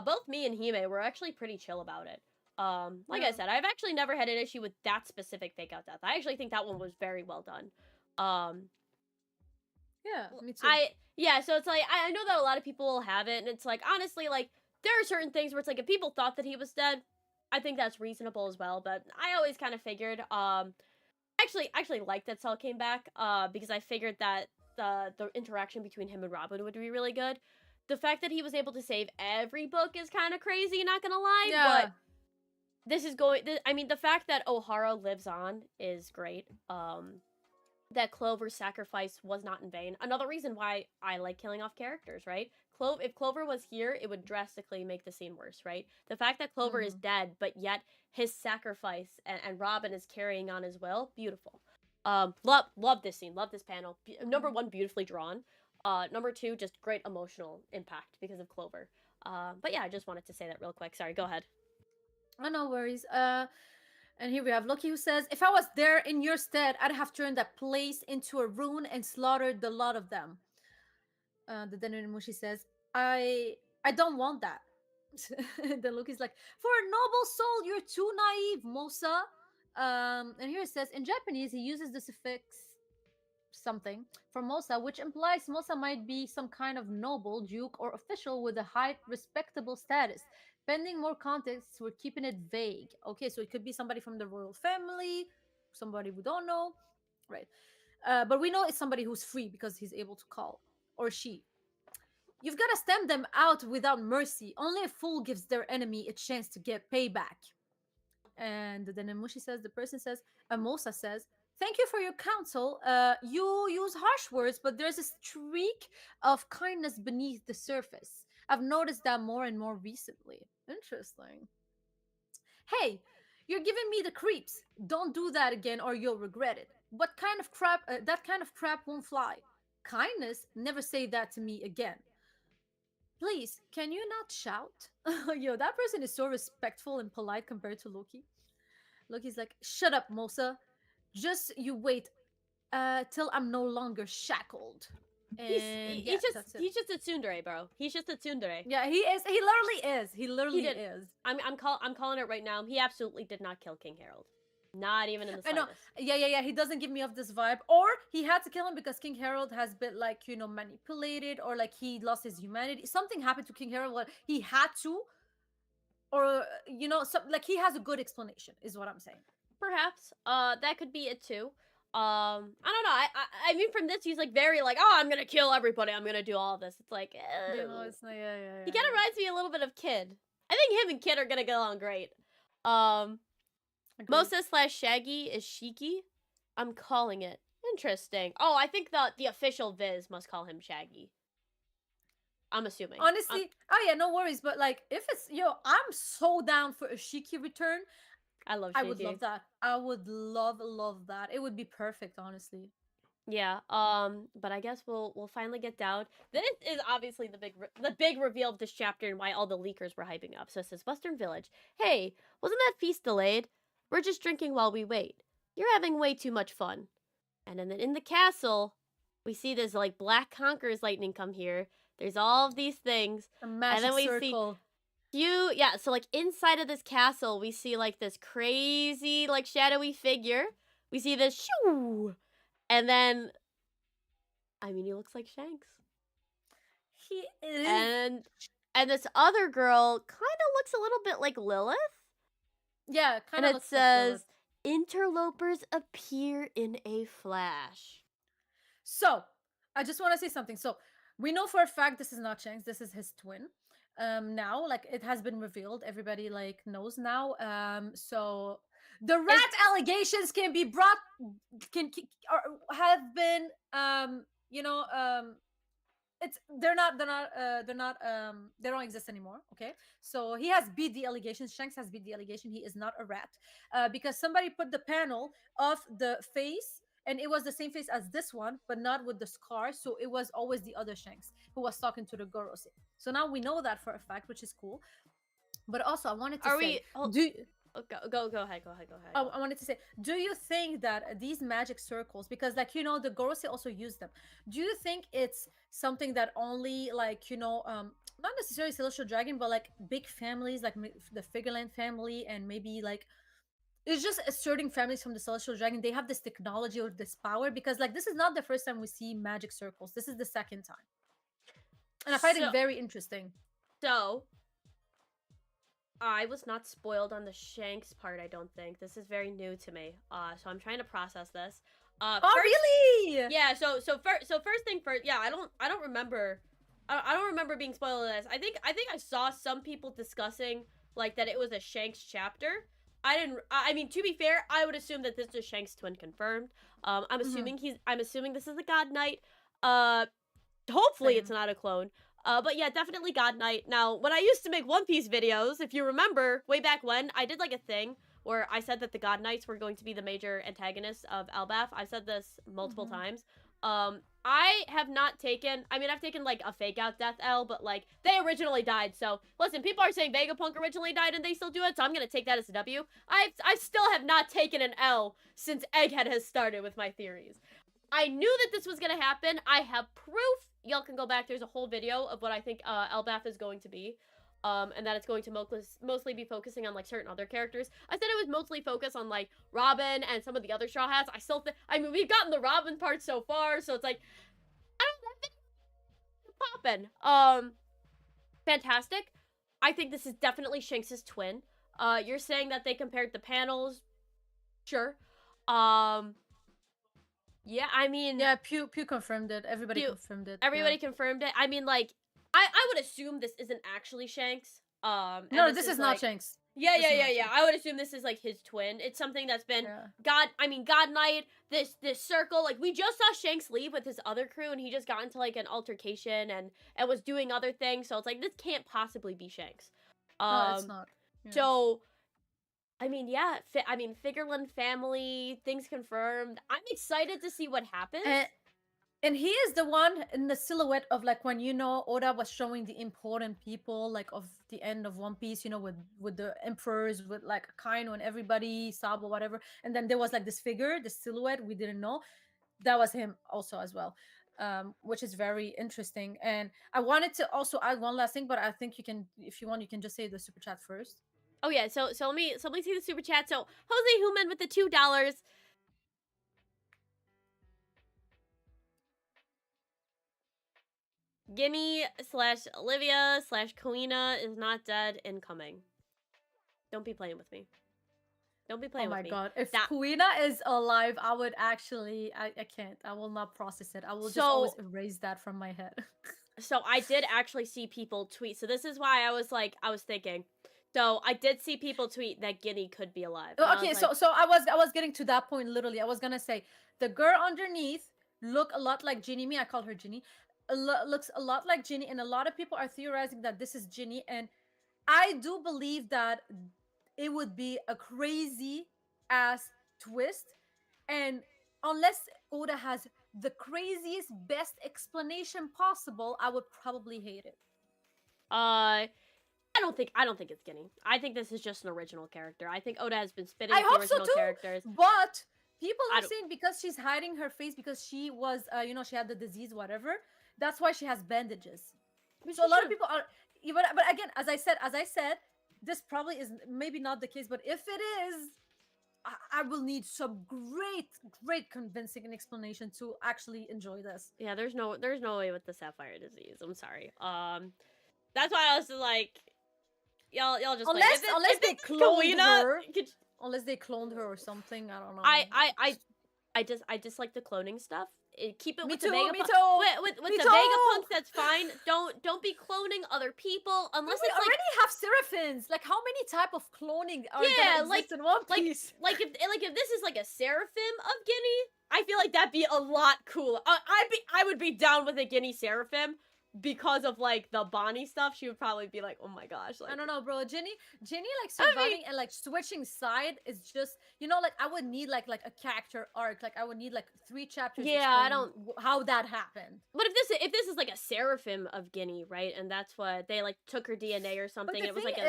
both me and Hime were actually pretty chill about it. Like I Yeah. said, I've actually never had an issue with that specific fake out death. I actually think that one was very well done. Um, Yeah, me too. I yeah, so it's like I know that a lot of people will have it, and it's like honestly, like there are certain things where it's like if people thought that he was dead, I think that's reasonable as well. But I always kind of figured, actually like that Cell came back, because I figured that the interaction between him and Robin would be really good. The fact that he was able to save every book is kind of crazy, not gonna lie, but Yeah. this is going. I mean, the fact that O'Hara lives on is great. That Clover's sacrifice was not in vain. Another reason why I like killing off characters, right? If Clover was here, it would drastically make the scene worse, right? The fact that Clover is Mm, dead, but yet his sacrifice and Robin is carrying on his will, beautiful. Love this scene, love this panel. Number mm. one, beautifully drawn. Number two, just great emotional impact because of Clover. But yeah, I just wanted to say that real quick. Sorry, go ahead. Oh, no worries. And here we have Loki, who says, "If I was there in your stead, I'd have turned that place into a ruin and slaughtered the lot of them." The Denurimushi says, I don't want that." Then Loki's like, "For a noble soul, you're too naive, Mosa." And here it says, in Japanese, he uses the suffix something for Mosa, which implies Mosa might be some kind of noble, duke, or official with a high, respectable status. Pending more context, we're keeping it vague. Okay, so it could be somebody from the royal family, somebody we don't know, right? But we know it's somebody who's free because he's able to call, or she. "You've got to stamp them out without mercy. Only a fool gives their enemy a chance to get payback." And then the person says, Amosa says, "Thank you for your counsel. You use harsh words, but there's a streak of kindness beneath the surface. I've noticed that more and more recently." Interesting. "Hey, You're giving me the creeps. Don't do that again or you'll regret it. What kind of crap? That kind of crap won't fly. Kindness, never say that to me again. Please, can you not shout? Yo, that person is so respectful and polite compared to Loki. Loki's like, shut up, Mosa. Just you wait till I'm no longer shackled. And yeah, that's it. He's just a tsundere, bro. He's just a tsundere. Yeah, he is. He literally is. He literally did. is. I'm calling it right now. He absolutely did not kill King Harold. Not even in the I know. slightest. Yeah. He doesn't give me off this vibe. Or he had to kill him because King Harold has been like, manipulated, or like he lost his humanity. Something happened to King Harold. What he had to, or like he has a good explanation, is what I'm saying. Perhaps. That could be it too. I don't know. I mean, from this, he's like very like, oh, I'm gonna kill everybody. I'm gonna do all this. It's like, It's not, yeah. He kind of reminds me a little bit of Kid. I think him and Kid are gonna get along great. Mosa / Shaggy is Shiki. I'm calling it. Interesting. Oh, I think the official Viz must call him Shaggy. I'm assuming. Honestly, oh yeah, no worries. But like, if it's I'm so down for a Shiki return. I love Shiki. I would love that. I would love that. It would be perfect, honestly. Yeah. But I guess we'll finally get down. This is obviously the big reveal of this chapter and why all the leakers were hyping up. So it says Western Village. Hey, wasn't that feast delayed? We're just drinking while we wait. You're having way too much fun. And then in the castle, we see this like Black Conqueror's lightning come here. There's all of these things. A magic and then we circle. So like inside of this castle, we see like this crazy like shadowy figure. We see this shoo, and then, I mean, he looks like Shanks. He is. And this other girl kind of looks a little bit like Lilith. Yeah, kind of. And it says, interlopers appear in a flash. So, I just want to say something. So, we know for a fact this is not Shanks. This is his twin. Now, like, it has been revealed. Everybody, like, knows now. So, the rat allegations can be brought, or have been, they don't exist anymore. Okay, so he has beat the allegations. Shanks has beat the allegation. He is not a rat, because somebody put the panel of the face, and it was the same face as this one, but not with the scar. So it was always the other Shanks who was talking to the Gorose. So now we know that for a fact, which is cool. But also, I wanted to say, Go ahead. I wanted to say, do you think that these magic circles, because like the Gorose also use them, do you think it's something that only like not necessarily Celestial Dragon, but like big families like the Figureland family, and maybe like it's just certain families from the Celestial Dragon, they have this technology or this power? Because like this is not the first time we see magic circles. This is the second time, and I find it very interesting. So I was not spoiled on the Shanks part, I don't think. This is very new to me. So I'm trying to process this. Really? Yeah, so first thing first, yeah, I don't remember being spoiled on this. I think I saw some people discussing like that it was a Shanks chapter. I mean, to be fair, I would assume that this is Shanks' twin confirmed. I'm assuming this is a God Knight. Hopefully it's not a clone. But yeah, definitely God Knight. Now, when I used to make One Piece videos, if you remember, way back when, I did like a thing where I said that the God Knights were going to be the major antagonists of Elbaf. I've said this multiple times. I have not taken, I've taken like a fake out death L, but like they originally died. So listen, people are saying Vegapunk originally died and they still do it, so I'm gonna take that as a W. I still have not taken an L since Egghead has started with my theories. I knew that this was gonna happen. I have proof. Y'all can go back. There's a whole video of what I think Elbaf is going to be. And that it's going to mostly be focusing on like certain other characters. I said it was mostly focused on like Robin and some of the other Straw Hats. I still think, we've gotten the Robin part so far, so it's like, I don't know, poppin'. Fantastic. I think this is definitely Shanks' twin. You're saying that they compared the panels. Sure. Yeah, yeah, Pew confirmed it. Everybody confirmed it. Everybody confirmed it. I mean, like, I would assume this isn't actually Shanks. No, this is not Shanks. Yeah. I would assume this is like his twin. It's something that's been God Knight, this circle. Like, we just saw Shanks leave with his other crew, and he just got into like an altercation and was doing other things. So it's like, this can't possibly be Shanks. No, it's not. Yeah. So I mean, yeah. I mean, Figureland family things confirmed. I'm excited to see what happens. And he is the one in the silhouette of like when Oda was showing the important people like of the end of One Piece, with the emperors, with like Akainu and everybody, Sabo, whatever. And then there was like this figure, this silhouette we didn't know. That was him also as well. Which is very interesting. And I wanted to also add one last thing, but I think you can, if you want, you can just say the super chat first. Oh yeah, so let me see the super chat. So Jose Human with the $2. Gimme / Olivia / Koina is not dead. Incoming. Don't be playing with me. Don't be playing with me. Oh my god. If Kuina is alive, I would actually I can't. I will not process it. I will just always erase that from my head. So I did actually see people tweet. So this is why I was thinking. So I did see people tweet that Ginny could be alive. Okay, so I was getting to that point literally. I was gonna say the girl underneath look a lot like Ginny. I call her Ginny. Looks a lot like Ginny, and a lot of people are theorizing that this is Ginny, and I do believe that it would be a crazy ass twist, and unless Oda has the craziest best explanation possible, I would probably hate it. I don't think it's Ginny. I think this is just an original character. I think Oda has been spitting the original characters. But people are saying because she's hiding her face because she was she had the disease, whatever. That's why she has bandages. So a lot of people are but again, as I said, this probably is maybe not the case, but if it is, I will need some great convincing explanation to actually enjoy this. Yeah, there's no way with the sapphire disease. I'm sorry. That's why I was like, y'all just unless they cloned her. Unless they cloned her or something, I don't know. I dislike the cloning stuff. Keep it with the Vegapunk. With the Vegapunk, that's fine. Don't be cloning other people unless we it's already have Seraphins. Like how many type of cloning are gonna exist in One Piece? Like if this is like a Seraphim of Ginny, I feel like that'd be a lot cooler. I would be down with a Ginny Seraphim. Because of like the Bonnie stuff, she would probably be like, "Oh my gosh!" Like, I don't know, bro. Ginny, like surviving and like switching side is just like I would need like a character arc. Like I would need like 3 chapters. Yeah, I don't how that happened. But if this is like a Seraphim of Ginny, right? And that's what they like took her DNA or something. But the it was thing like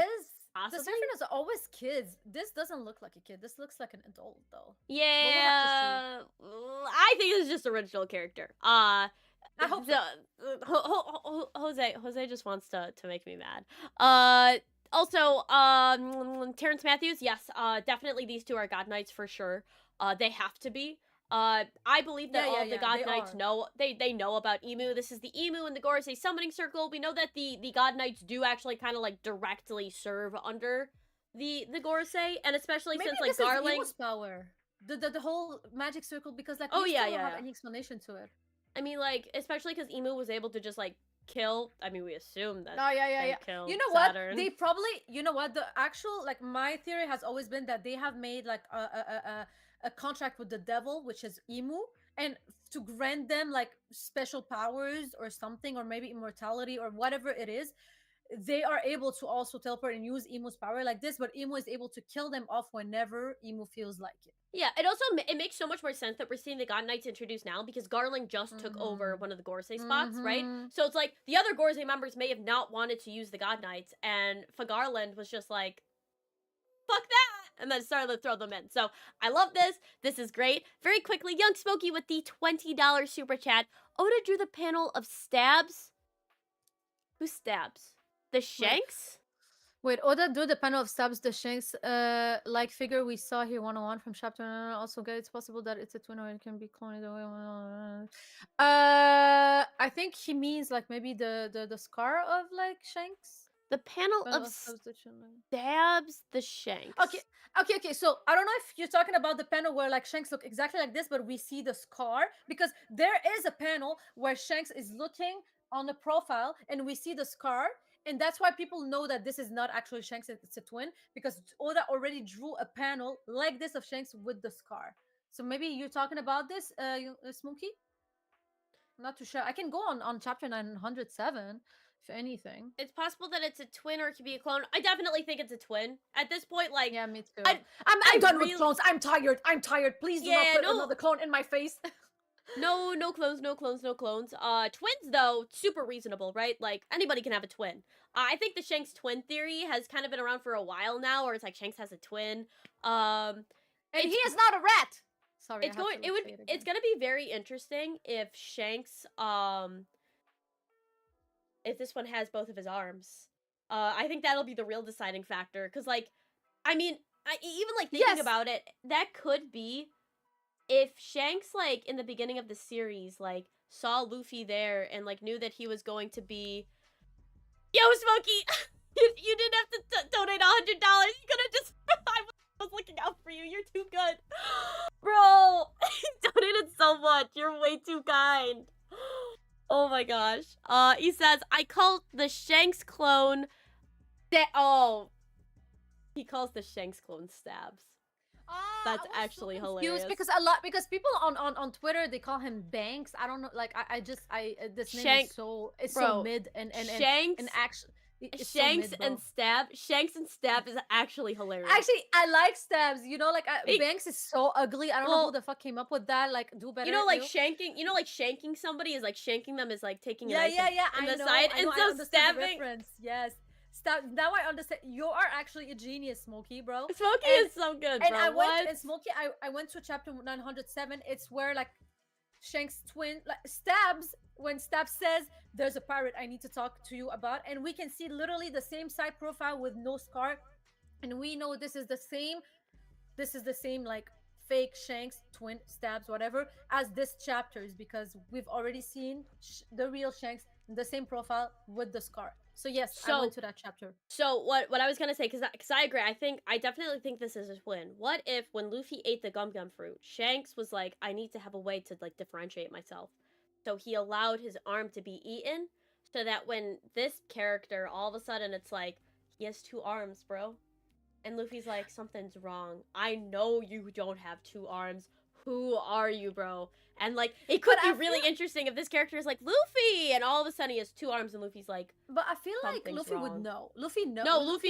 the Seraphim are always kids. This doesn't look like a kid. This looks like an adult, though. Yeah, I think this is just original character. I hope so. Jose just wants to make me mad. Also, Terrence Matthews, yes, definitely these two are God Knights for sure. They have to be. I believe that all of the God Knights know they know about Emu. This is the Emu in the Gorosei summoning circle. We know that the God Knights do actually kind of like directly serve under the Gorosei, and especially maybe since like this Garling. Is Emu's power. The whole magic circle, because like we still don't have any explanation to it. I mean, like, especially because Emu was able to just, like, kill. I mean, we assume that. Kill you know Saturn. What? They probably. You know what? The actual, like, my theory has always been that they have made, like, a contract with the devil, which is Emu, and to grant them, like, special powers or something, or maybe immortality or whatever it is. They are able to also teleport and use Emu's power like this, but Emu is able to kill them off whenever Emu feels like it. Yeah, it makes so much more sense that we're seeing the God Knights introduced now because Garling just took over one of the Gorosei spots, right? So it's like the other Gorosei members may have not wanted to use the God Knights, and Fagarland was just like, fuck that! And then started to throw them in. So I love this. This is great. Very quickly, Young Smokey with the $20 super chat. Oda drew the panel of stabs. Who stabs? The Shanks? Wait, Oda drew the panel of stabs the Shanks like figure we saw here 101 from chapter. Also, guys, it's possible that it's a twin or it can be cloned away. I think he means like maybe the scar of like Shanks. The panel of stabs the Shanks. Okay. So I don't know if you're talking about the panel where like Shanks look exactly like this, but we see the scar, because there is a panel where Shanks is looking on the profile and we see the scar. And that's why people know that this is not actually Shanks, it's a twin, because Oda already drew a panel like this of Shanks with the scar. So maybe you're talking about this, Smokey? I'm not too sure. I can go on chapter 907 if anything. It's possible that it's a twin or it could be a clone. I definitely think it's a twin. At this point, like, Yeah, me too. I I'm done really, with clones. I'm tired. I'm tired. Please do not yeah, put no, another clone in my face. no clones, no clones, no clones. Twins though, super reasonable, right? Like anybody can have a twin. I think the Shanks twin theory has kind of been around for a while now, or it's like Shanks has a twin. Um, And he it's is not a rat. Sorry, it's I had going. to It like, would. say it It's again. gonna be very interesting if Shanks if this one has both of his arms. I think that'll be the real deciding factor. Cause like, I mean, even like thinking Yes. about it, that could be if Shanks like in the beginning of the series like saw Luffy there and like knew that he was going to be, yo Smokey, you didn't have to donate $100. You could have just I was looking out for you. You're too good, bro. You donated so much. You're way too kind. Oh my gosh. He says, I call the Shanks clone he calls the Shanks clone Stabs. That's actually hilarious. Because people on Twitter they call him Banks. I don't know, like this name is so bro, mid and Shanks actually Shanks so mid, and Stab. Shanks and Stab is actually hilarious. Actually, I like Stabs. You know, like Banks is so ugly. I don't know who the fuck came up with that. Like, do better. You know, like shanking. You know, like shanking somebody is like shanking them is like taking a knife in the side, I know, and so stabbing. Yes. Stab. Now I understand. You are actually a genius, Smokey, bro. Smokey is so good, and bro. I went and Smokey. I went to chapter 907. It's where like Shanks twin like Stabs when Stabs says there's a pirate I need to talk to you about, and we can see literally the same side profile with no scar, and we know this is the same like fake Shanks twin Stabs whatever as this chapters, because we've already seen the real Shanks in the same profile with the scar. So yes, I went to that chapter. So what I was gonna say, because I agree, I definitely think this is a twin. What if when Luffy ate the gum fruit, Shanks was like, I need to have a way to like differentiate myself, so he allowed his arm to be eaten, so that when this character all of a sudden it's like he has 2 arms, bro, and Luffy's like, something's wrong. I know you don't have 2 arms. Who are you, bro? And like, it could be really interesting if this character is like Luffy, and all of a sudden he has 2 arms, and Luffy's like, but I feel like Luffy would know. Luffy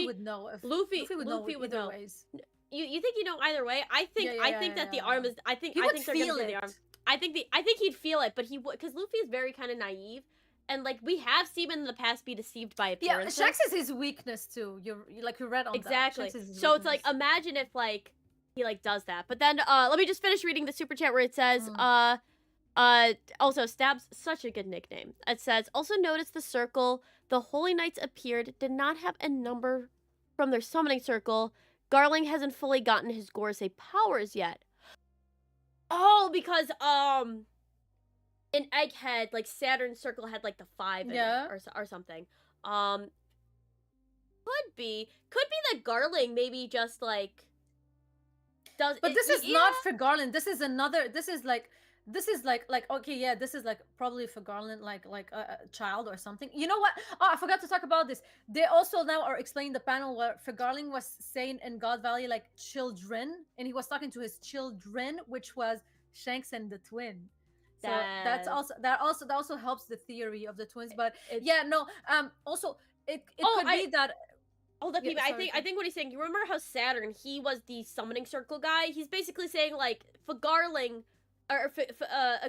would know if Luffy would know either ways. You think you know either way? I think that the arm is. I think they're gonna do the arm. I think he'd feel it, but he would, because Luffy is very kind of naive, and like we have seen him in the past be deceived by appearances. Yeah, Shanks is his weakness too. You read on exactly. That. So it's like, imagine if like he like does that. But then let me just finish reading the super chat where it says also Stab's such a good nickname. It says, also notice the circle the Holy Knights appeared did not have a number from their summoning circle. Garling hasn't fully gotten his Gorsei powers yet. Oh, because in Egghead, like Saturn's circle had like the 5 in it or something. Could be that Garling maybe just like does. But this is not for Garland. This is another. This is like okay, yeah, this is like probably for Garland, like a child or something. You know what? Oh, I forgot to talk about this. They also now are explaining the panel where for Garland was saying in God Valley like children, and he was talking to his children, which was Shanks and the twin. So that also helps the theory of the twins. But also it could be that. Hold up, I think what he's saying. You remember how Saturn, he was the summoning circle guy? He's basically saying like for Garling, or for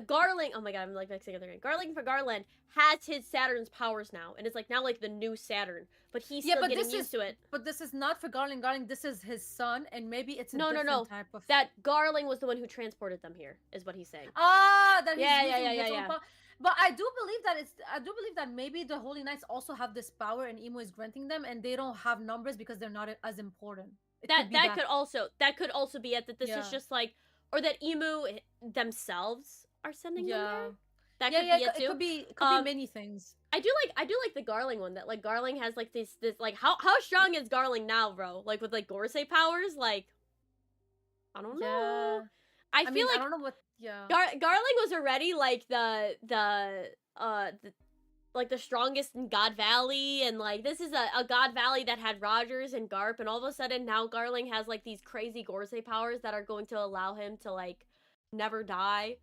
Garling. Oh my god, I'm like mixing it again. Garling for Garland has his Saturn's powers now, and it's like now like the new Saturn, but he's still getting used to it. But this is not for Garling. Garling, this is his son, and maybe it's a different type of. That Garling was the one who transported them here, is what he's saying. That he's using his own power. But I do believe that maybe the Holy Knights also have this power, and Emo is granting them, and they don't have numbers because they're not as important. That could also be it. That this is just like, or that Emu themselves are sending them there. That could be it too. It could be many things. I do like the Garling one. That like Garling has like this like how strong is Garling now, bro? Like with like Gorsei powers, like I don't know. I feel like I don't know what. Yeah. Garling was already like the strongest in God Valley, and like this is a God Valley that had Rogers and Garp, and all of a sudden now Garling has like these crazy Gorsei powers that are going to allow him to like never die.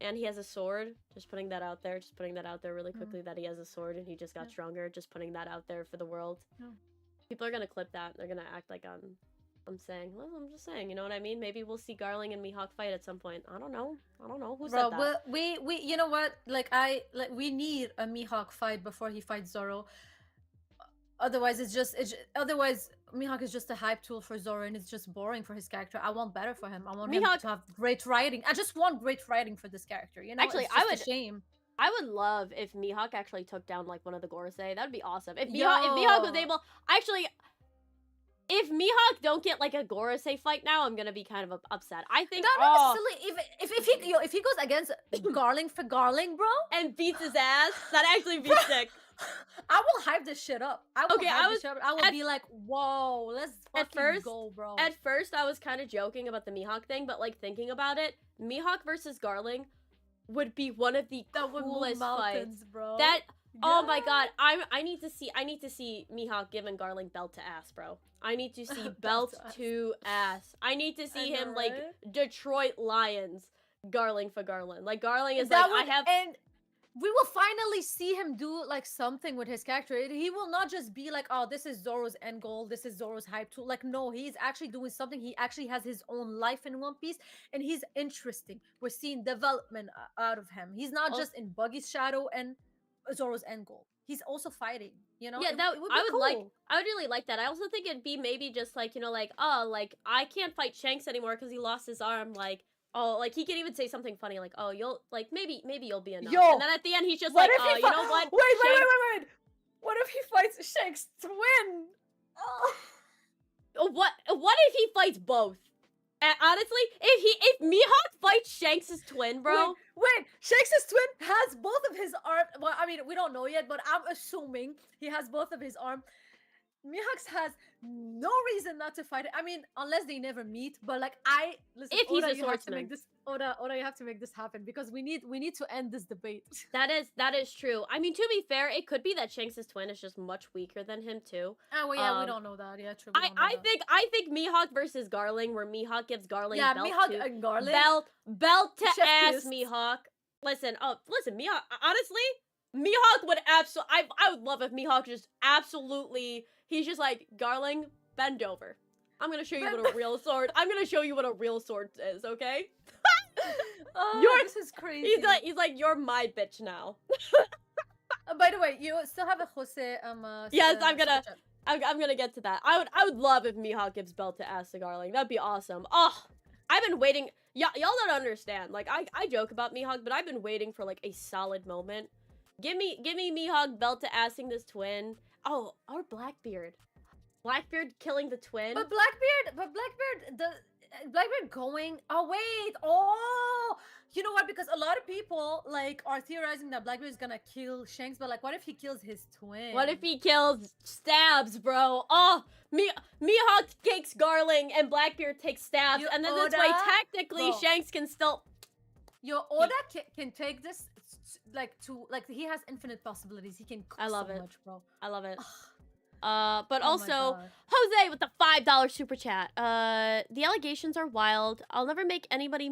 And he has a sword. Just putting that out there. Just putting that out there really quickly that he has a sword and he just got stronger. Just putting that out there for the world. People are gonna clip that. They're gonna act like I'm saying. Well, I'm just saying. You know what I mean? Maybe we'll see Garling and Mihawk fight at some point. I don't know. I don't know. Who said that? Bro, we you know what? We need a Mihawk fight before he fights Zoro. Otherwise, otherwise Mihawk is just a hype tool for Zoro, and it's just boring for his character. I want better for him. I want him to have great writing. I just want great writing for this character. You know, actually, it's just a shame. I would love if Mihawk actually took down like one of the Gorosei. That would be awesome. If Mihawk was able, actually, if Mihawk don't get like a Gorosei fight now, I'm gonna be kind of upset. I think not necessarily. If he goes against Garling for Garling, bro, and beats his ass, that actually be sick. I will hype this shit up. I will be like, whoa, let's fucking go, bro. At first, I was kind of joking about the Mihawk thing, but like thinking about it, Mihawk versus Garling would be one of the coolest fights, bro. Oh my god, I need to see Mihawk giving Garling belt to ass, bro. I need to see belt to ass. I need to see him like Detroit Lions Garling for Garland. Like Garling is and we will finally see him do like something with his character. He will not just be like, oh, this is Zoro's end goal, this is Zoro's hype tool. Like, no, he's actually doing something. He actually has his own life in One Piece, and he's interesting. We're seeing development out of him. He's not just in Buggy's shadow and Zoro's end goal. He's also fighting, you know? Yeah, it would be cool. I would really like that. I also think it'd be maybe just like, you know, like, oh, like, I can't fight Shanks anymore because he lost his arm, like, oh, like, he could even say something funny, like, oh, you'll, like, maybe you'll be enough. And then at the end, he's just like, oh, you know what? Wait. What if he fights Shanks' twin? What if he fights both? Honestly, if Mihawk fights Shanks' twin, bro. Wait, Shanks' twin has both of his arms. Well, I mean, we don't know yet, but I'm assuming he has both of his arms. Mihawk has no reason not to fight it. I mean, unless they never meet. But like, listen, if he's a swordsman, Oda, you have to make this happen because we need to end this debate. That is true. I mean, to be fair, it could be that Shanks' twin is just much weaker than him too. Oh well, yeah, we don't know that. Yeah, true. I think Mihawk versus Garling, where Mihawk gives Garling belt to ass Mihawk. Listen, Mihawk. Honestly, Mihawk would I would love if Mihawk just absolutely. He's just like, Garling, bend over. I'm gonna show you what a real sword. I'm gonna show you what a real sword is, okay? This is crazy. He's like, you're my bitch now. By the way, you still have a Jose. Yes, I'm gonna get to that. I would love if Mihawk gives belt to ass to Garling. That'd be awesome. Oh, I've been waiting. Y'all don't understand. Like I joke about Mihawk, but I've been waiting for like a solid moment. Give me Mihawk belt to assing this twin. Oh, or Blackbeard. Blackbeard killing the twin. But Blackbeard going. Oh wait. Oh, you know what? Because a lot of people like are theorizing that Blackbeard is gonna kill Shanks, but like, what if he kills his twin? What if he kills Stabs, bro? Oh, Mihawk takes Garling and Blackbeard takes Stabs, and then this way technically Shanks can still. Oda can take this. Like he has infinite possibilities. He can cook so much, bro. I love it. But also Jose with the $5 super chat. The allegations are wild. I never make anybody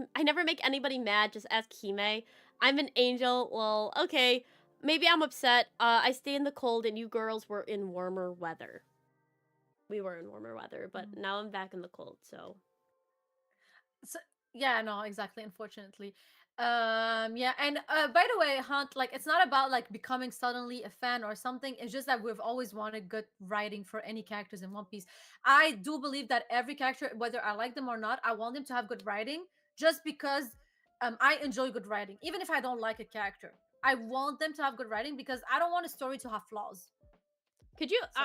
mad. Just ask Hime. I'm an angel. Well, okay. Maybe I'm upset. I stay in the cold and you girls were in warmer weather. We were in warmer weather, but now I'm back in the cold, so yeah, no, exactly, unfortunately. Yeah, and by the way, Hunt, like, it's not about like becoming suddenly a fan or something. It's just that we've always wanted good writing for any characters in One Piece. I do believe that every character, whether I like them or not, I want them to have good writing just because I enjoy good writing. Even if I don't like a character, I want them to have good writing because I don't want a story to have flaws. Could you? So,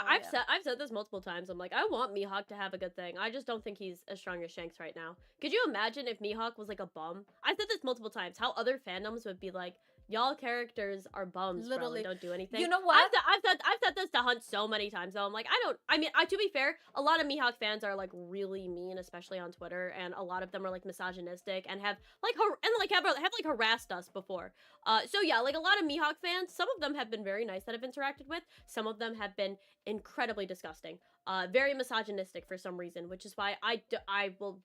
I've said this multiple times. I'm like, I want Mihawk to have a good thing. I just don't think he's as strong as Shanks right now. Could you imagine if Mihawk was like a bum? I've said this multiple times. How other fandoms would be like, y'all characters are bums, literally, bro, and don't do anything. You know what? I've said this to Hunt so many times though. I'm like, to be fair, a lot of Mihawk fans are like really mean, especially on Twitter, and a lot of them are like misogynistic and have harassed us before. So yeah, like a lot of Mihawk fans, some of them have been very nice that I've interacted with. Some of them have been incredibly disgusting, very misogynistic for some reason, which is why I will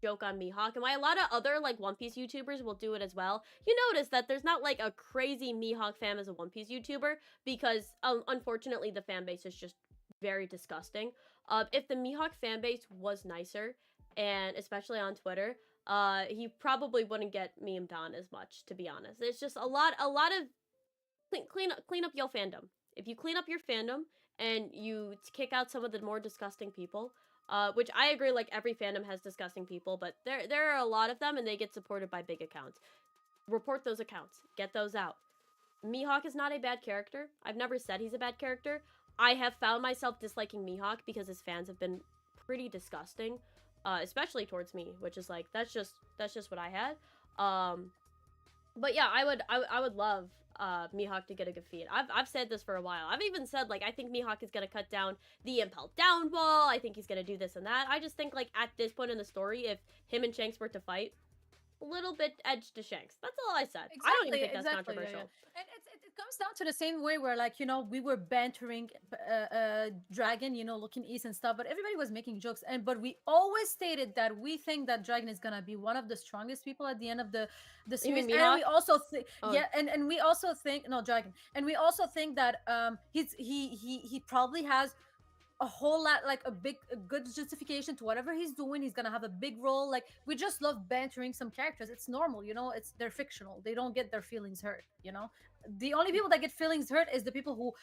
joke on Mihawk, and why a lot of other like One Piece YouTubers will do it as well. You notice that there's not like a crazy Mihawk fan as a One Piece YouTuber because unfortunately the fan base is just very disgusting. If the Mihawk fan base was nicer, and especially on Twitter, he probably wouldn't get memed on as much. To be honest, it's just a lot of clean up your fandom. If you clean up your fandom and you kick out some of the more disgusting people, which I agree, like every fandom has disgusting people, but there are a lot of them and they get supported by big accounts. Report those accounts. Get those out. Mihawk is not a bad character. I've never said he's a bad character. I have found myself disliking Mihawk because his fans have been pretty disgusting, especially towards me, which is like that's just what I had. But yeah, I would love Mihawk to get a defeat. I've said this for a while. I've even said like I think Mihawk is gonna cut down the Impel down ball. I think he's gonna do this and that. I just think like at this point in the story, if him and Shanks were to fight, a little bit edge to Shanks. That's all I said. Exactly, I don't even think that's controversial. And it comes down to the same way where, like, we were bantering Dragon, looking east and stuff, but everybody was making jokes. But we always stated that we think that Dragon is gonna be one of the strongest people at the end of the series. And we also think, and we also think, no, Dragon, and we also think that he probably has a whole lot, like a good justification to whatever he's doing. He's gonna have a big role. Like, we just love bantering some characters. It's normal, they're fictional. They don't get their feelings hurt. The only people that get feelings hurt is the people who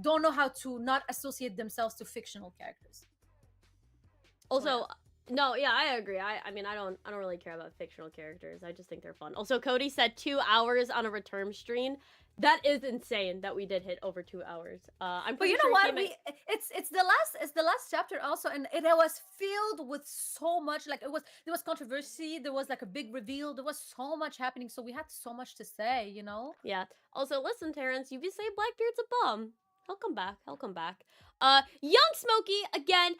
don't know how to not associate themselves to fictional characters. Also, no, yeah, I agree. I mean, I don't really care about fictional characters. I just think they're fun. Also, Cody said 2 hours on a return stream. That is insane that we did hit over 2 hours. I'm pretty sure what? It's the last chapter also, and it was filled with so much. Like, there was controversy. There was like a big reveal. There was so much happening, so we had so much to say. Yeah. Also, listen, Terrence, you say Blackbeard's a bum. He'll come back. Young Smokey again,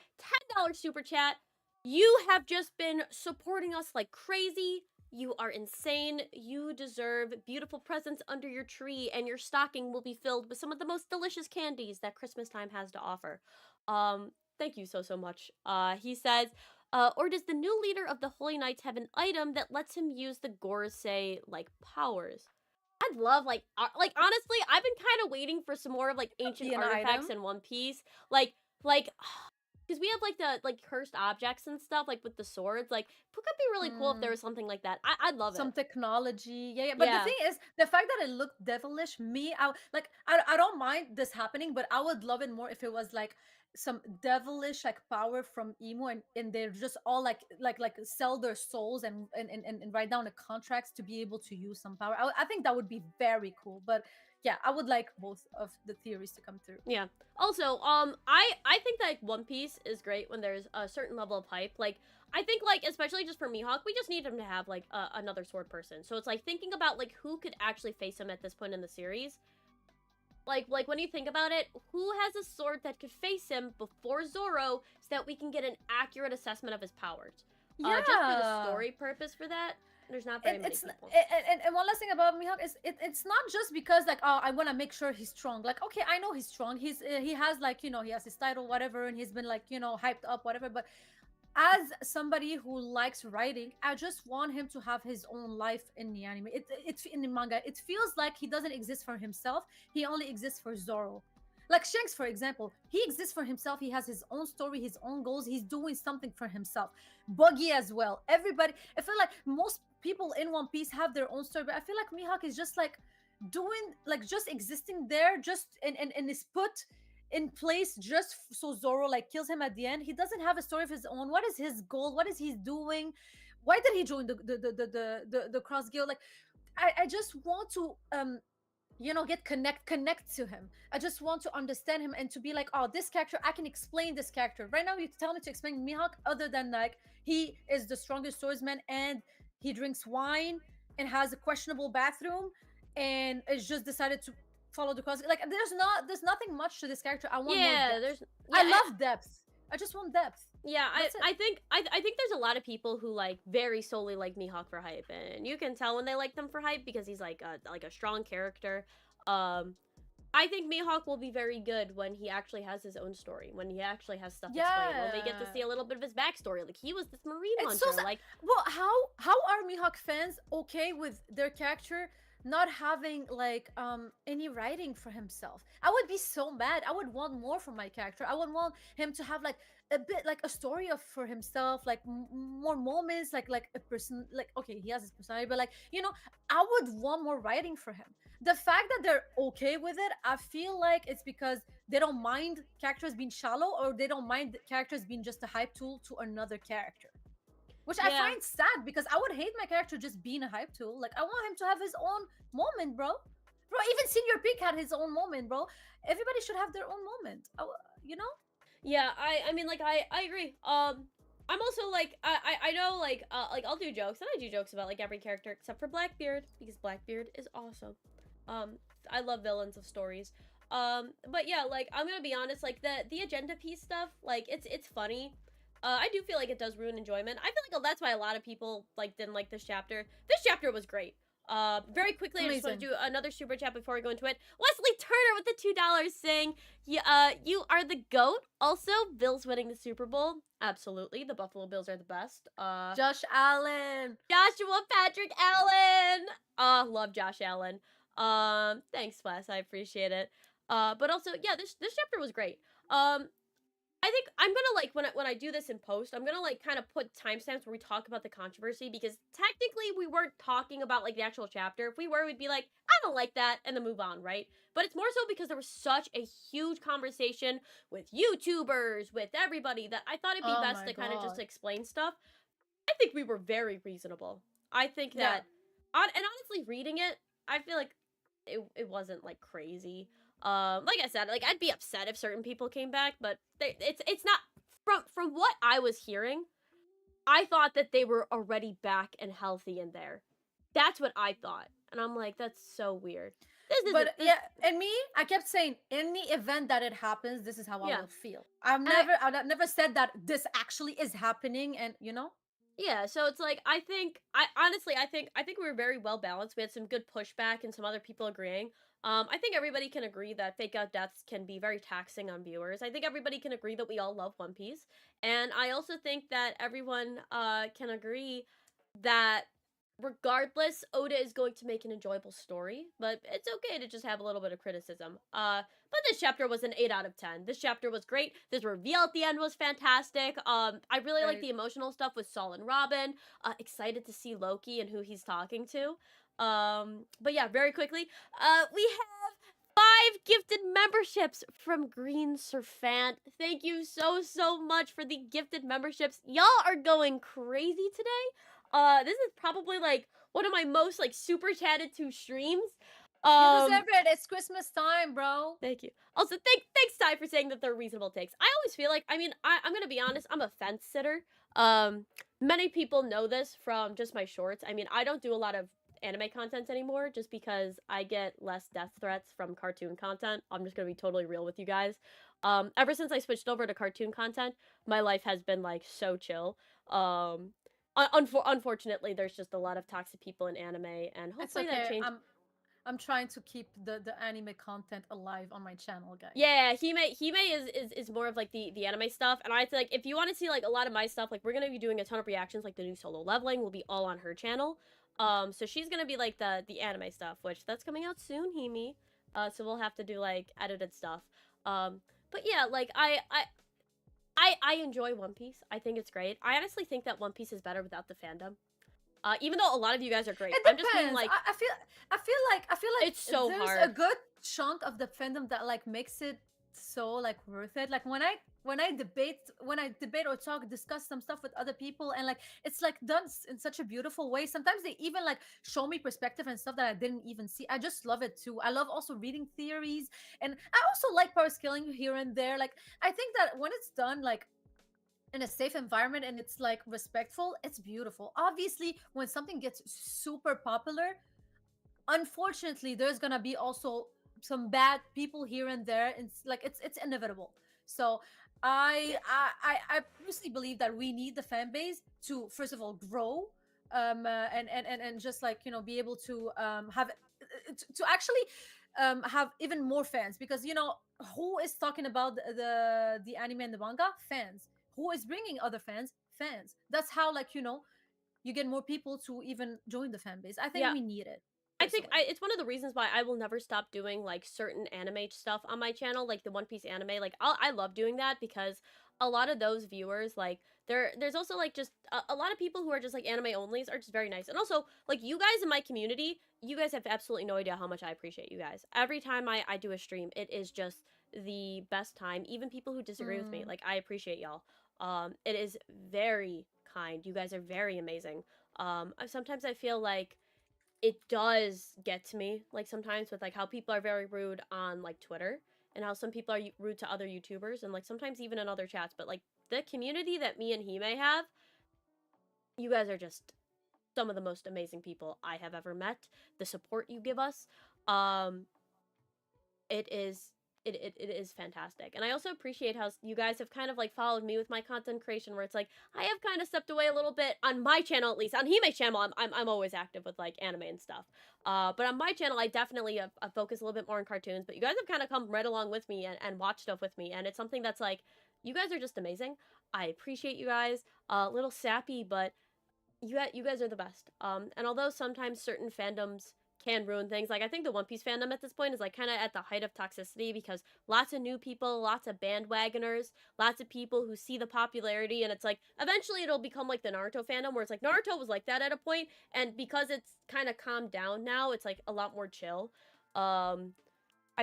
$10 super chat. You have just been supporting us like crazy. You are insane. You deserve beautiful presents under your tree, and your stocking will be filled with some of the most delicious candies that Christmas time has to offer. Thank you so much. He says, or does the new leader of the Holy Knights have an item that lets him use the Gorosei, like, powers? I'd love, like honestly, I've been kind of waiting for some more of, like, ancient artifacts in One Piece. Like, because we have, like, the, like, cursed objects and stuff, like, with the swords. Like, it could be really cool if there was something like that. I'd love some technology. Yeah. But the thing is, the fact that it looked devilish, I don't mind this happening, but I would love it more if it was, like, some devilish, like, power from Emo, and they're just all, like sell their souls and write down the contracts to be able to use some power. I think that would be very cool, but... yeah, I would like both of the theories to come through. Yeah. Also, I think that One Piece is great when there's a certain level of hype. Like, I think, like, especially just for Mihawk, we just need him to have, like, another sword person. So it's, like, thinking about, like, who could actually face him at this point in the series. Like when you think about it, who has a sword that could face him before Zoro so that we can get an accurate assessment of his powers? Yeah. Just for the story purpose for that. There's not very many people. And one last thing about Mihawk is it's not just because, like, oh, I want to make sure he's strong. Like, okay, I know he's strong. He has, like, he has his title, whatever, and he's been, like, hyped up, whatever. But as somebody who likes writing, I just want him to have his own life in the anime. It's in the manga. It feels like he doesn't exist for himself. He only exists for Zoro. Like Shanks, for example, he exists for himself. He has his own story, his own goals. He's doing something for himself. Buggy as well. Everybody, I feel like most people in One Piece have their own story, but I feel like Mihawk is just, like, doing, like, just existing there, just and is put in place just so Zoro, like, kills him at the end. He doesn't have a story of his own. What is his goal? What is he doing? Why did he join the Cross Guild? Like, I just want to connect to him. I just want to understand him and to be like, oh, this character, I can explain this character. Right now, you tell me to explain Mihawk other than, like, he is the strongest swordsman and he drinks wine and has a questionable bathroom and is just decided to follow the cross. Like, there's nothing much to this character. I want more depth. I love depth. I just want depth. Yeah, I think there's a lot of people who, like, very solely like Mihawk for hype, and you can tell when they like them for hype because he's like a strong character. I think Mihawk will be very good when he actually has his own story, when he actually has stuff explained, when we get to see a little bit of his backstory. Like he was this marine It's so hunter. sad. Like, Well, how are Mihawk fans okay with their character not having like any writing for himself? I would be so mad. I would want more from my character. I would want him to have like a bit like a story of for himself, like more moments, like a person. Like okay, he has his personality, but like I would want more writing for him. The fact that they're okay with it, I feel like it's because they don't mind characters being shallow, or they don't mind characters being just a hype tool to another character, which I yeah, find sad because I would hate my character just being a hype tool. Like I want him to have his own moment, bro. Bro, even Senior Peak had his own moment, bro. Everybody should have their own moment. You know? yeah. I mean, like, I agree. I'm also like, I know, like I'll do jokes, and I do jokes about like every character except for Blackbeard because Blackbeard is awesome. I love villains of stories. But yeah, like I'm gonna be honest, like the agenda piece stuff, like it's funny. I do feel like it does ruin enjoyment. I feel like that's why a lot of people like didn't like this chapter. This chapter was great. Very quickly, I just want to Amazing. do another super chat before we go into it. Wesley Turner with the $2 saying, you are the GOAT. Also, Bills winning the Super Bowl. Absolutely. The Buffalo Bills are the best. Josh Allen. Joshua Patrick Allen. Love Josh Allen. Thanks, Wes. I appreciate it. But also, yeah, this chapter was great. I think I'm gonna like when I do this in post, I'm gonna like kind of put timestamps where we talk about the controversy because technically we weren't talking about like the actual chapter. If we were, we'd be like, I don't like that, and then move on, right? But it's more so because there was such a huge conversation with YouTubers, with everybody, that I thought it'd be Oh best my to kind of just god. explain stuff. I think we were very reasonable. I think Yeah. that, and honestly, reading it, I feel like it wasn't like crazy. Like I said, like I'd be upset if certain people came back, but it's not from what I was hearing. I thought that they were already back and healthy in there. That's what I thought, and I'm like, that's so weird. This isn't But this. yeah, and me, I kept saying, in the event that it happens, this is how I Yeah, will feel. I've and I, never said that this actually is happening, and yeah, so it's like I think I honestly I think we were very well balanced. We had some good pushback and some other people agreeing. I think everybody can agree that fake out deaths can be very taxing on viewers. I think everybody can agree that we all love One Piece, and I also think that everyone can agree that regardless, Oda is going to make an enjoyable story, but it's okay to just have a little bit of criticism. But this chapter was an 8 out of 10. This chapter was great. This reveal at the end was fantastic. I really like right. the emotional stuff with Saul and Robin. Excited to see Loki and who he's talking to. But yeah, very quickly, we have 5 gifted memberships from Green Surfant. Thank you so much for the gifted memberships. Y'all are going crazy today. This is probably like one of my most like super chatted to streams. You deserve it. It's Christmas time, bro. Thank you. Also, thanks Ty for saying that they're reasonable takes. I always feel like, I mean, I'm gonna be honest, I'm a fence sitter. Many people know this from just my shorts. I mean, I don't do a lot of anime content anymore just because I get less death threats from cartoon content. I'm just gonna be totally real with you guys. Ever since I switched over to cartoon content, my life has been like so chill. Unfortunately, there's just a lot of toxic people in anime, and It's hopefully that okay. changes. I'm trying to keep the anime content alive on my channel, guys. Yeah, Hime is more of like the anime stuff, and I feel like if you want to see like a lot of my stuff, like we're gonna be doing a ton of reactions, like the new solo leveling will be all on her channel. So she's gonna be like the anime stuff, which that's coming out soon, Hime. So we'll have to do like edited stuff. But yeah, like I enjoy One Piece. I think it's great. I honestly think that One Piece is better without the fandom. Even though a lot of you guys are great, It I'm just being depends. like, I feel like it's so there's a hard. good chunk of the fandom that like makes it so like worth it. Like when I debate or discuss some stuff with other people, and like it's like done in such a beautiful way. Sometimes they even like show me perspective and stuff that I didn't even see. I just love it too. I love also reading theories, and I also like power scaling here and there. Like I think that when it's done like in a safe environment and it's like respectful, it's beautiful. Obviously, when something gets super popular, unfortunately, there's gonna be also some bad people here and there, and it's inevitable. So I personally believe that we need the fan base to first of all grow, and just like be able to have to actually have even more fans, because who is talking about the anime and the manga? Fans. Who is bringing other fans? Fans. That's how, like, you get more people to even join the fan base. I think Yeah, we need it, I think personally. it's one of the reasons why I will never stop doing like certain anime stuff on my channel, like the One Piece anime. Like I love doing that because a lot of those viewers, like there's also like just a lot of people who are just like anime onlys are just very nice. And also like you guys in my community, you guys have absolutely no idea how much I appreciate you guys. Every time I do a stream, it is just the best time. Even people who disagree with me, Mm, like I appreciate y'all. It is very kind. You guys are very amazing. Sometimes I feel like it does get to me, like sometimes with like how people are very rude on like Twitter and how some people are rude to other YouTubers and like sometimes even in other chats, but like the community that me and Hime have, you guys are just some of the most amazing people I have ever met. The support you give us, um it is it is fantastic. And I also appreciate how you guys have kind of like followed me with my content creation, where it's like I have kind of stepped away a little bit on my channel. At least on Hime's channel, I'm always active with like anime and stuff, but on my channel I definitely focus a little bit more on cartoons. But you guys have kind of come right along with me and watch stuff with me, and it's something that's like you guys are just amazing. I appreciate you guys. A little sappy, but you guys are the best. And although sometimes certain fandoms can ruin things, like I think the One Piece fandom at this point is like kind of at the height of toxicity because lots of new people, lots of bandwagoners, lots of people who see the popularity, and it's like eventually it'll become like the Naruto fandom, where it's like Naruto was like that at a point, and because it's kind of calmed down now, it's like a lot more chill. Um,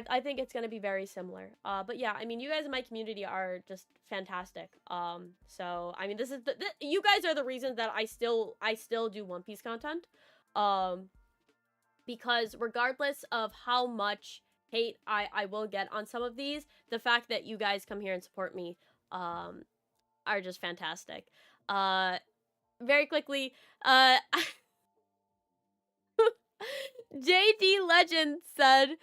I think it's gonna be very similar. But yeah, I mean, you guys in my community are just fantastic. So I mean, this is you guys are the reason that I still do One Piece content. Um, because regardless of how much hate I will get on some of these, the fact that you guys come here and support me, are just fantastic. Very quickly, JD Legend said,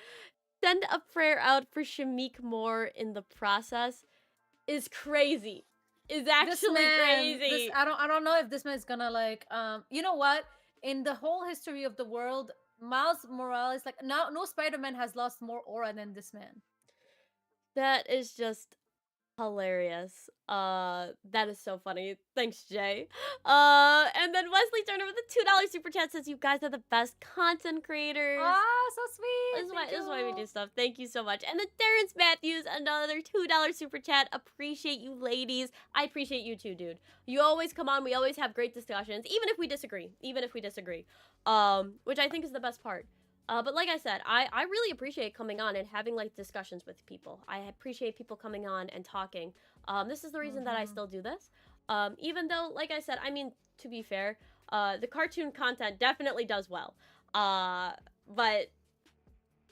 "Send a prayer out for Shamik Moore in the process." Is crazy. Is this actually man, this crazy. I don't know if this man is gonna, like, you know what? In the whole history of the world, Miles Morales, like, no Spider-Man has lost more aura than this man. That is just hilarious. That is so funny. Thanks, Jay. And then Wesley Turner with a $2 super chat says, "You guys are the best content creators." Ah, so sweet. Thank This is why we you. do stuff. Thank you so much. And then Terrence Matthews, another $2 super chat. Appreciate you, ladies. I appreciate you too, dude. You always come on. We always have great discussions, even if we disagree. Even if we disagree. Which I think is the best part. But like I said, I really appreciate coming on and having like discussions with people. I appreciate people coming on and talking. This is the reason that I Mm-hmm. still do this. Even though, like I said, I mean, to be fair, the cartoon content definitely does well. But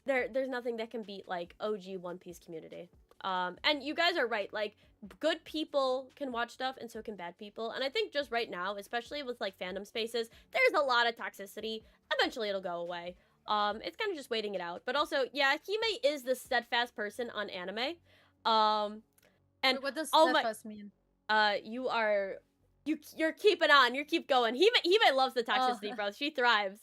there's nothing that can beat like OG One Piece community. And you guys are right. Like good people can watch stuff, and so can bad people. And I think just right now, especially with like fandom spaces, there's a lot of toxicity. Eventually, it'll go away. It's kind of just waiting it out. But also, yeah, Hime is the steadfast person on anime. Um, and Wait, what does oh my, steadfast mean? you are, you're keeping on. You keep going. Hime loves the Oh. toxicity, bro. She thrives.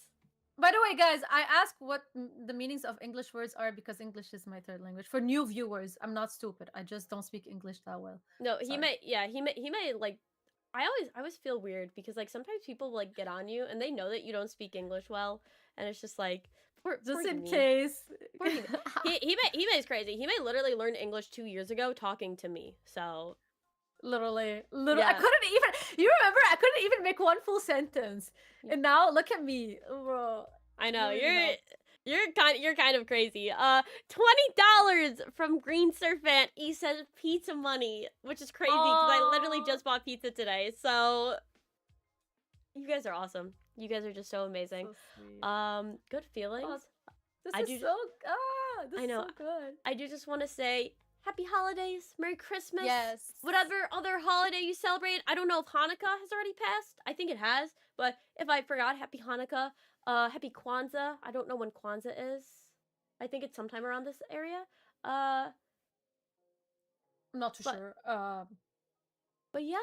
By the way, guys, I ask what the meanings of English words are because English is my third language. For new viewers, I'm not stupid. I just don't speak English that well. No, Sorry. he may like I always feel weird because like sometimes people like get on you and they know that you don't speak English well, and it's just like poor Just in Hime. case. Poor Hime. Hime is crazy. Hime literally learned English 2 years ago talking to me. So Literally. I yeah, couldn't even. You remember? I couldn't even make one full sentence. And now look at me, bro. I know You really helped. you're kind of crazy. $20 from Green Serpent. He says pizza money, which is crazy because I literally Oh, just bought pizza today. So you guys are awesome. You guys are just so amazing. so sweet. Good feelings. Oh, this I is do. so. This I is know. so good. I do just want to say happy holidays, Merry Christmas, Yes. whatever other holiday you celebrate. I don't know if Hanukkah has already passed. I think it has, but if I forgot, happy Hanukkah. Happy Kwanzaa. I don't know when Kwanzaa is. I think it's sometime around this area. Uh, I'm not too but sure. but yeah.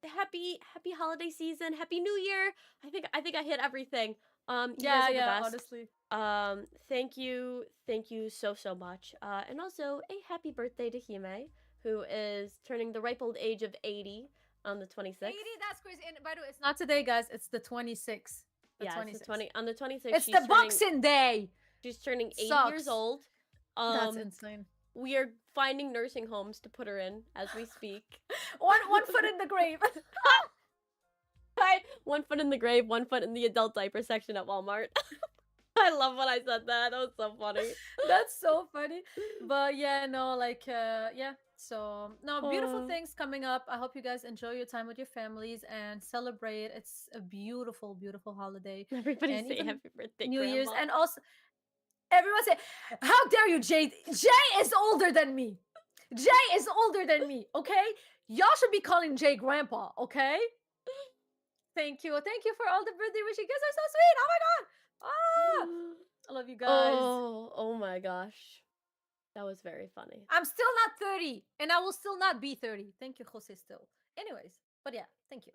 Happy holiday season. Happy New Year. I think I hit everything. You guys are the best. honestly. Thank you so much. And also a happy birthday to Hime, who is turning the ripe old age of 80 on the 26th. 80, that's crazy. And by the way, it's not today, guys. It's the 26th. Yeah, it's the 20 on the 26th. It's the Boxing Day. She's turning 80 years Sucks. old. That's insane. We are finding nursing homes to put her in as we speak. one foot in the grave. Right, 1 foot in the grave, 1 foot in the adult diaper section at Walmart. I love when I said that. That was so funny. That's so funny. But yeah, no, like yeah. So no, beautiful things coming up. I hope you guys enjoy your time with your families and celebrate. It's a beautiful, beautiful holiday. Everybody And say even happy birthday, New Grandma. Year's, and also everyone say, "How dare you, Jay? Jay is older than me. Jay is older than me. Okay, y'all should be calling Jay Grandpa. Okay." Thank you for all the birthday wishes. You guys are so sweet. Oh my god. Ah, I love you guys. Oh my gosh. That was very funny. I'm still not 30, and I will still not be 30. Thank you, Jose, still. Anyways, but yeah, thank you.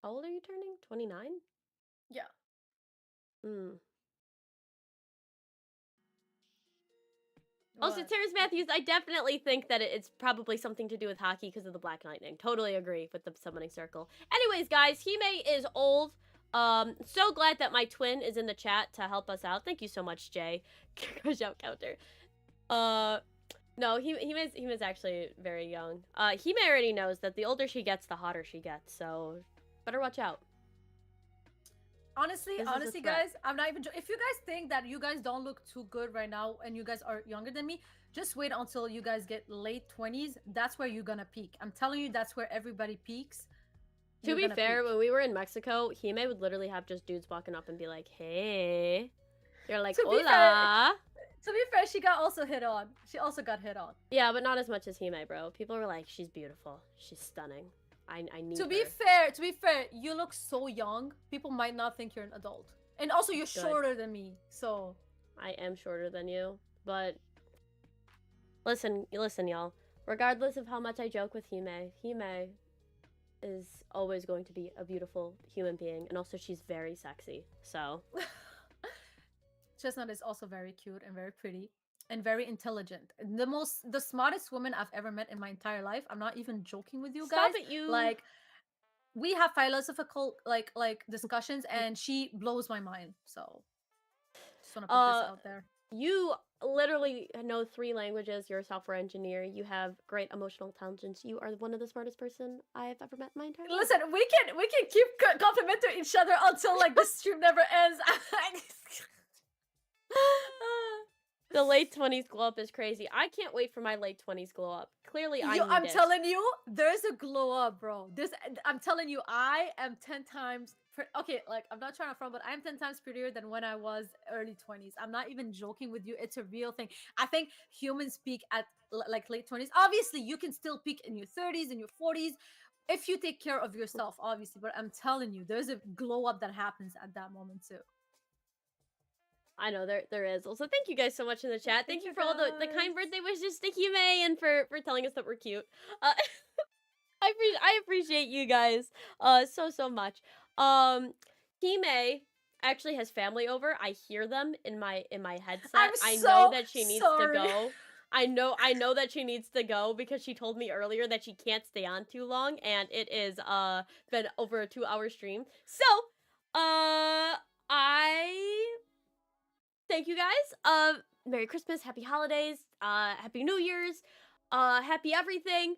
How old are you turning? 29? Yeah. Also, Terrace Matthews, I definitely think that it's probably something to do with hockey because of the Black Lightning. Totally agree with the summoning circle. Anyways, guys, Hime is old. So glad that my twin is in the chat to help us out. Thank you so much, Jay. Crush out counter. No, Hime's actually very young. Hime already knows that the older she gets, the hotter she gets. So, better watch out. Honestly, guys, I'm not even. If you guys think that you guys don't look too good right now and you guys are younger than me, just wait until you guys get late 20s. That's where you're gonna peak. I'm telling you, that's where everybody peaks. To be fair, when we were in Mexico, Hime would literally have just dudes walking up and be like, "Hey," you're like, "Hola." To be fair, she got also hit on. She also got hit on. Yeah, but not as much as Hime, bro. People were like, "She's beautiful. She's stunning. I need to her." be fair, you look so young. People might not think you're an adult, and also you're shorter than me. So I am shorter than you, but listen, y'all. Regardless of how much I joke with Hime is always going to be a beautiful human being, and also she's very sexy. So Chestnut is also very cute and very pretty and very intelligent. The smartest woman I've ever met in my entire life. I'm not even joking with you guys. Stop it, you. Like, we have philosophical like discussions, and she blows my mind. So just want to put this out there. You literally know 3 languages. You're a software engineer. You have great emotional intelligence. You are one of the smartest person I've ever met in my entire life. Listen, we can keep complimenting each other until like the stream never ends. The late 20s glow up is crazy. I can't wait for my late 20s glow up. Clearly, I'm telling you, there's a glow up, bro. I'm telling you, I am 10 times. Okay, like, I'm not trying to front, but I'm 10 times prettier than when I was early 20s. I'm not even joking with you. It's a real thing. I think humans peak at like late 20s. Obviously, you can still peak in your 30s and your 40s if you take care of yourself, obviously. But I'm telling you, there's a glow up that happens at that moment too. I know there is. Also, thank you guys so much in the chat. Thank you for all the kind birthday wishes to Hime and for telling us that we're cute. I appreciate you guys so much. Hime actually has family over. I hear them in my headset. I know that she needs to go. I know that she needs to go because she told me earlier that she can't stay on too long, and it is been over a 2-hour stream. So I thank you guys. Merry Christmas, Happy Holidays, Happy New Year's, Happy everything.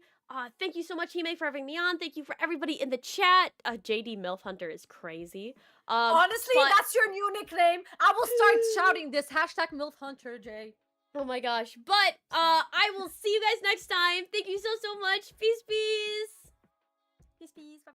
Thank you so much, Hime, for having me on. Thank you for everybody in the chat. JD MILF Hunter is crazy. Honestly, that's your new nickname. I will start shouting this hashtag MILF Hunter, Jay. Oh my gosh. But I will see you guys next time. Thank you so much. Peace. Peace.